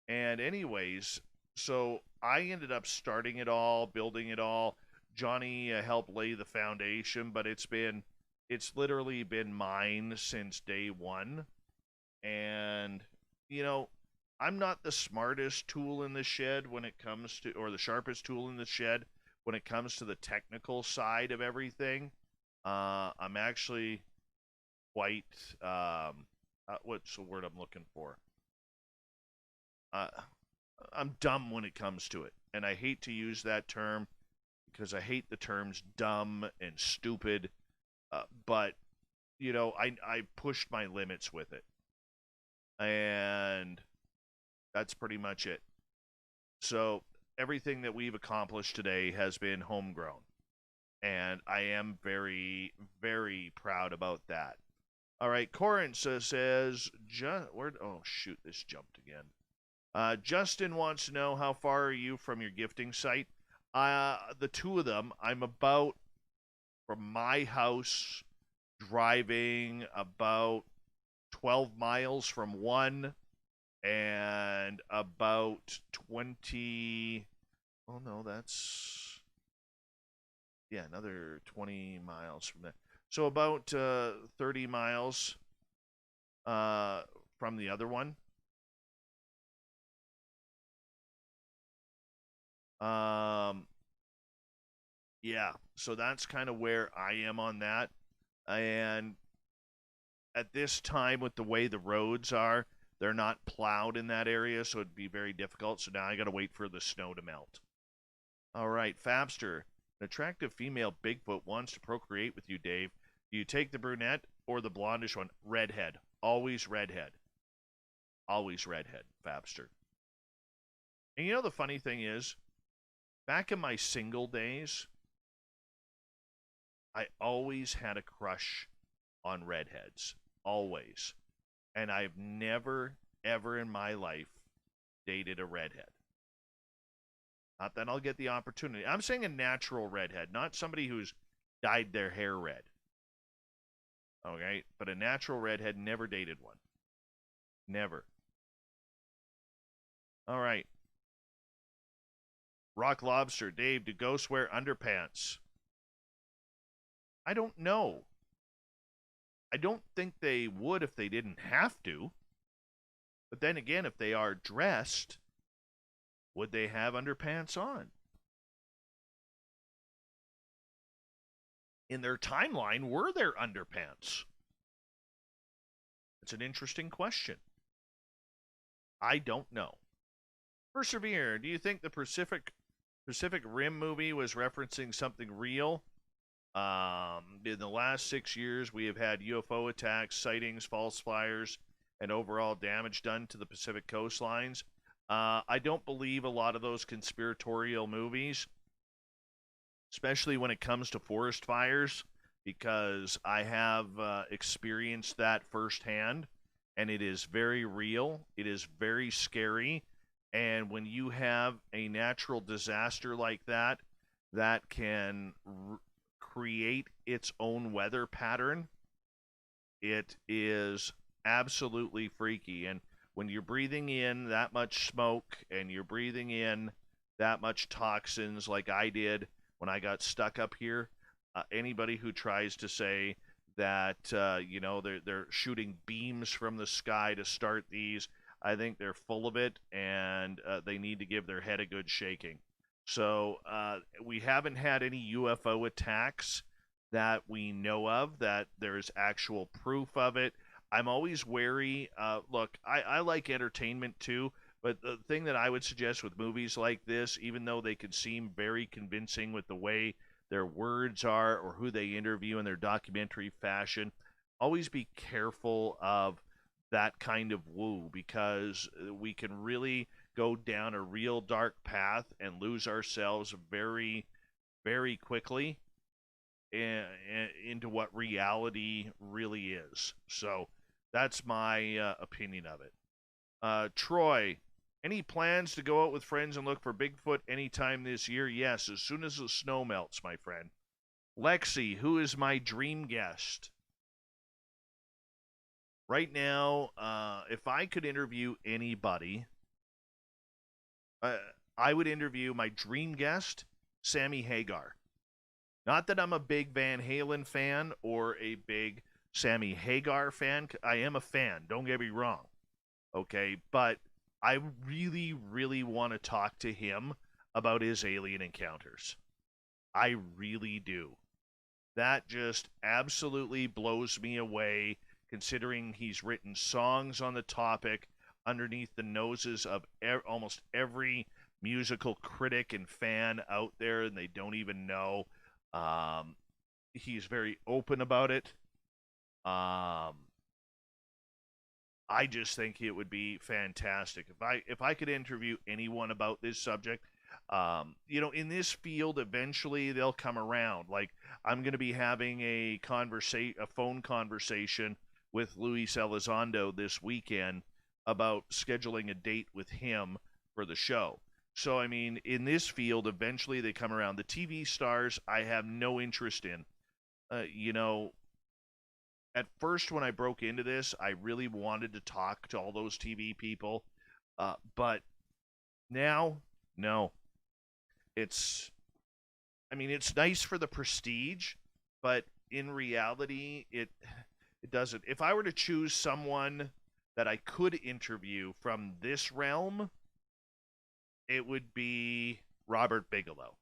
anyways, so I ended up starting it all, building it all. Johnny helped lay the foundation, but it's literally been mine since day one. And, I'm not the smartest tool in the shed when it comes to, or the sharpest tool in the shed when it comes to the technical side of everything. I'm actually quite, what's the word I'm looking for? I'm dumb when it comes to it. And I hate to use that term because I hate the terms dumb and stupid. But, I pushed my limits with it. And that's pretty much it. So everything that we've accomplished today has been homegrown. And I am very, very proud about that. All right, Corin says, oh, shoot, this jumped again. Justin wants to know, how far are you from your gifting site? The two of them, I'm about, from my house, driving about 12 miles from one, and about 20, oh no, that's, yeah, another 20 miles from there. So about 30 miles from the other one. Yeah, so that's kind of where I am on that. And at this time, with the way the roads are, they're not plowed in that area, so it'd be very difficult. So now I got to wait for the snow to melt. All right, Fabster. An attractive female Bigfoot wants to procreate with you, Dave. Do you take the brunette or the blondish one? Redhead. Always redhead. Always redhead, Fabster. And you know the funny thing is, back in my single days, I always had a crush on redheads. Always. And I've never, ever in my life dated a redhead. Not that I'll get the opportunity. I'm saying a natural redhead, not somebody who's dyed their hair red. Okay? But a natural redhead, never dated one. Never. All right. Rock Lobster. Dave, do ghosts wear underpants? I don't know. I don't think they would if they didn't have to. But then again, if they are dressed, would they have underpants on? In their timeline, were there underpants? It's an interesting question. I don't know. Persevere, do you think the Pacific Rim movie was referencing something real? In the last 6 years, we have had UFO attacks, sightings, false fires, and overall damage done to the Pacific coastlines. I don't believe a lot of those conspiratorial movies, especially when it comes to forest fires, because I have experienced that firsthand, and it is very real. It is very scary. And when you have a natural disaster like that, that can create its own weather pattern, it is absolutely freaky. And when you're breathing in that much smoke and you're breathing in that much toxins like I did when I got stuck up here, anybody who tries to say that they're shooting beams from the sky to start these, I think they're full of it, and they need to give their head a good shaking. So we haven't had any UFO attacks that we know of, that there's actual proof of it. I'm always wary. Look, I like entertainment too, but the thing that I would suggest with movies like this, even though they could seem very convincing with the way their words are or who they interview in their documentary fashion, always be careful of that kind of woo, because we can really go down a real dark path and lose ourselves very, very quickly into what reality really is. So that's my opinion of it. Troy, any plans to go out with friends and look for Bigfoot anytime this year? Yes, as soon as the snow melts, my friend. Lexi, who is my dream guest? Right now, if I could interview anybody, I would interview my dream guest, Sammy Hagar. Not that I'm a big Van Halen fan or a big Sammy Hagar fan. I am a fan, don't get me wrong. Okay, but I really, really want to talk to him about his alien encounters. I really do. That just absolutely blows me away, considering he's written songs on the topic underneath the noses of almost every musical critic and fan out there, and they don't even know. He's very open about it. I just think it would be fantastic if I could interview anyone about this subject. In this field, eventually they'll come around. Like, I'm going to be having a phone conversation with Luis Elizondo this weekend about scheduling a date with him for the show. So, I mean, in this field, eventually they come around. The TV stars, I have no interest in. At first when I broke into this, I really wanted to talk to all those TV people. But now, no. It's nice for the prestige, but in reality, it doesn't. If I were to choose someone that I could interview from this realm, it would be Robert Bigelow.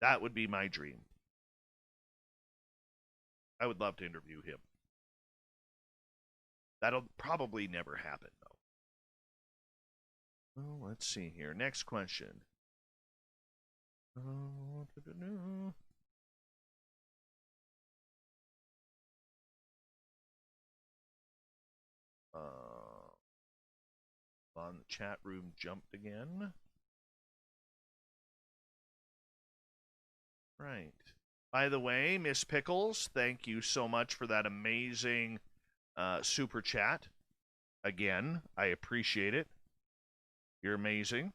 That would be my dream. I would love to interview him. That'll probably never happen, though. Well, let's see here. Next question. On the chat room jumped again. Right. By the way, Miss Pickles, thank you so much for that amazing super chat. Again, I appreciate it. You're amazing.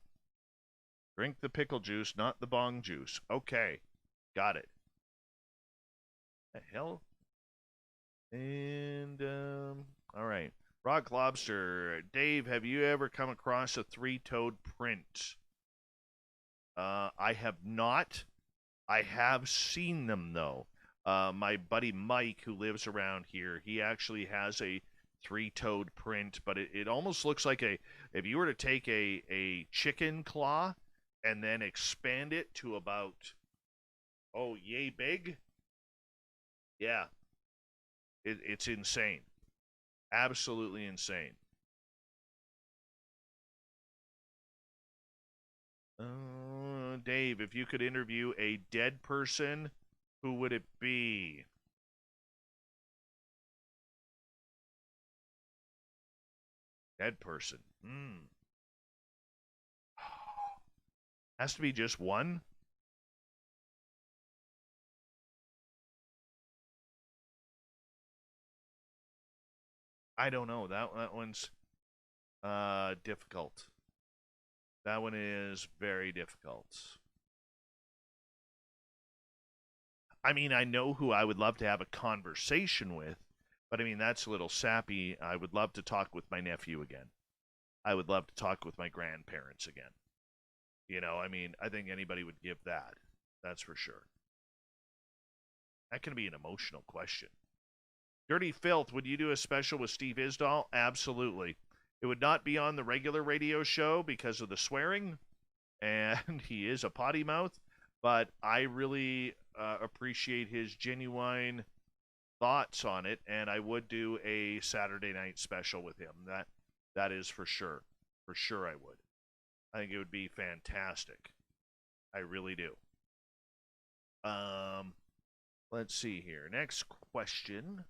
Drink the pickle juice, not the bong juice. Okay. Got it. The hell? And, all right. Rock Lobster. Dave, have you ever come across a three-toed print? I have not. I have seen them, though. My buddy Mike, who lives around here, he actually has a three-toed print, but it almost looks like if you were to take a chicken claw and then expand it to about, yay big. Yeah. It's insane. Absolutely insane. Dave, if you could interview a dead person, who would it be? Dead person. Has to be just one? I don't know. That one's difficult. That one is very difficult. I mean, I know who I would love to have a conversation with, but I mean, that's a little sappy. I would love to talk with my nephew again. I would love to talk with my grandparents again. I mean, I think anybody would give that. That's for sure. That can be an emotional question. Dirty Filth, would you do a special with Steve Isdall? Absolutely. It would not be on the regular radio show because of the swearing, and he is a potty mouth, but I really appreciate his genuine thoughts on it, and I would do a Saturday night special with him. That is for sure. For sure I would. I think it would be fantastic. I really do. Let's see here. Next question.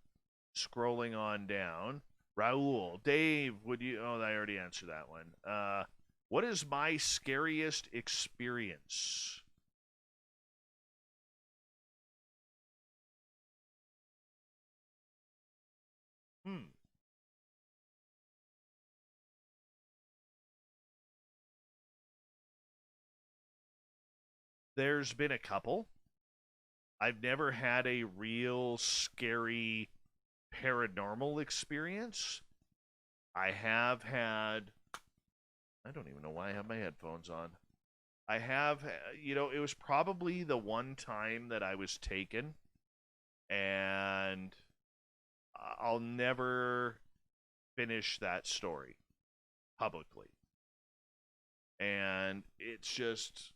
Scrolling on down. Raul. Dave, would you... Oh, I already answered that one. What is my scariest experience? There's been a couple. I've never had a real scary paranormal experience. I have had... I don't even know why I have my headphones on. I have, it was probably the one time that I was taken, and I'll never finish that story publicly. And it's just,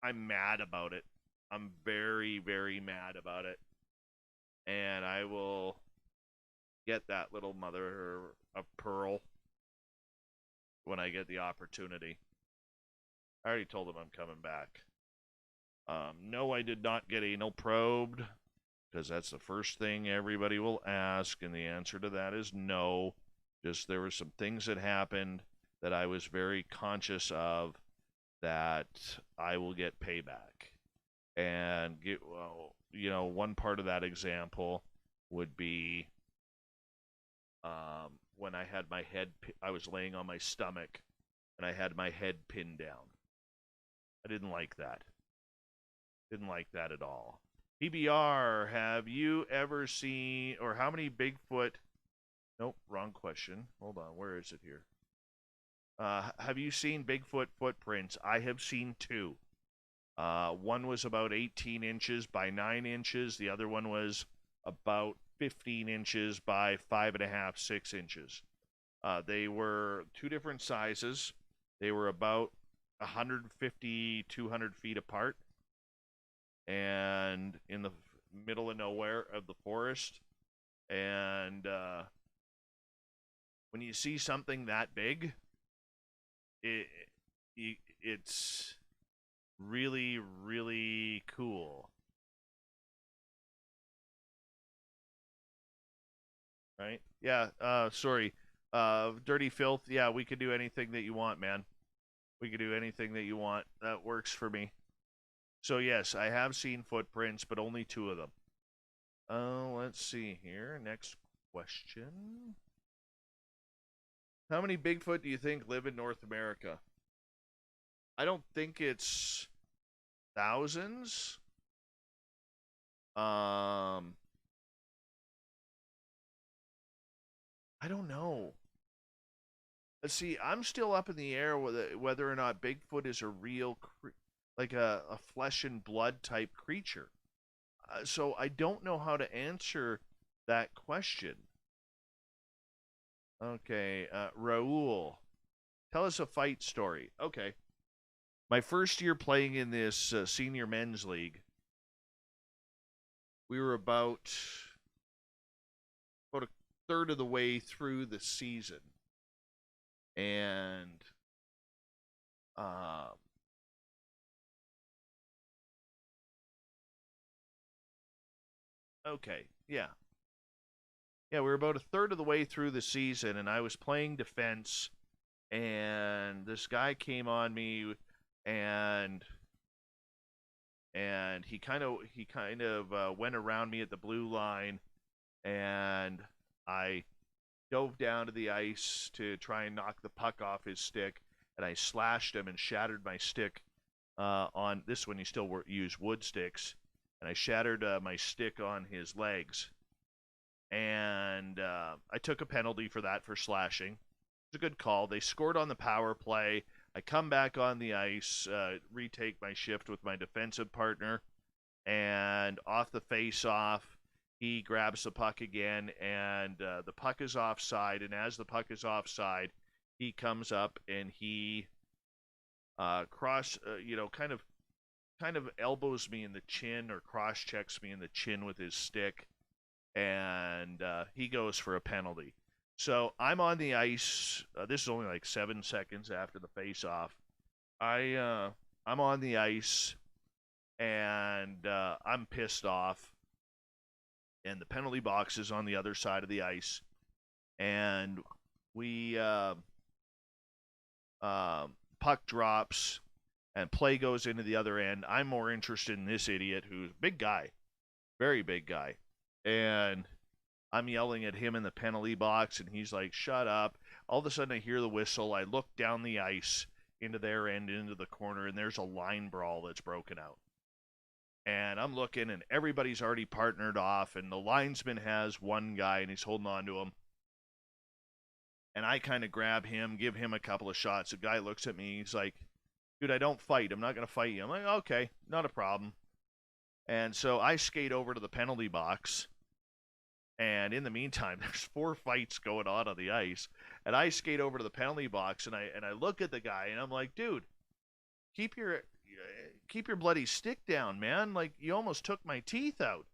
I'm mad about it. I'm very, very mad about it. And I will get that little mother of pearl when I get the opportunity. I already told him I'm coming back. No, I did not get anal probed, because that's the first thing everybody will ask, and the answer to that is no. Just there were some things that happened that I was very conscious of that I will get payback. And, one part of that example would be when I had my head, I was laying on my stomach, and I had my head pinned down. I didn't like that. Didn't like that at all. PBR, have you ever seen, or how many Bigfoot... Nope, wrong question. Hold on, where is it here? Have you seen Bigfoot footprints? I have seen two. One was about 18 inches by 9 inches. The other one was about 15 inches by 5.5, 6 inches. They were two different sizes. They were about 150, 200 feet apart, and in the middle of nowhere of the forest. And when you see something that big, it's really, really cool. Right? Yeah, sorry. Dirty Filth, yeah, we could do anything that you want, man. We could do anything that you want. That works for me. So, yes, I have seen footprints, but only 2 of them. Let's see here. Next question. How many Bigfoot do you think live in North America? I don't think it's thousands. I don't know. Let's see. I'm still up in the air whether or not Bigfoot is a real, like a flesh and blood type creature. So I don't know how to answer that question. Okay, Raul, tell us a fight story. Okay. My first year playing in this senior men's league, we were about a third of the way through the season. And okay, yeah. Yeah, we were about a third of the way through the season, and I was playing defense, and this guy came on me, and he kind of went around me at the blue line, and I dove down to the ice to try and knock the puck off his stick, and I slashed him and shattered my stick on this one. You still use wood sticks, and I shattered my stick on his legs. And I took a penalty for that, for slashing. It was a good call. They scored on the power play. I come back on the ice, retake my shift with my defensive partner, and off the face-off, he grabs the puck again, and the puck is offside. And as the puck is offside, he comes up and he kind of elbows me in the chin, or cross-checks me in the chin with his stick. And he goes for a penalty. So I'm on the ice. This is only like 7 seconds after the face-off. I'm on the ice, and I'm pissed off. And the penalty box is on the other side of the ice. And we puck drops, and play goes into the other end. I'm more interested in this idiot, who's a big guy, very big guy. And I'm yelling at him in the penalty box, and he's like, shut up. All of a sudden, I hear the whistle. I look down the ice into their end, into the corner, and there's a line brawl that's broken out. And I'm looking, and everybody's already partnered off, and the linesman has one guy, and he's holding on to him. And I kind of grab him, give him a couple of shots. The guy looks at me. He's like, dude, I don't fight. I'm not going to fight you. I'm like, okay, not a problem. And so I skate over to the penalty box. And in the meantime, there's 4 fights going on the ice. And I skate over to the penalty box, and I look at the guy, and I'm like, dude, keep your bloody stick down, man. Like, you almost took my teeth out.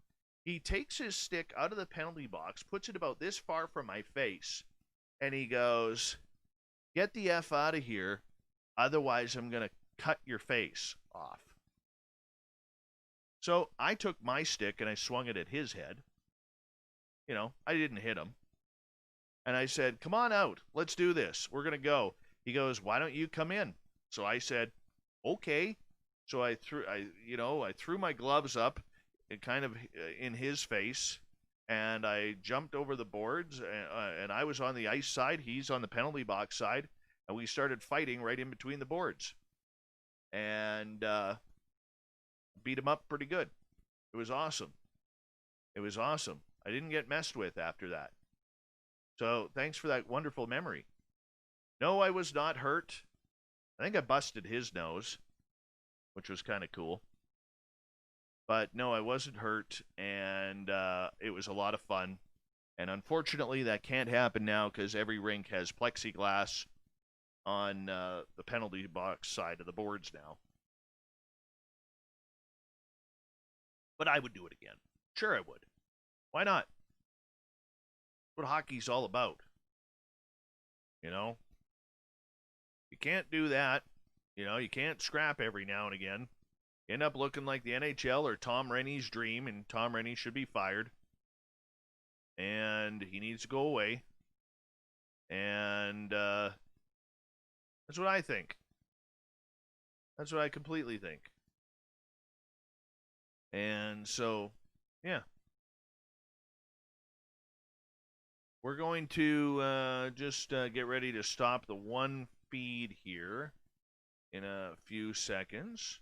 He takes his stick out of the penalty box, puts it about this far from my face, and he goes, get the F out of here, otherwise I'm going to cut your face off. So I took my stick, and I swung it at his head. You know, I didn't hit him. And I said, come on out. Let's do this. We're going to go. He goes, why don't you come in? So I said, okay. So I threw my gloves up, kind of in his face, and I jumped over the boards, and I was on the ice side. He's on the penalty box side, and we started fighting right in between the boards. And beat him up pretty good. It was awesome. It was awesome. I didn't get messed with after that. So thanks for that wonderful memory. No, I was not hurt. I think I busted his nose, which was kind of cool. But no, I wasn't hurt, and it was a lot of fun. And unfortunately, that can't happen now because every rink has plexiglass on the penalty box side of the boards now. But I would do it again. Sure I would. Why not? That's what hockey's all about. You know? You can't do that. You know, you can't scrap every now and again. end up looking like the NHL or Tom Rennie's dream, and Tom Rennie should be fired. And he needs to go away. And that's what I think. That's what I completely think. And so, yeah. We're going to just get ready to stop the one feed here in a few seconds.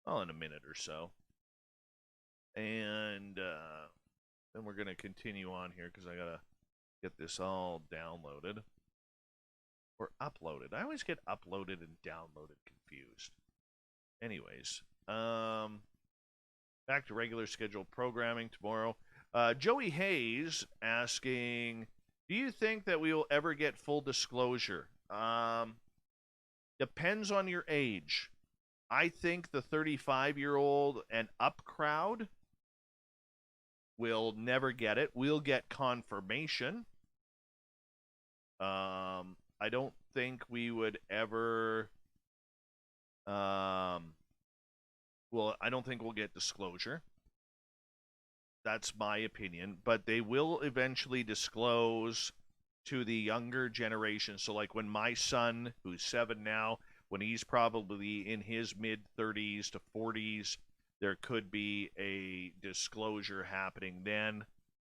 Well, in a minute or so. And then we're going to continue on here because I got to get this all downloaded. Or uploaded. I always get uploaded and downloaded confused. Anyways, back to regular scheduled programming tomorrow. Joey Hayes asking, do you think that we will ever get full disclosure? Depends on your age. I think the 35-year-old and up crowd will never get it. We'll get confirmation. I don't think we would ever... I don't think we'll get disclosure. That's my opinion. But they will eventually disclose to the younger generation. So like when my son, who's 7 now, when he's probably in his mid-30s to 40s, there could be a disclosure happening then.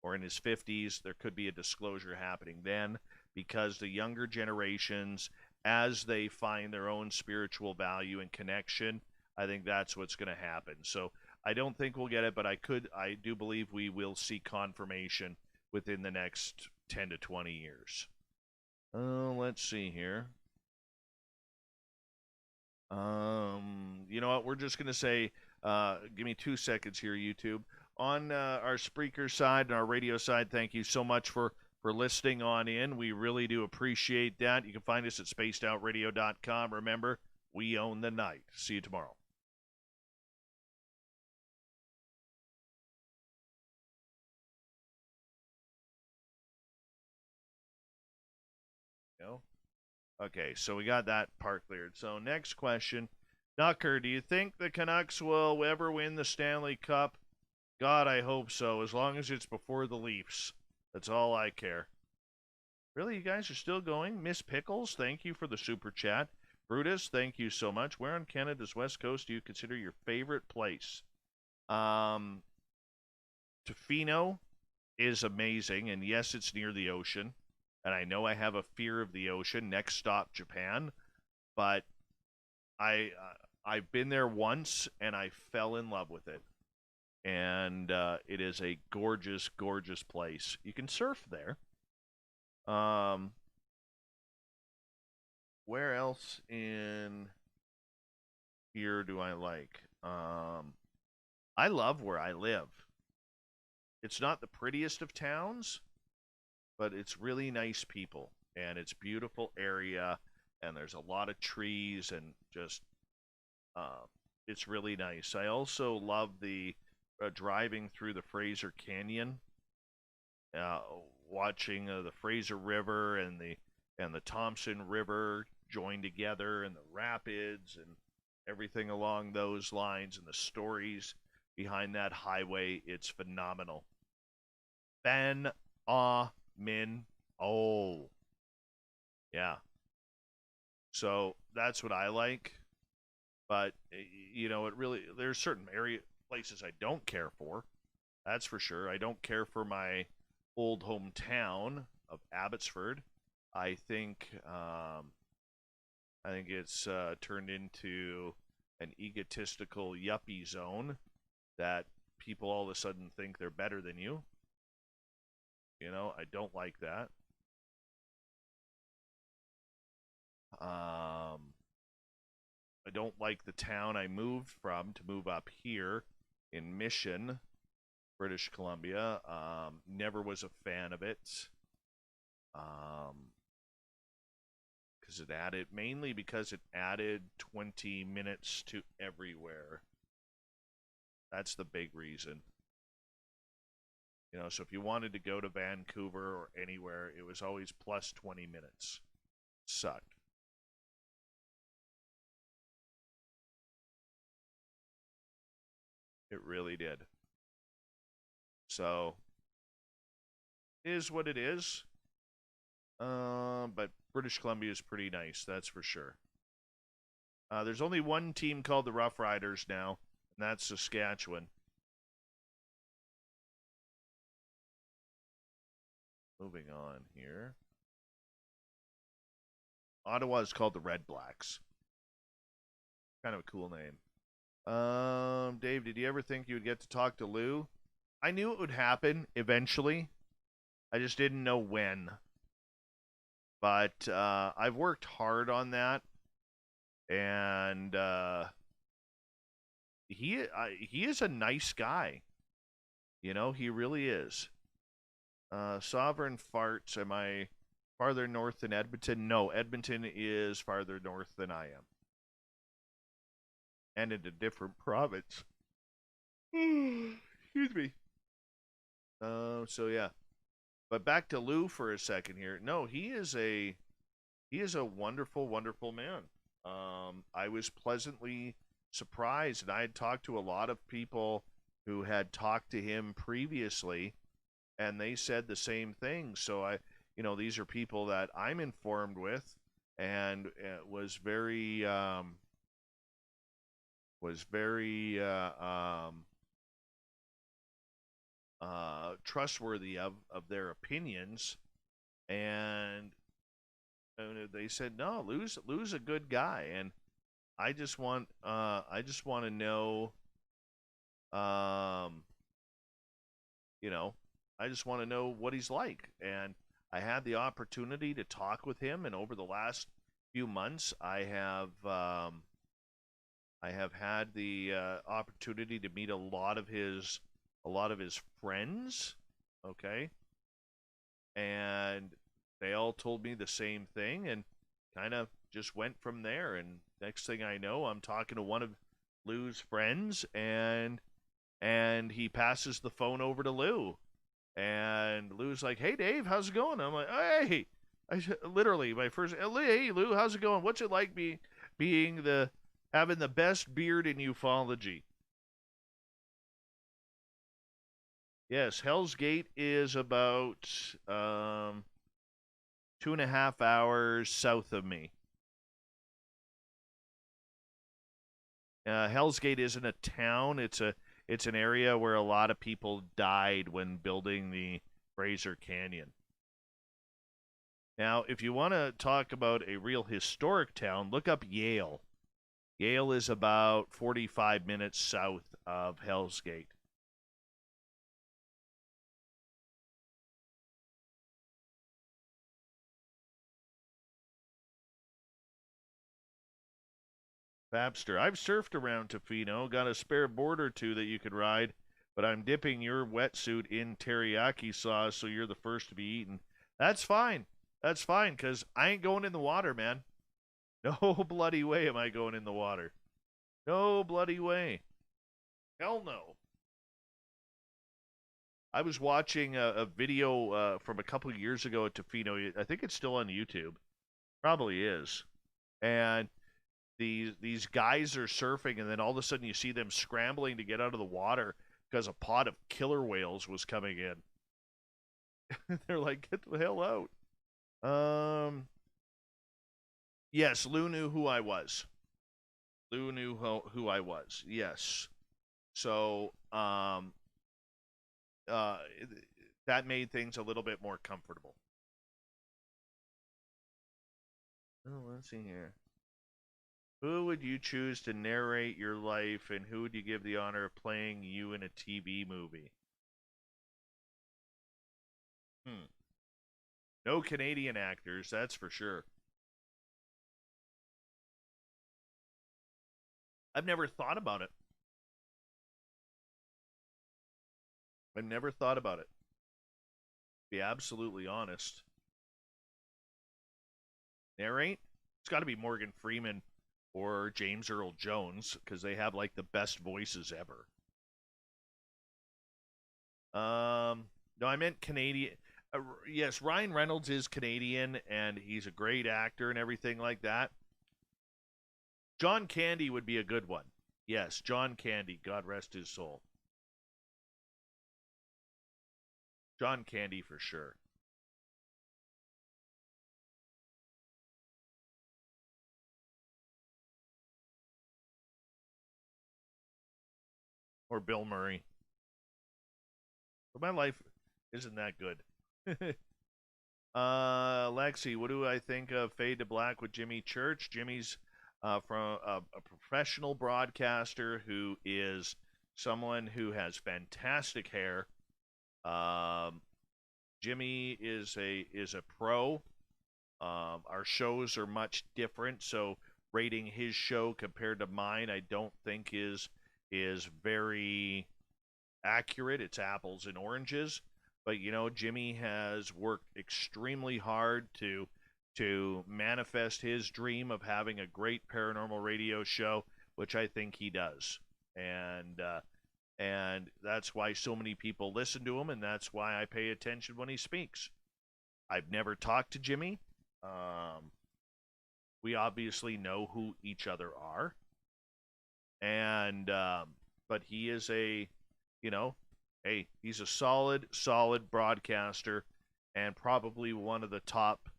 Or in his 50s, there could be a disclosure happening then. Because the younger generations, as they find their own spiritual value and connection, I think that's what's going to happen. So I don't think we'll get it, but I do believe we will see confirmation within the next 10 to 20 years. Let's see here. You know what? We're just going to say, give me 2 seconds here, YouTube. On our Spreaker side and our radio side, thank you so much for listening on in. We really do appreciate that. You can find us at spacedoutradio.com. Remember, we own the night. See you tomorrow. Okay, so we got that part cleared. So next question. Nucker, do you think the Canucks will ever win the Stanley Cup? God, I hope so, as long as it's before the Leafs. That's all I care. Really, you guys are still going? Miss Pickles, thank you for the super chat. Brutus, thank you so much. Where on Canada's West Coast do you consider your favorite place? Tofino is amazing, and yes, it's near the ocean. And I know I have a fear of the ocean. Next stop, Japan. But I've been there once, and I fell in love with it. And it is a gorgeous, gorgeous place. You can surf there. Where else in here do I like? I love where I live. It's not the prettiest of towns, but it's really nice people, and it's beautiful area, and there's a lot of trees, and just it's really nice. I also love the driving through the Fraser Canyon, watching the Fraser River and the Thompson River join together, and the rapids and everything along those lines, and the stories behind that highway. It's phenomenal. Yeah. So that's what I like. But you know, there's certain places I don't care for. That's for sure. I don't care for my old hometown of Abbotsford. I think it's turned into an egotistical yuppie zone that people all of a sudden think they're better than you. You know, I don't like that. I don't like the town I moved from to move up here in Mission, British Columbia. Never was a fan of it. Mainly because it added 20 minutes to everywhere. That's the big reason. You know, so if you wanted to go to Vancouver or anywhere, it was always plus 20 minutes. Sucked. It really did. So, it is what it is. But British Columbia is pretty nice, that's for sure. There's only one team called the Rough Riders now, and that's Saskatchewan. Moving on here. Ottawa is called the Red Blacks. Kind of a cool name. Dave, did you ever think you would get to talk to Lou? I knew it would happen eventually. I just didn't know when. But I've worked hard on that. And he is a nice guy. You know, he really is. Sovereign Farts, am I farther north than Edmonton? No, Edmonton is farther north than I am. And in a different province. Excuse me. So yeah. But back to Lou for a second here. No, he is a wonderful, wonderful man. I was pleasantly surprised, and I had talked to a lot of people who had talked to him previously, and they said the same thing. So these are people that I'm informed with, and was very trustworthy of their opinions, and they said no, Lou's a good guy, and I just want to know, I just want to know what he's like, and I had the opportunity to talk with him, and over the last few months, I have had the opportunity to meet a lot of his friends, okay, and they all told me the same thing, and kind of just went from there. And next thing I know, I'm talking to one of Lou's friends, and he passes the phone over to Lou, and Lou's like, "Hey, Dave, how's it going?" I'm like, "Hey," literally my first, "Hey, Lou, how's it going? What's it like having the best beard in ufology?" Yes, Hell's Gate is about 2.5 hours south of me. Hell's Gate isn't a town; it's an area where a lot of people died when building the Fraser Canyon. Now, if you want to talk about a real historic town, look up Yale. Yale is about 45 minutes south of Hell's Gate. Fabster, I've surfed around Tofino, got a spare board or two that you could ride, but I'm dipping your wetsuit in teriyaki sauce, so you're the first to be eaten. That's fine. That's fine, because I ain't going in the water, man. No bloody way am I going in the water. No bloody way. Hell no. I was watching a video from a couple years ago at Tofino. I think it's still on YouTube. Probably is. And these guys are surfing, and then all of a sudden you see them scrambling to get out of the water because a pod of killer whales was coming in. They're like, "Get the hell out." Yes, Lou knew who I was. Lou knew who I was. Yes. So, that made things a little bit more comfortable. Oh, let's see here. Who would you choose to narrate your life, and who would you give the honor of playing you in a TV movie? No Canadian actors, that's for sure. I've never thought about it. I've never thought about it. To be absolutely honest. Narrate? It's got to be Morgan Freeman or James Earl Jones, because they have like the best voices ever. No, I meant Canadian. Yes, Ryan Reynolds is Canadian, and he's a great actor and everything like that. John Candy would be a good one. Yes, John Candy, God rest his soul. John Candy for sure. Or Bill Murray. But my life isn't that good. Lexi, what do I think of Fade to Black with Jimmy Church? Jimmy's from a professional broadcaster who is someone who has fantastic hair. Jimmy is a pro. Our shows are much different, so rating his show compared to mine, I don't think is very accurate. It's apples and oranges. But Jimmy has worked extremely hard to manifest his dream of having a great paranormal radio show, which I think he does. And that's why so many people listen to him, and that's why I pay attention when he speaks. I've never talked to Jimmy. We obviously know who each other are. And but he is he's a solid broadcaster and probably one of the top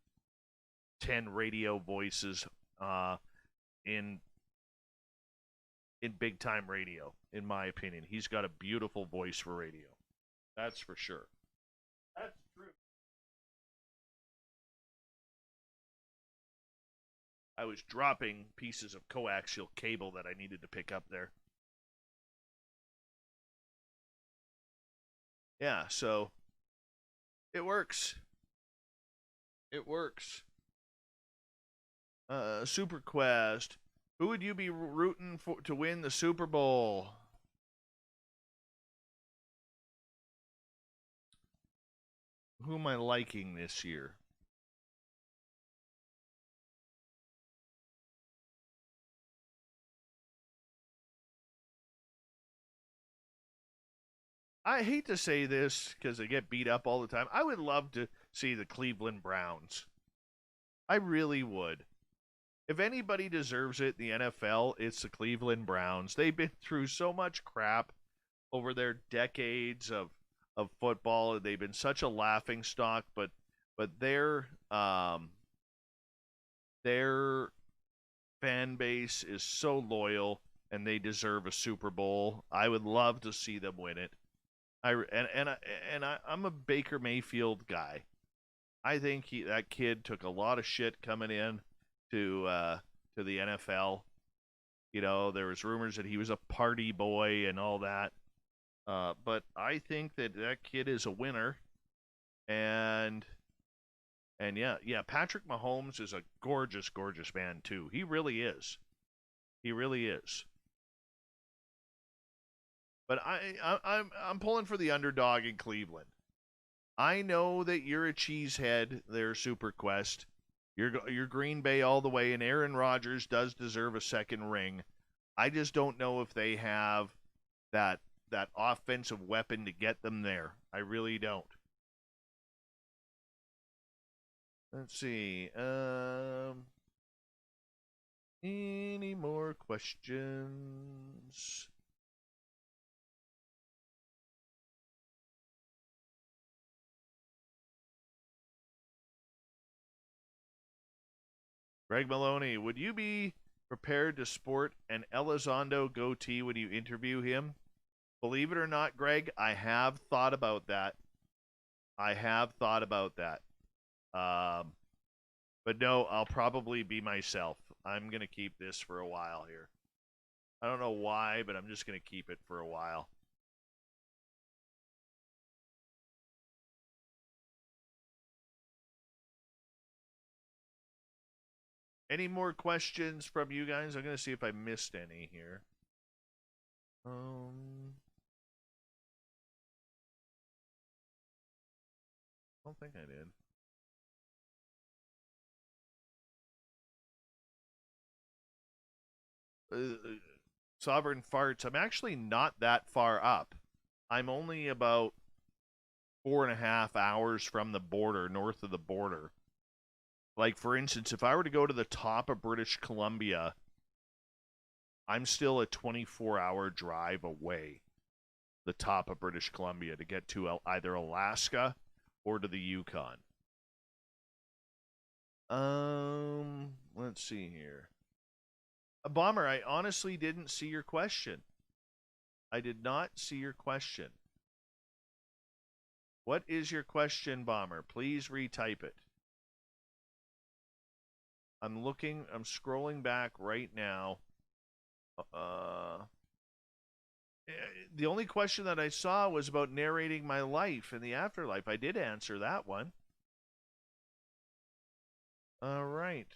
10 radio voices in big time radio, in my opinion. He's got a beautiful voice for radio. That's for sure. That's true. I was dropping pieces of coaxial cable that I needed to pick up there. Yeah, so it works. It works. Super Quest. Who would you be rooting for to win the Super Bowl? Who am I liking this year? I hate to say this because they get beat up all the time. I would love to see the Cleveland Browns. I really would. If anybody deserves it in the NFL, it's the Cleveland Browns. They've been through so much crap over their decades of football. They've been such a laughing stock, but their fan base is so loyal, and they deserve a Super Bowl. I would love to see them win it. I'm a Baker Mayfield guy. I think that kid took a lot of shit coming in to the NFL. There was rumors that he was a party boy and all that. But I think that kid is a winner. And yeah, Patrick Mahomes is a gorgeous, gorgeous man too. He really is. He really is. But I'm pulling for the underdog in Cleveland. I know that you're a cheesehead there, Super Quest. You're Green Bay all the way, and Aaron Rodgers does deserve a second ring. I just don't know if they have that offensive weapon to get them there. I really don't. Let's see. Any more questions? Greg Maloney, would you be prepared to sport an Elizondo goatee when you interview him? Believe it or not, Greg, I have thought about that. But no, I'll probably be myself. I'm going to keep this for a while here. I don't know why, but I'm just going to keep it for a while. Any more questions from you guys? I'm going to see if I missed any here. I don't think I did. Sovereign Farts. I'm actually not that far up. I'm only about 4.5 hours from the border, north of the border. Like, for instance, if I were to go to the top of British Columbia, I'm still a 24-hour drive away, the top of British Columbia, to get to either Alaska or to the Yukon. Let's see here. Bomber, I honestly didn't see your question. I did not see your question. What is your question, Bomber? Please retype it. I'm scrolling back right now. The only question that I saw was about narrating my life in the afterlife. I did answer that one. All right.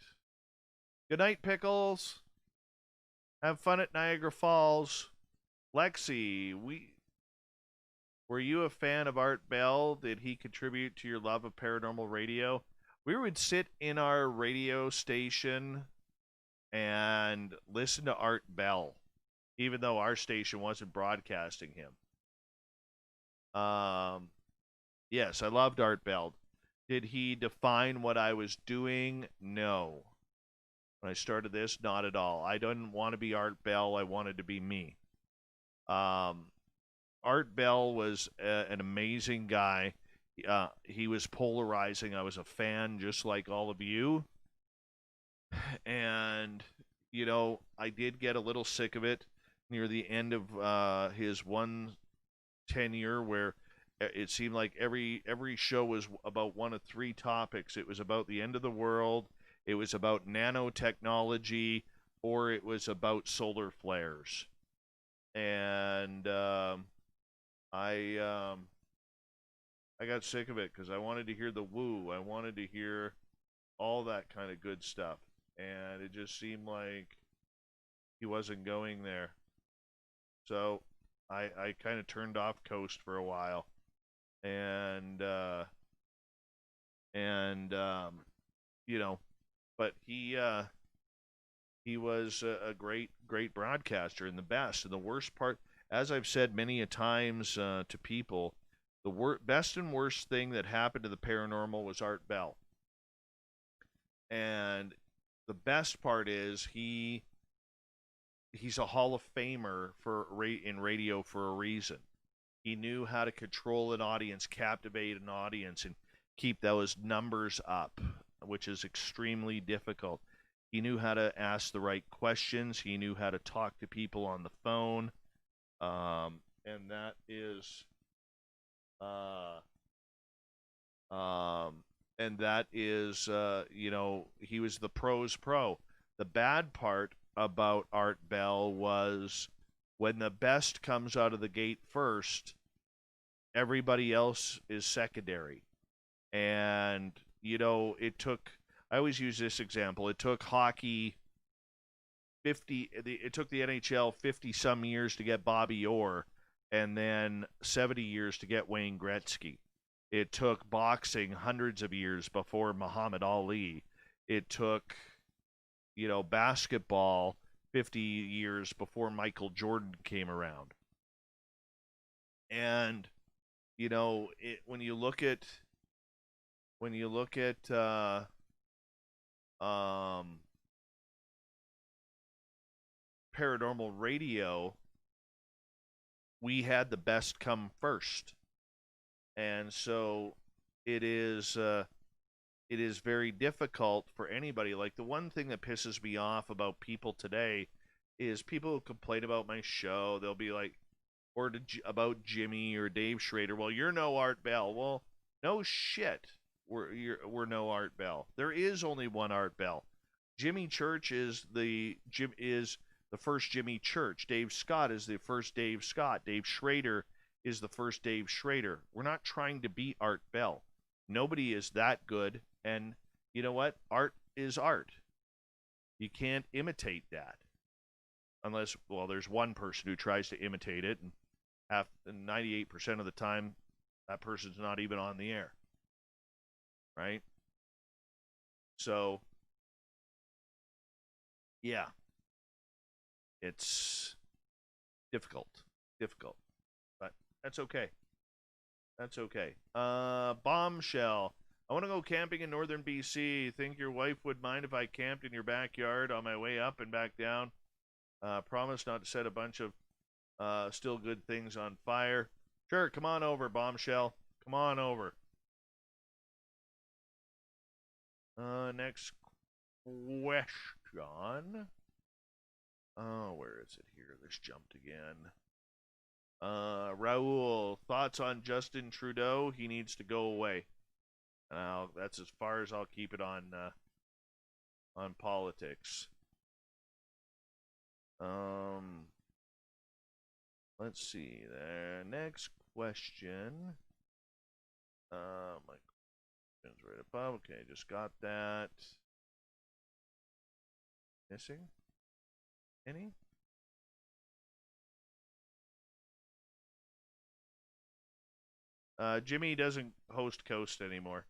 Good night, Pickles. Have fun at Niagara Falls. Lexi, were you a fan of Art Bell? Did he contribute to your love of paranormal radio? We would sit in our radio station and listen to Art Bell, even though our station wasn't broadcasting him. Yes, I loved Art Bell. Did he define what I was doing? No. When I started this, not at all. I didn't want to be Art Bell. I wanted to be me. Art Bell was an amazing guy. He was polarizing. I was a fan just like all of you. And, I did get a little sick of it near the end of his one tenure, where it seemed like every show was about one of three topics. It was about the end of the world, it was about nanotechnology, or it was about solar flares. And I got sick of it because I wanted to hear the woo. I wanted to hear all that kind of good stuff. And it just seemed like he wasn't going there. So I kind of turned off Coast for a while. And but he was a great broadcaster, and the best. And the worst part, as I've said many a times to people, the best and worst thing that happened to the paranormal was Art Bell. And the best part is he's a Hall of Famer in radio for a reason. He knew how to control an audience, captivate an audience, and keep those numbers up, which is extremely difficult. He knew how to ask the right questions. He knew how to talk to people on the phone. And that is he was the pro's pro. The bad part about Art Bell was when the best comes out of the gate first, everybody else is secondary. And, it took, I always use this example, it took hockey it took the NHL 50 some years to get Bobby Orr, and then 70 years to get Wayne Gretzky. It took boxing hundreds of years before Muhammad Ali. It took, basketball 50 years before Michael Jordan came around. And, when you look at paranormal radio, we had the best come first. And so it is very difficult for anybody. Like, the one thing that pisses me off about people today is people who complain about my show. They'll be like, or about Jimmy or Dave Schrader. Well, you're no Art Bell. Well, no shit. We're no Art Bell. There is only one Art Bell. Jimmy Church is the first Jimmy Church. Dave Scott is the first Dave Scott. Dave Schrader is the first Dave Schrader. We're not trying to be Art Bell. Nobody is that good. And you know what? Art is art. You can't imitate that. Unless, there's one person who tries to imitate it, and 98% of the time, that person's not even on the air. Right? So, yeah. It's difficult. But that's okay. Bombshell. I want to go camping in northern BC. Think your wife would mind if I camped in your backyard on my way up and back down? Promise not to set a bunch of still good things on fire. Sure, come on over, Bombshell. Come on over. Next question. Oh, where is it here? This jumped again. Raul, thoughts on Justin Trudeau? He needs to go away. That's as far as I'll keep it on politics. Let's see. There. Next question. My question's right above. Okay, just got that. Missing? Any? Jimmy doesn't host Coast anymore.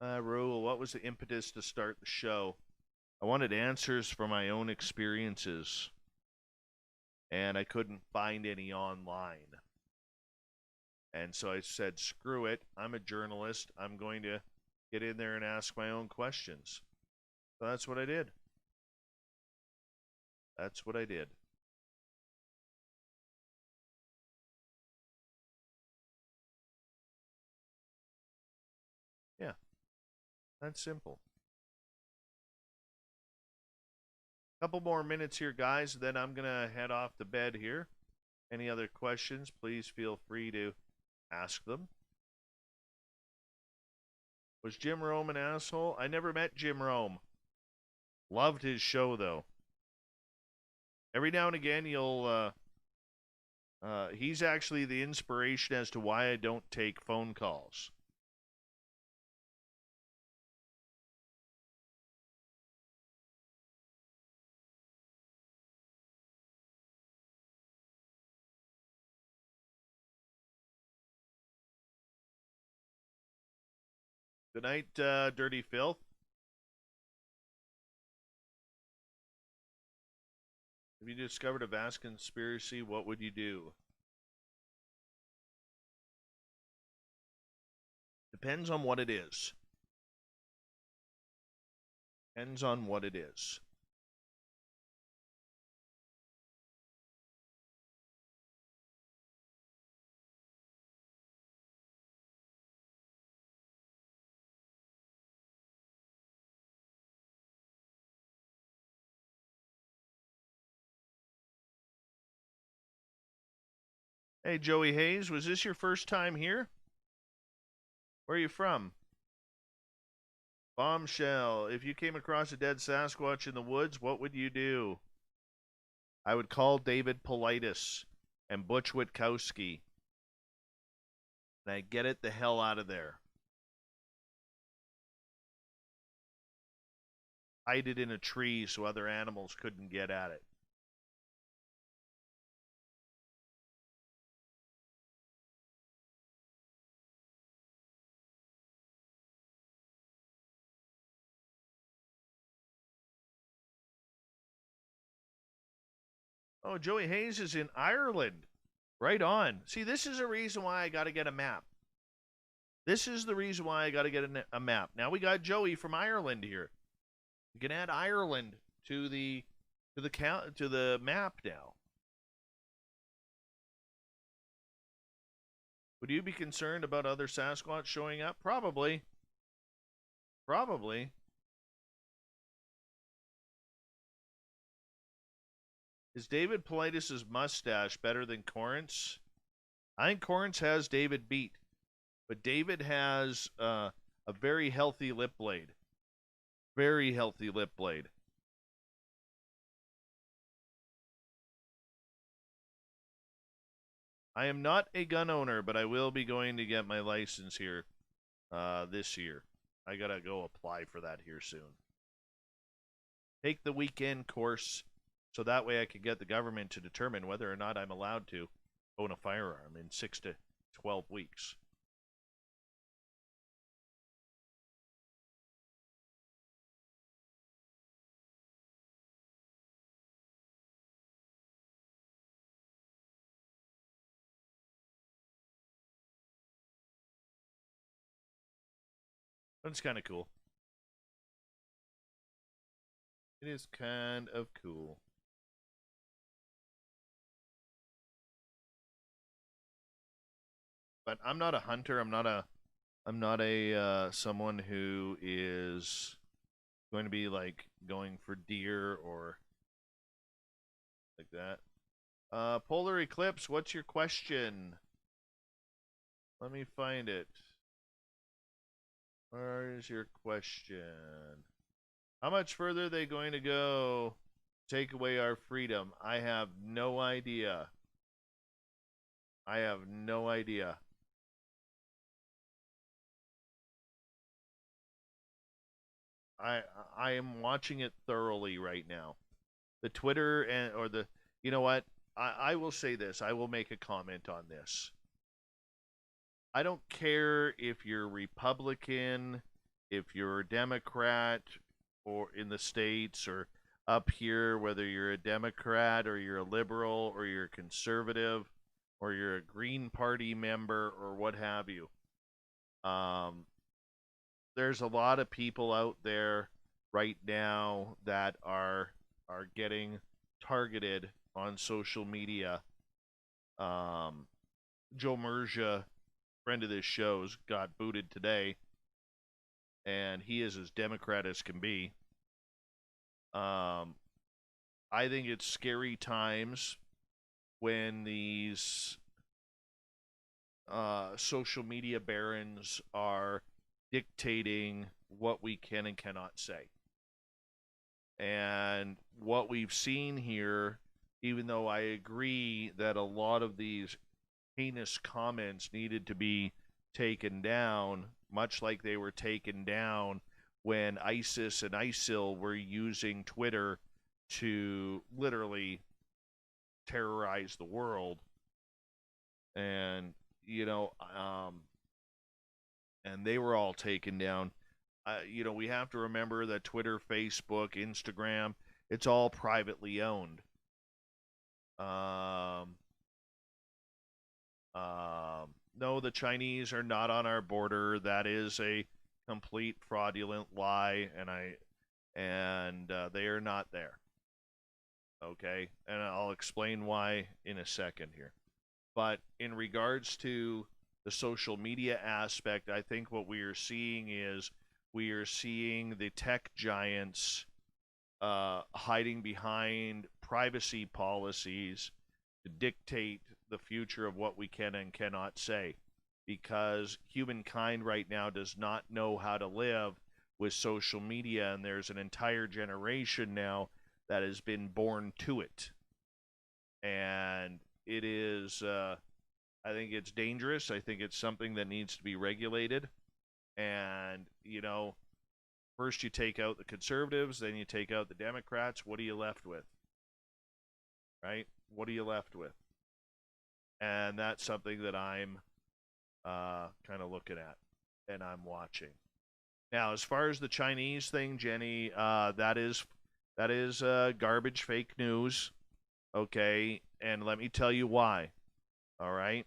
Raul, what was the impetus to start the show? I wanted answers for my own experiences, and I couldn't find any online. And so I said, screw it. I'm a journalist. I'm going to get in there and ask my own questions. So that's what I did. That's what I did. Yeah. That's simple. Couple more minutes here, guys, then I'm going to head off to bed here. Any other questions, please feel free to ask them. Was Jim Rome an asshole? I never met Jim Rome. Loved his show, though. Every now and again, he's actually the inspiration as to why I don't take phone calls. Good night, Dirty Filth. If you discovered a vast conspiracy, what would you do? Depends on what it is. Depends on what it is. Hey, Joey Hayes, was this your first time here? Where are you from? Bombshell, if you came across a dead Sasquatch in the woods, what would you do? I would call David Politis and Butch Witkowski. And I'd get it the hell out of there. Hide it in a tree so other animals couldn't get at it. Oh, Joey Hayes is in Ireland. Right on. See, this is a reason why I got to get a map. This is the reason why I got to get a map. Now we got Joey from Ireland here. We can add Ireland to the map now. Would you be concerned about other Sasquatch showing up? Probably. Probably. Is David Politis' mustache better than Corinth's? I think Corinth has David beat. But David has a very healthy lip blade. Very healthy lip blade. I am not a gun owner, but I will be going to get my license here this year. I gotta go apply for that here soon. Take the weekend course so that way I can get the government to determine whether or not I'm allowed to own a firearm in 6 to 12 weeks. That's kind of cool. It is kind of cool. But I'm not a hunter. I'm not a someone who is going to be like going for deer or like that. Polar eclipse, what's your question? Let me find it. Where is your question? How much further are they going to go to take away our freedom? I have no idea. I have no idea. I am watching it thoroughly right now. The Twitter you know what? I will say this. I will make a comment on this. I don't care if you're Republican, if you're a Democrat, or in the States, or up here, whether you're a Democrat or you're a liberal or you're a conservative or you're a Green Party member or what have you. There's a lot of people out there right now that are getting targeted on social media. Joe Merja, friend of this show's, got booted today, and he is as Democrat as can be. I think it's scary times when these social media barons are dictating what we can and cannot say. And what we've seen here, even though I agree that a lot of these heinous comments needed to be taken down, much like they were taken down when ISIS and ISIL were using Twitter to literally terrorize the world. And, and they were all taken down. We have to remember that Twitter, Facebook, Instagram, it's all privately owned. No, the Chinese are not on our border. That is a complete fraudulent lie, and they are not there. Okay, and I'll explain why in a second here. But in regards to the social media aspect, I think what we are seeing is the tech giants hiding behind privacy policies to dictate the future of what we can and cannot say, because humankind right now does not know how to live with social media, and there's an entire generation now that has been born to it. And it is, I think it's dangerous. I think it's something that needs to be regulated. And, first you take out the conservatives, then you take out the Democrats. What are you left with? Right? What are you left with? And that's something that I'm kind of looking at and I'm watching. Now, as far as the Chinese thing, Jenny, that is garbage, fake news. Okay, and let me tell you why. All right,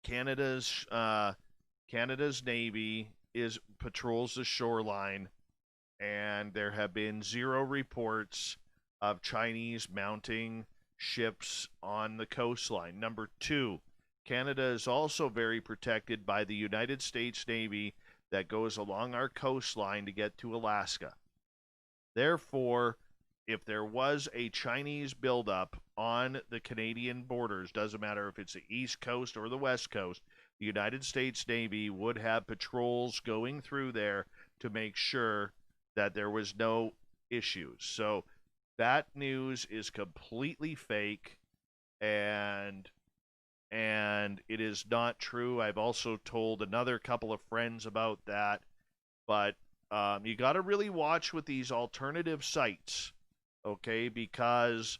Canada's Navy patrols the shoreline, and there have been 0 reports of Chinese mounting ships on the coastline. Number 2, Canada is also very protected by the United States Navy that goes along our coastline to get to Alaska. Therefore, if there was a Chinese buildup on the Canadian borders, doesn't matter if it's the East Coast or the West Coast, the United States Navy would have patrols going through there to make sure that there was no issues. So that news is completely fake, and it is not true. I've also told another couple of friends about that, but you got to really watch with these alternative sites, okay? Because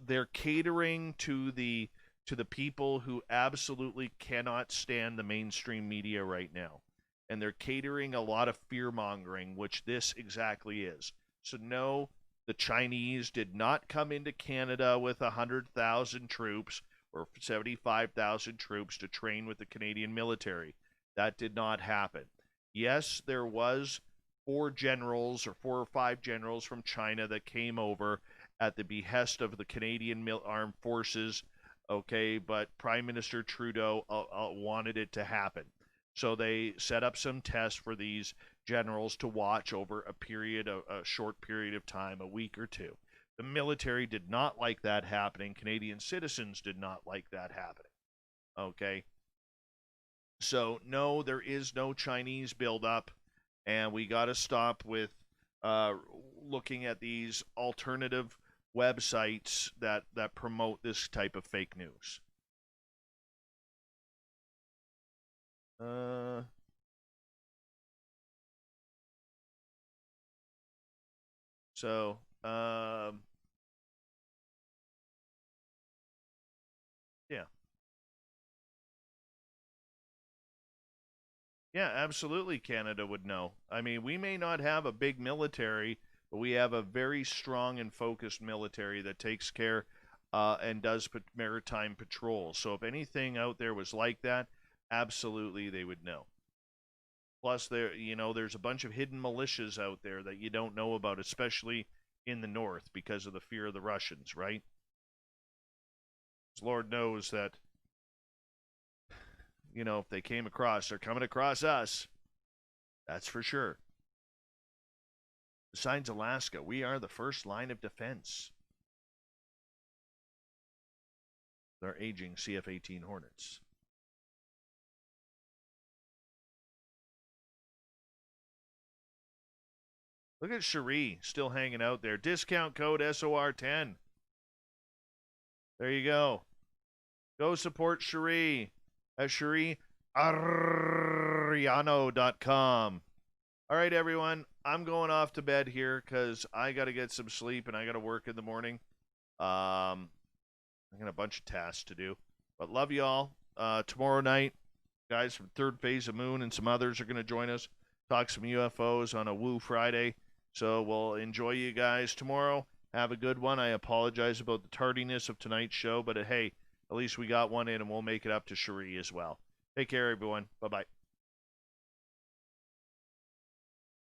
they're catering to the people who absolutely cannot stand the mainstream media right now, and they're catering a lot of fear-mongering, which this exactly is. So no, the Chinese did not come into Canada with 100,000 troops or 75,000 troops to train with the Canadian military. That did not happen. Yes, there was 4 or 5 generals from China that came over at the behest of the Canadian Armed Forces, okay, but Prime Minister Trudeau wanted it to happen. So they set up some tests for these generals to watch over a short period of time, a week or two. The military did not like that happening. Canadian citizens did not like that happening. Okay? So, no, there is no Chinese buildup, and we got to stop with looking at these alternative websites that promote this type of fake news. Yeah. Yeah, absolutely Canada would know. I mean, we may not have a big military, but we have a very strong and focused military that takes care and does maritime patrols. So if anything out there was like that, absolutely they would know. Plus, there's a bunch of hidden militias out there that you don't know about, especially in the north because of the fear of the Russians, right? Lord knows that, if they came across, they're coming across us. That's for sure. Besides Alaska, we are the first line of defense. Our aging CF-18 Hornets. Look at Cheri still hanging out there. Discount code SOR10. There you go. Go support Cheri at CheriArellano.com. All right, everyone. I'm going off to bed here because I got to get some sleep and I got to work in the morning. I got a bunch of tasks to do. But love you all. Tomorrow night, guys from Third Phase of Moon and some others are going to join us. Talk some UFOs on a Woo Friday. So we'll enjoy you guys tomorrow. Have a good one. I apologize about the tardiness of tonight's show, but hey, at least we got one in and we'll make it up to Cheri as well. Take care, everyone. Bye-bye.